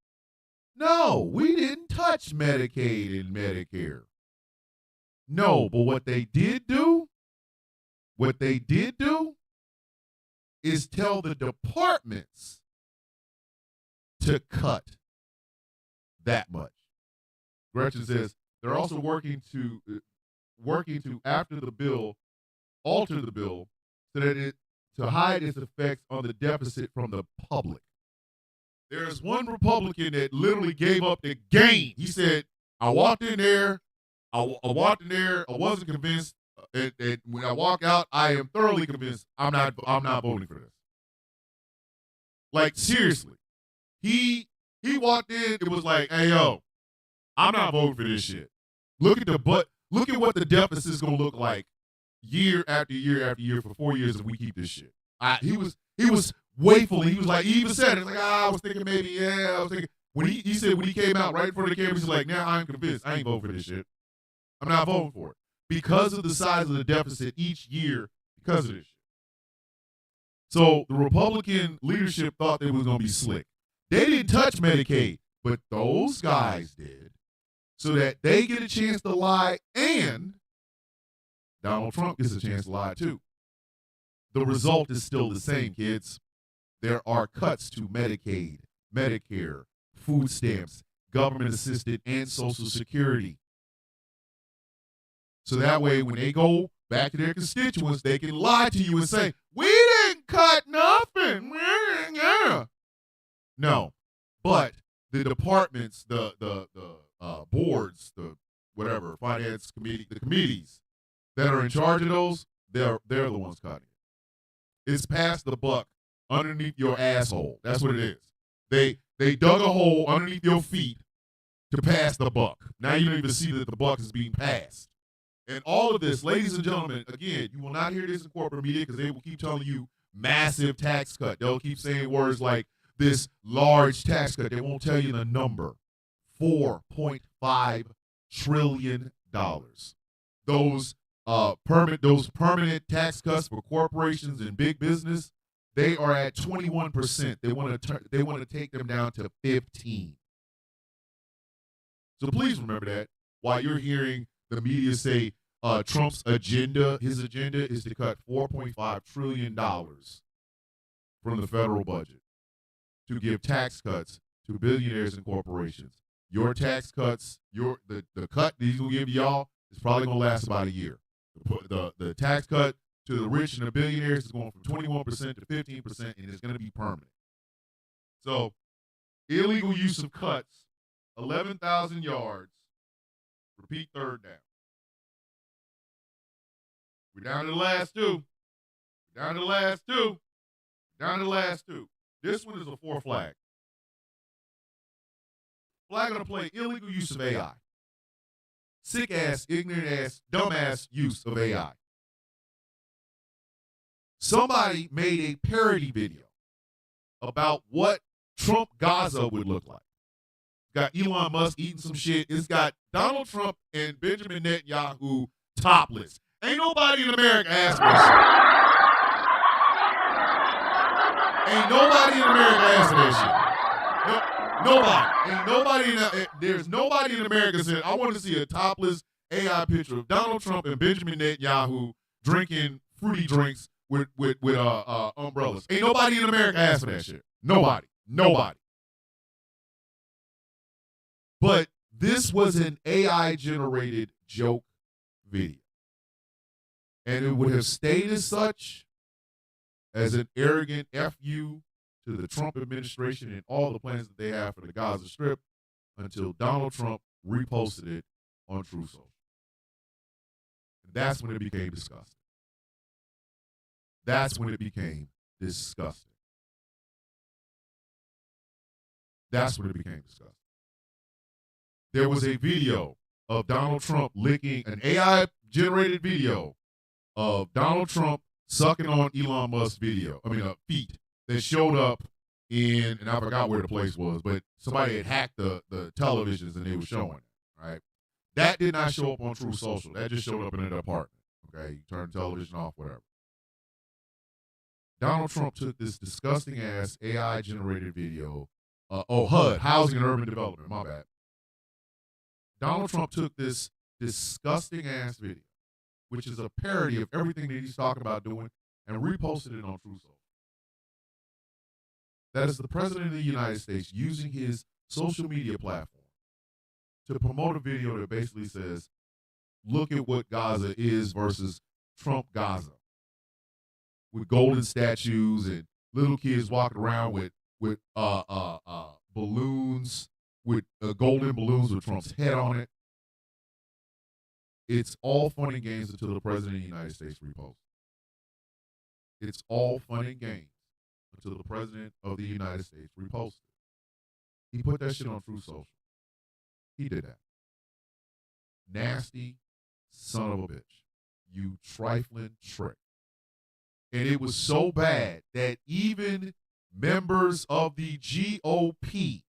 No, we didn't touch Medicaid and Medicare. No, but what they did do is tell the departments to cut that much. Gretchen says they're also working to alter the bill so that to hide its effects on the deficit from the public. There's one Republican that literally gave up the game. He said, I walked in there, I wasn't convinced, and when I walk out, I am thoroughly convinced I'm not voting for this. Like, seriously. He walked in, it was like, hey, yo, I'm not voting for this shit. Look at what the deficit is gonna look like year after year after year for 4 years if we keep this shit. He was wayful. He was like, he even said it. Like, I was thinking maybe, yeah, I was thinking. When he said when he came out right in front of the camera, he's like, now I'm convinced. I ain't voting for this shit. I'm not voting for it. Because of the size of the deficit each year, because of this shit. So the Republican leadership thought they was going to be slick. They didn't touch Medicaid, but those guys did, so that they get a chance to lie and Donald Trump gets a chance to lie too. The result is still the same, kids. There are cuts to Medicaid, Medicare, food stamps, government-assisted, and Social Security. So that way, when they go back to their constituents, they can lie to you and say, we didn't cut nothing. Yeah. No. But the departments, the boards, the whatever, finance committee, the committees that are in charge of those, they're the ones cutting it. It's past the buck underneath your asshole. That's what it is. They dug a hole underneath your feet to pass the buck. Now you don't even see that the buck is being passed. And all of this, ladies and gentlemen, again, you will not hear this in corporate media because they will keep telling you massive tax cut. They'll keep saying words like this large tax cut. They won't tell you the number. $4.5 trillion. Those permanent tax cuts for corporations and big business, they are at 21%. They want to take them down to 15%. So please remember that while you're hearing the media say Trump's agenda, his agenda is to cut $4.5 trillion from the federal budget to give tax cuts to billionaires and corporations. Your tax cuts, the cut that he's going to give y'all is probably going to last about a year. The tax cut to the rich and the billionaires is going from 21% to 15%, and it's going to be permanent. So, illegal use of cuts, 11,000 yards, repeat third down. We're down to the last two. Down to the last two. Down to the last two. This one is a 4 flag. Flag on the play, illegal use of AI. Sick ass, ignorant ass, dumbass use of AI. Somebody made a parody video about what Trump Gaza would look like. Got Elon Musk eating some shit. It's got Donald Trump and Benjamin Netanyahu topless. Ain't nobody in America asking this shit. Ain't nobody in America asking that shit. Nobody. Ain't nobody there's nobody in America saying, I want to see a topless AI picture of Donald Trump and Benjamin Netanyahu drinking fruity drinks with umbrellas. Ain't nobody in America asking that shit. Nobody. But this was an AI-generated joke video. And it would have stayed as such as an arrogant FU to the Trump administration and all the plans that they have for the Gaza Strip until Donald Trump reposted it on Truth Social. And that's when it became disgusting. That's when it became disgusting. That's when it became disgusting. There was a video of Donald Trump licking, an AI-generated video of Donald Trump sucking on Elon Musk's feet that showed up in, and I forgot where the place was, but somebody had hacked the televisions and they were showing it, right? That did not show up on Truth Social. That just showed up in an apartment, okay? You turn the television off, whatever. Donald Trump took this disgusting-ass AI-generated video. HUD, Housing and Urban Development, my bad. Donald Trump took this disgusting-ass video, which is a parody of everything that he's talking about doing, and reposted it on Truth Social. That is the President of the United States using his social media platform to promote a video that basically says, look at what Gaza is versus Trump Gaza. With golden statues and little kids walking around with balloons, with golden balloons with Trump's head on it. It's all fun and games until the President of the United States reposts. It's all fun and games until the President of the United States reposted. He put that shit on Truth Social. He did that. Nasty son of a bitch. You trifling trick. And it was so bad that even members of the GOP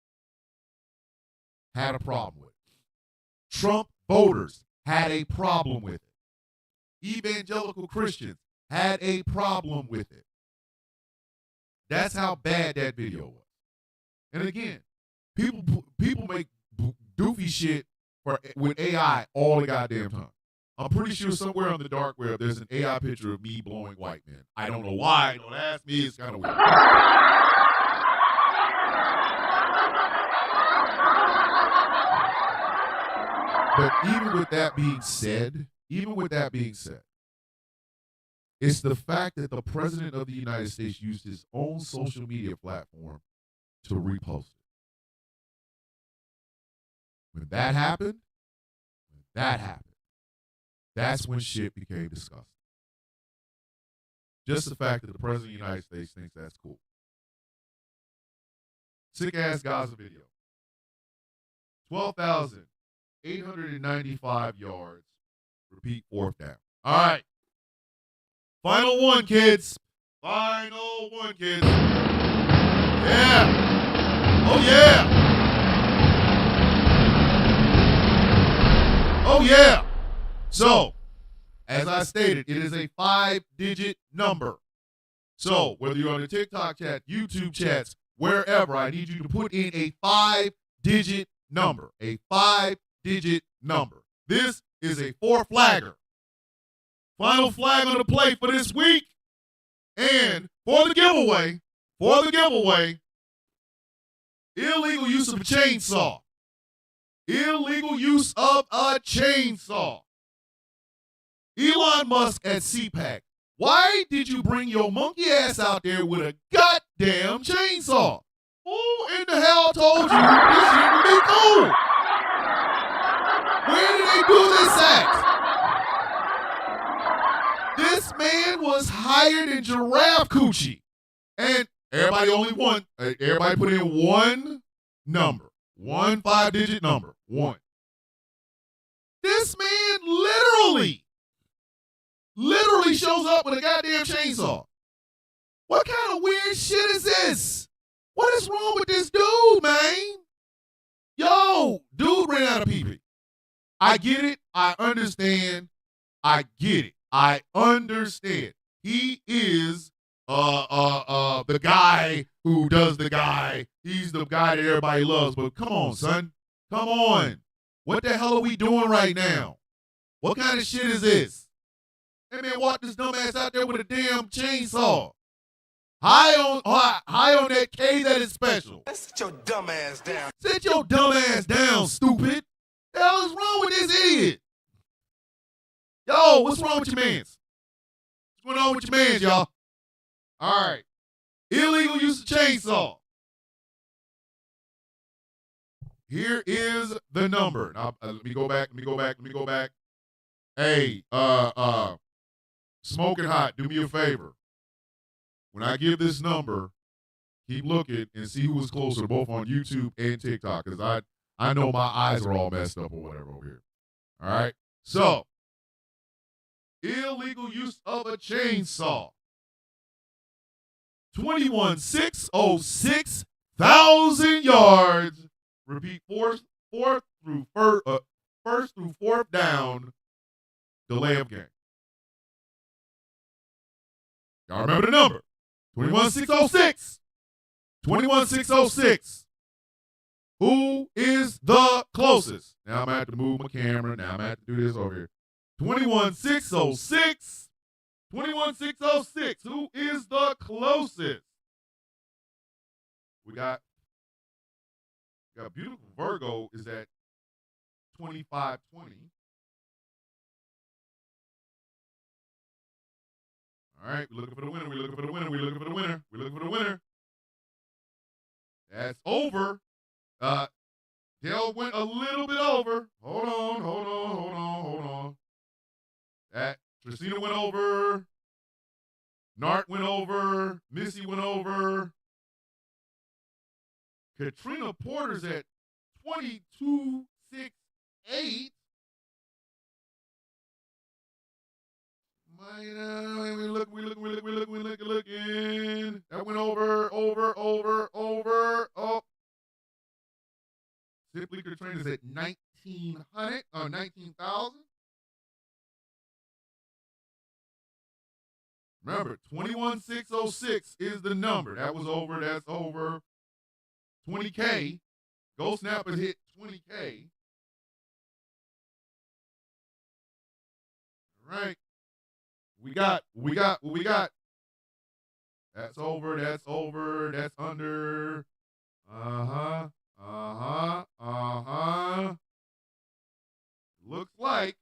had a problem with it. Trump voters had a problem with it. Evangelical Christians had a problem with it. That's how bad that video was. And again, people make doofy shit with AI all the goddamn time. I'm pretty sure somewhere on the dark web there's an AI picture of me blowing white men. I don't know why. Don't ask me. It's kind of weird. But even with that being said, it's the fact that the President of the United States used his own social media platform to repost it. When that happened, that's when shit became disgusting. Just the fact that the President of the United States thinks that's cool. Sick-ass Gaza video. 12,895 yards. Repeat, 4th down. All right. Final one, kids. Final one, kids. Yeah. Oh, yeah. Oh, yeah. So, as I stated, it is a 5-digit number. So, whether you're on the TikTok chat, YouTube chats, wherever, I need you to put in a 5-digit number. A 5-digit number. This is a 4-flagger. Final flag on the play for this week. And for the giveaway, for the giveaway, illegal use of a chainsaw. Illegal use of a chainsaw. Elon Musk at CPAC. Why did you bring your monkey ass out there with a goddamn chainsaw? Who in the hell told you this shit would be cool? Where did they do this at? This man was hired in giraffe coochie. And everybody put in one number. One 5-digit number. One. This man literally shows up with a goddamn chainsaw. What kind of weird shit is this? What is wrong with this dude, man? Yo, dude ran out of pee-pee. I get it. I understand. I get it. I understand. He is the guy who does the guy. He's the guy that everybody loves. But come on, son. Come on. What the hell are we doing right now? What kind of shit is this? Hey, man, walk this dumbass out there with a damn chainsaw. High on that K that is special. Sit your dumb ass down. Sit your dumb ass down, stupid. The hell is wrong with this idiot? Yo, what's wrong with your mans? What's going on with your mans, y'all? All right. Illegal use of chainsaw. Here is the number. Now, let me go back. Hey, Smoking Hot, do me a favor. When I give this number, keep looking and see who is closer, both on YouTube and TikTok, because I know my eyes are all messed up or whatever over here. All right? So, illegal use of a chainsaw. 21,606,000 yards. Repeat, first through fourth down, delay of game. Y'all remember the number? 21,606. 21,606. Who is the closest? Now I'm going to have to move my camera. Now I'm going to have to do this over here. 21,606. 21,606. Who is the closest? We got beautiful Virgo is at 2520. All right, we're looking for the winner. That's over. Dale went a little bit over. Hold on. That Tristina went over. Nart went over. Missy went over. Katrina Porter's at 2268. We looking. That went over. Oh. Simply Katrina's at 1900 or 19,000. Remember, 21,606 is the number. That was over. That's over. 20K. Ghost Snappers hit 20K. All right. We got. That's over. That's under. Looks like.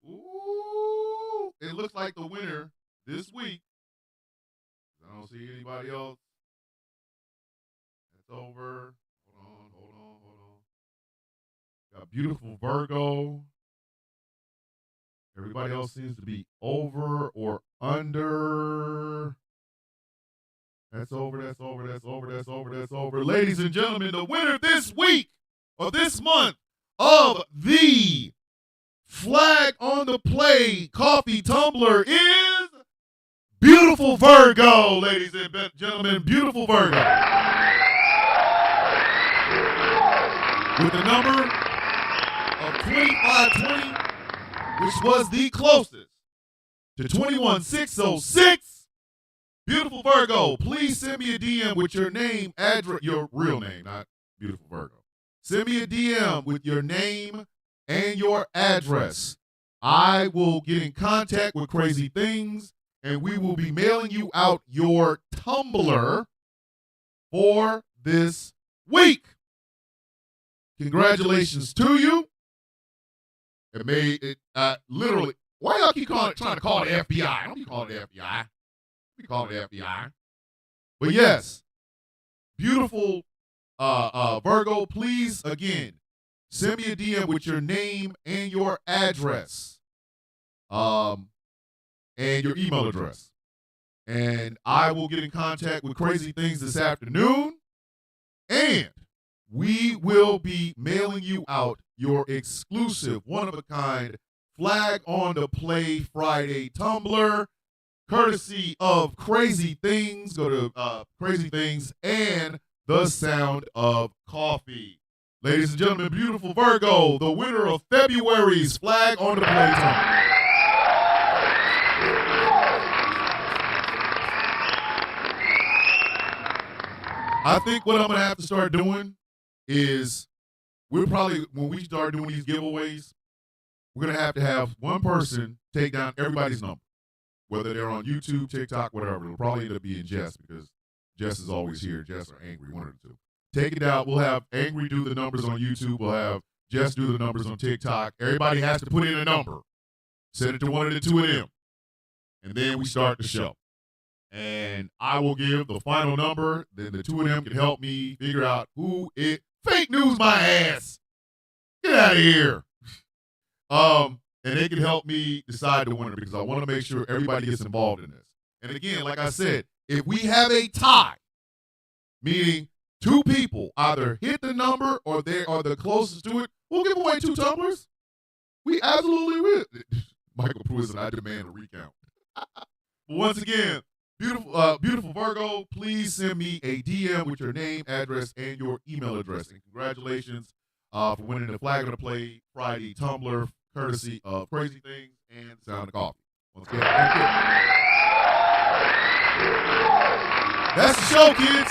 Ooh. It looks like the winner this week. I don't see anybody else. That's over. Hold on. Got beautiful Virgo. Everybody else seems to be over or under. That's over. Ladies and gentlemen, the winner this week or this month of the Flag on the Play coffee tumbler is beautiful Virgo, ladies and gentlemen. Beautiful Virgo. With the number of 2520, which was the closest to 21,606. Beautiful Virgo, please send me a DM with your name, address, your real name, not beautiful Virgo. Send me a DM with your name, and your address. I will get in contact with Crazy Things, and we will be mailing you out your tumbler for this week. Congratulations to you. It made it literally. Why y'all keep trying to call it FBI? Don't be calling it FBI. We call it FBI. But yes, beautiful Virgo, please again send me a DM with your name and your address, and your email address, and I will get in contact with Crazy Things this afternoon, and we will be mailing you out your exclusive, one-of-a-kind Flag on the Play Friday tumbler, courtesy of Crazy Things. Go to Crazy Things and The Sound of Coffee. Ladies and gentlemen, beautiful Virgo, the winner of February's Flag on the Play tumbler. I think what I'm going to have to start doing is we'll probably, when we start doing these giveaways, we're going to have one person take down everybody's number, whether they're on YouTube, TikTok, whatever. It'll probably end up being Jess because Jess is always here. Jess or Angry, one of the two. Take it out. We'll have Angry do the numbers on YouTube. We'll have Jess do the numbers on TikTok. Everybody has to put in a number. Send it to one of the two of them. And then we start the show. And I will give the final number. Then the two of them can help me figure out who it. Fake news my ass. Get out of here. And they can help me decide the winner because I want to make sure everybody gets involved in this. And again, like I said, if we have a tie, meaning two people either hit the number or they are the closest to it, we'll give away 2 tumblers. We absolutely will. Michael Pruitt and I demand a recount. Once again, beautiful Virgo, please send me a DM with your name, address, and your email address. And congratulations for winning the Flag on the Play Friday tumbler, courtesy of Crazy Things and Sound of Coffee. Once again, thank you. That's the show, kids.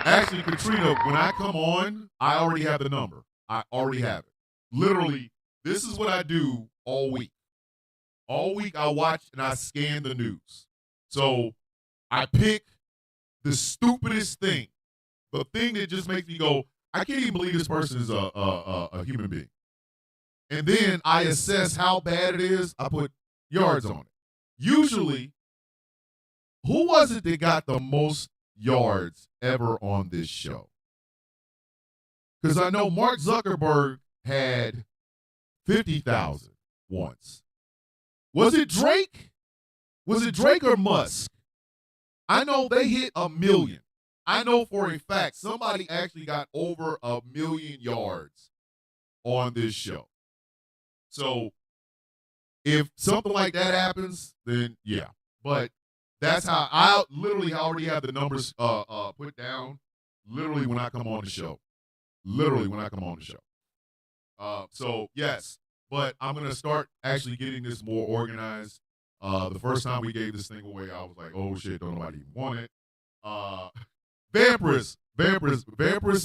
Actually, Katrina, when I come on, I already have the number. I already have it. Literally, this is what I do all week. All week I watch and I scan the news. So I pick the stupidest thing, the thing that just makes me go, I can't even believe this person is a human being. And then I assess how bad it is. I put yards on it. Usually, who was it that got the most yards ever on this show? Because I know Mark Zuckerberg had 50,000 once. Was it Drake? Was it Drake or Musk? I know they hit 1 million. I know for a fact somebody actually got over 1 million yards on this show. So if something like that happens, then yeah. But that's how I literally already have the numbers put down literally when I come on the show. Literally when I come on the show. So yes, but I'm going to start actually getting this more organized. The first time we gave this thing away, I was like, oh shit, don't nobody even want it. Vampirus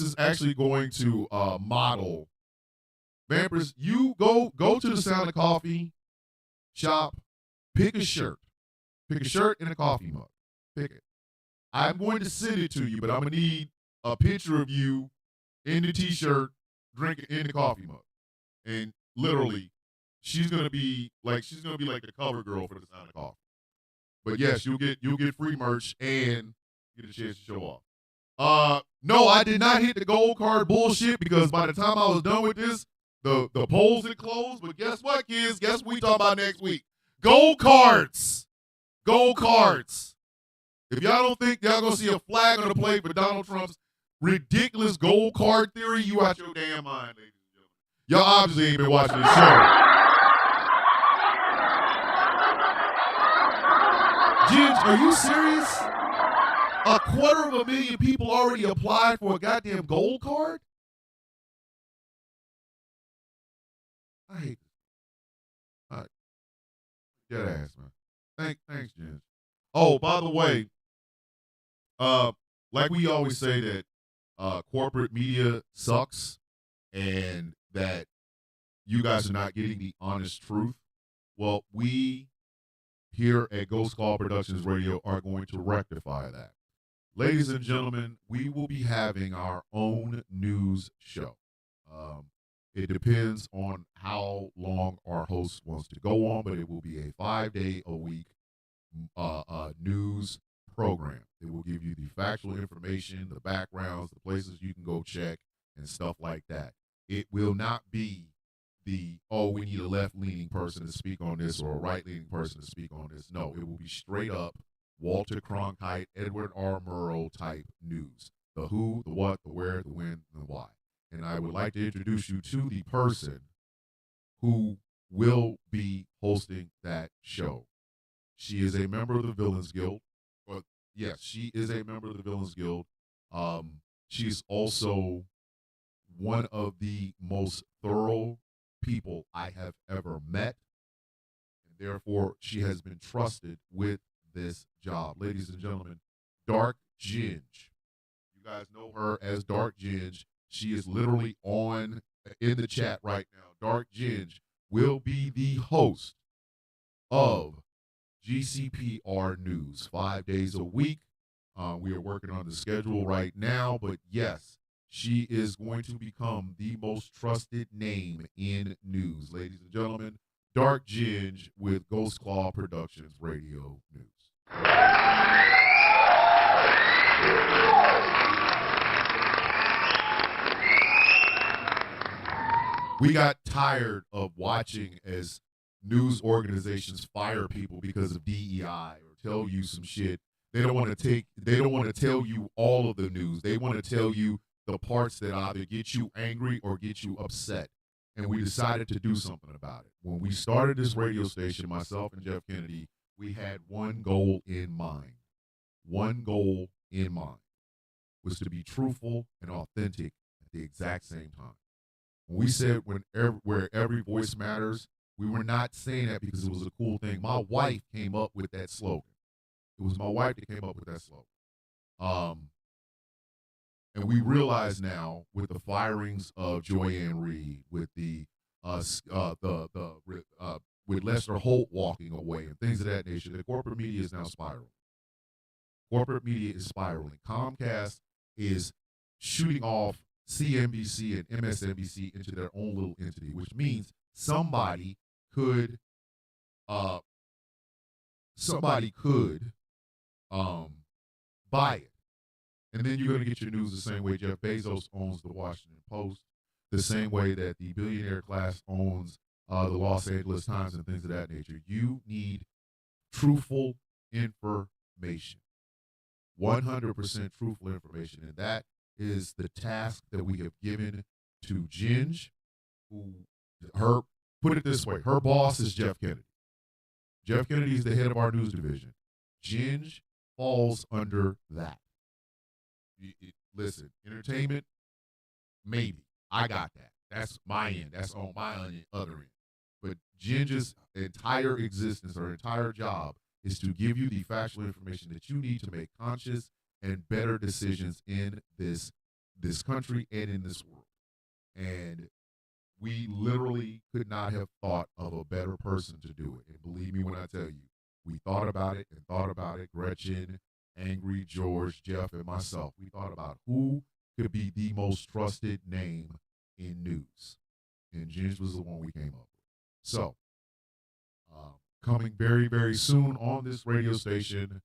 is actually going to model. Vampirus, you go to the Sound of Coffee shop, pick a shirt. Pick a shirt and a coffee mug. Pick it. I'm going to send it to you, but I'm going to need a picture of you in the t-shirt, drinking in the coffee mug. And literally, she's going to be like the cover girl for the Sound of Coffee. But yes, you'll get free merch and get a chance to show off. No, I did not hit the gold card bullshit because by the time I was done with this, the polls had closed. But guess what, kids? Guess what we talk about next week? Gold cards. Gold cards. If y'all don't think y'all gonna see a flag on the plate for Donald Trump's ridiculous gold card theory, you out your damn mind, ladies and gentlemen. Y'all obviously ain't been watching this show. Ginge, are you serious? 250,000 people already applied for a goddamn gold card? I hate this. All right. Dead ass, man. Thanks, Jen. Oh, by the way, like we always say that corporate media sucks and that you guys are not getting the honest truth, well, we here at Ghost Call Productions Radio are going to rectify that. Ladies and gentlemen, we will be having our own news show. It depends on how long our host wants to go on, but it will be a 5-day-a-week news program. It will give you the factual information, the backgrounds, the places you can go check, and stuff like that. It will not be we need a left-leaning person to speak on this or a right-leaning person to speak on this. No, it will be straight up Walter Cronkite, Edward R. Murrow type news. The who, the what, the where, the when, the why. And I would like to introduce you to the person who will be hosting that show. She is a member of the Villains Guild. Yes, she is a member of the Villains Guild. She's also one of the most thorough people I have ever met. And therefore, she has been trusted with this job. Ladies and gentlemen, Dark Ginge. You guys know her as Dark Ginge. She is literally in the chat right now. Dark Ginge will be the host of GCPR News 5 days a week. We are working on the schedule right now, but yes, she is going to become the most trusted name in news. Ladies and gentlemen, Dark Ginge with Ghost Claw Productions Radio News. We got tired of watching as news organizations fire people because of DEI or tell you some shit. They don't want to tell you all of the news. They want to tell you the parts that either get you angry or get you upset. And we decided to do something about it. When we started this radio station, myself and Jeff Kennedy, we had one goal in mind. One goal in mind was to be truthful and authentic at the exact same time. When we said where every voice matters, we were not saying that because it was a cool thing. My wife came up with that slogan. It was my wife that came up with that slogan. And we realize now with the firings of Joy-Ann Reid, with with Lester Holt walking away and things of that nature, the corporate media is now spiraling. Corporate media is spiraling. Comcast is shooting off CNBC and MSNBC into their own little entity, which means somebody could buy it. And then you're going to get your news the same way Jeff Bezos owns the Washington Post, the same way that the billionaire class owns the Los Angeles Times and things of that nature. You need truthful information, 100% truthful information. And that is the task that we have given to Ginge, put it this way, her boss is Jeff Kennedy. Jeff Kennedy is the head of our news division. Ginge falls under that. Listen, entertainment, maybe. I got that. That's my end. That's on my other end. But Ginge's entire existence, her entire job, is to give you the factual information that you need to make conscious and better decisions in this country and in this world. And we literally could not have thought of a better person to do it. And believe me when I tell you, we thought about it and thought about it. Gretchen, Angry George, Jeff, and myself. We thought about who could be the most trusted name in news. And Ginge was the one we came up with. So, coming very, very soon on this radio station,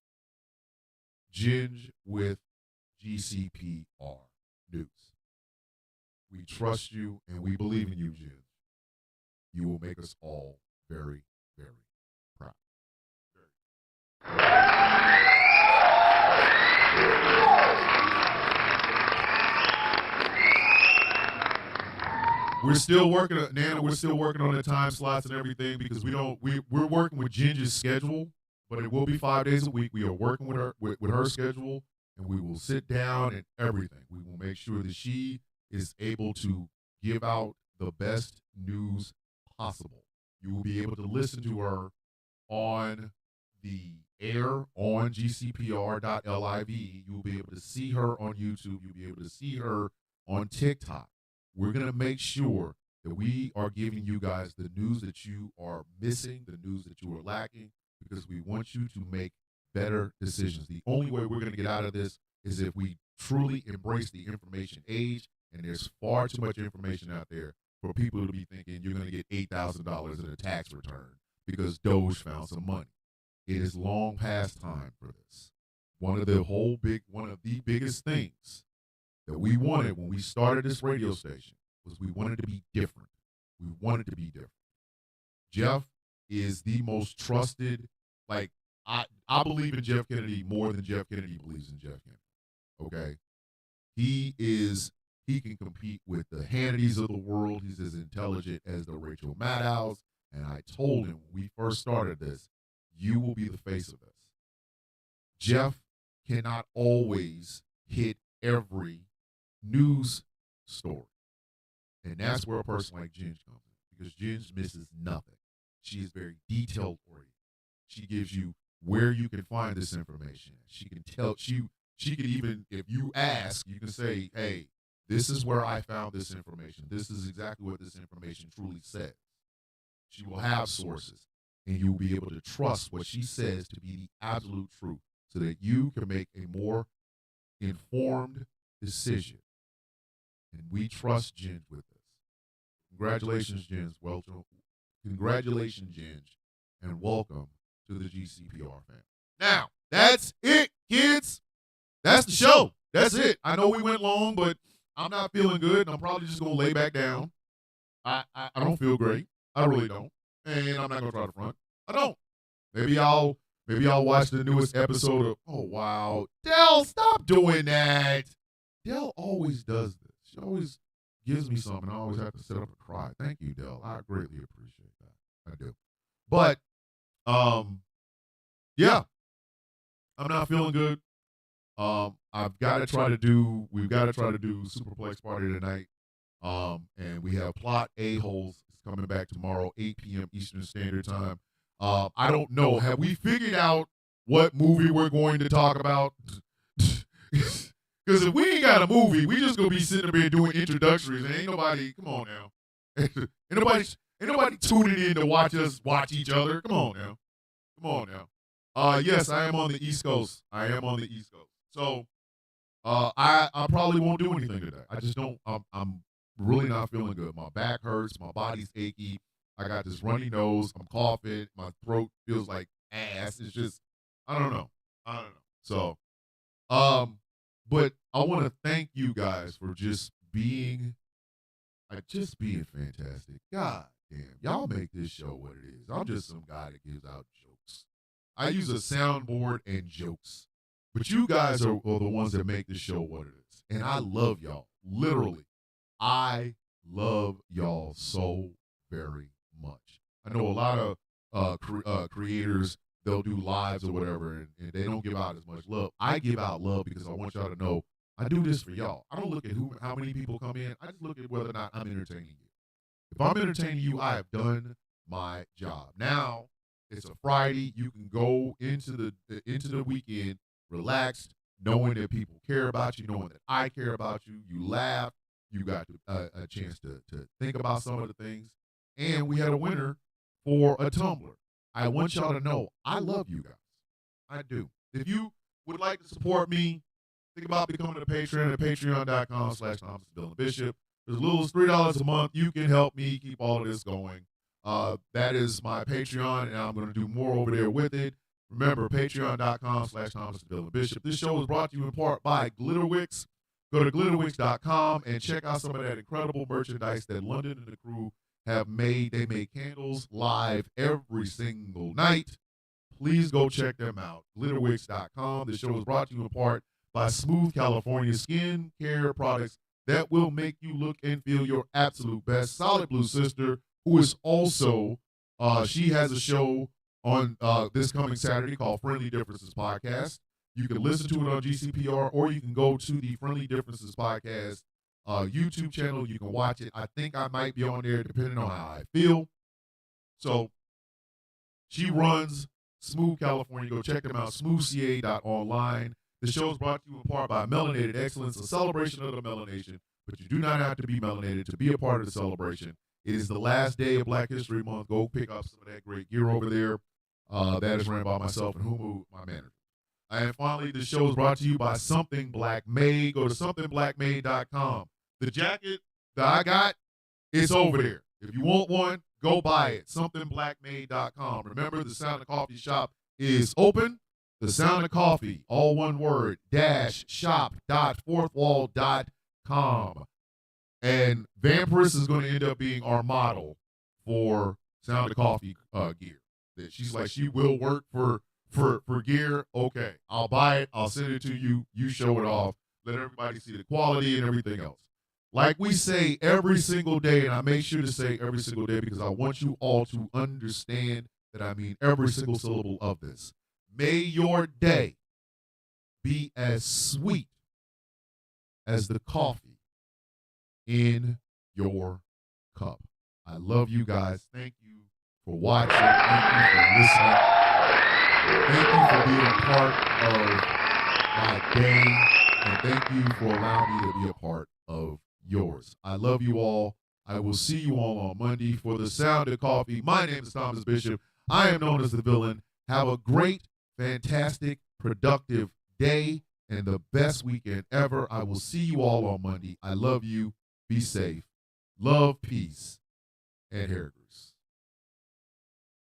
Ginge with GCPR News. We trust you and we believe in you, Ginge. You will make us all very, very proud. We're still working, Nana. We're still working on the time slots and everything because we're working with Ginge's schedule, but it will be 5 days a week. We are working with her schedule, and we will sit down and everything. We will make sure that she is able to give out the best news possible. You will be able to listen to her on the air on gcpr.live. You will be able to see her on YouTube. You'll be able to see her on TikTok. We're going to make sure that we are giving you guys the news that you are missing, the news that you are lacking, because we want you to make better decisions. The only way we're going to get out of this is if we truly embrace the information age, and there's far too much information out there for people to be thinking you're going to get $8,000 in a tax return because Doge found some money. It is long past time for this. One of the biggest things that we wanted when we started this radio station was we wanted to be different. We wanted to be different. Jeff is the most trusted, like, I believe in Jeff Kennedy more than Jeff Kennedy believes in Jeff Kennedy. Okay? He can compete with the Hannitys of the world. He's as intelligent as the Rachel Maddows. And I told him when we first started this, you will be the face of this. Jeff cannot always hit every news story. And that's where a person like Ginge comes in, because Ginge misses nothing. She is very detail oriented. She gives you where you can find this information. She can tell she can even, if you ask, you can say, hey, this is where I found this information. This is exactly what this information truly says. She will have sources, and you'll be able to trust what she says to be the absolute truth so that you can make a more informed decision. And we trust Ginge with this. Congratulations, Ginge. Congratulations, Ginge, and welcome to the GCPR family. Now, that's it, kids. That's the show. That's it. I know we went long, but I'm not feeling good, and I'm probably just going to lay back down. I don't feel great. I really don't. And I'm not going to try to front. I don't. Maybe I'll watch the newest episode of, oh, wow. Dell, stop doing that. Dell always does this. She always gives me something. I always have to sit up and cry. Thank you, Dell. I greatly appreciate that. I do. But, yeah, I'm not feeling good. We've got to try to do Superplex Party tonight. And we have Plot A-Holes coming back tomorrow, 8 p.m. Eastern Standard Time. I don't know. Have we figured out what movie we're going to talk about? Because if we ain't got a movie, we just gonna be sitting up here doing introductories, and ain't nobody. Come on now, ain't nobody tuning in to watch us watch each other. Come on now. Yes, I am on the East Coast. So, I probably won't do anything today. I just don't. I'm really not feeling good. My back hurts. My body's achy. I got this runny nose. I'm coughing. My throat feels like ass. It's just, I don't know. So, but I want to thank you guys for just being fantastic. God damn, y'all make this show what it is. I'm just some guy that gives out jokes. I use a soundboard and jokes, but you guys are the ones that make this show what it is. And I love y'all. Literally, I love y'all so very much. I know a lot of creators, they'll do lives or whatever, and they don't give out as much love. I give out love because I want y'all to know I do this for y'all. I don't look at how many people come in. I just look at whether or not I'm entertaining you. If I'm entertaining you, I have done my job. Now, it's a Friday. You can go into the weekend relaxed, knowing that people care about you, knowing that I care about you. You laugh. You got a chance to think about some of the things. And we had a winner for a tumbler. I want y'all to know I love you guys. I do. If you would like to support me, think about becoming a patron at patreon.com/ThomasBillandBishop. As little as $3 a month, you can help me keep all of this going. That is my Patreon, and I'm going to do more over there with it. Remember, patreon.com/ThomasBillandBishop. This show is brought to you in part by Glitterwix. Go to glitterwix.com and check out some of that incredible merchandise that London and the crew have made. They make candles live every single night. Please go check them out. Glitterwix.com. The show is brought to you in part by Smooth California Skin Care Products that will make you look and feel your absolute best. Solid Blue Sister, who is also, she has a show on this coming Saturday called Friendly Differences Podcast. You can listen to it on GCPR, or you can go to the Friendly Differences Podcast YouTube channel. You can watch it. I think I might be on there depending on how I feel. So she runs Smooth California. Go check them out, smoothca.online. The show is brought to you in part by Melanated Excellence, a celebration of the melanation, but you do not have to be melanated to be a part of the celebration. It is the last day of Black History Month. Go pick up some of that great gear over there. That is ran by myself and Humu, my manager. And finally, the show is brought to you by Something Black Made. Go to somethingblackmade.com. The jacket that I got, it's over there. If you want one, go buy it. Somethingblackmade.com. Remember, the Sound of Coffee shop is open. The Sound of Coffee, all one word, shop.fourthwall.com. And Vampirous is going to end up being our model for Sound of Coffee gear. That she's like, she will work for gear. Okay, I'll buy it. I'll send it to you. You show it off. Let everybody see the quality and everything else. Like we say every single day, and I make sure to say every single day because I want you all to understand that I mean every single syllable of this. May your day be as sweet as the coffee in your cup. I love you guys. Thank you for watching. Thank you for listening. Thank you for being a part of my day. And thank you for allowing me to be a part of yours. I love you all. I will see you all on Monday for the Sound of Coffee. My name is Thomas Bishop. I am known as the villain. Have a great, fantastic, productive day and the best weekend ever. I will see you all on Monday. I love you. Be safe. Love, peace, and hair growth.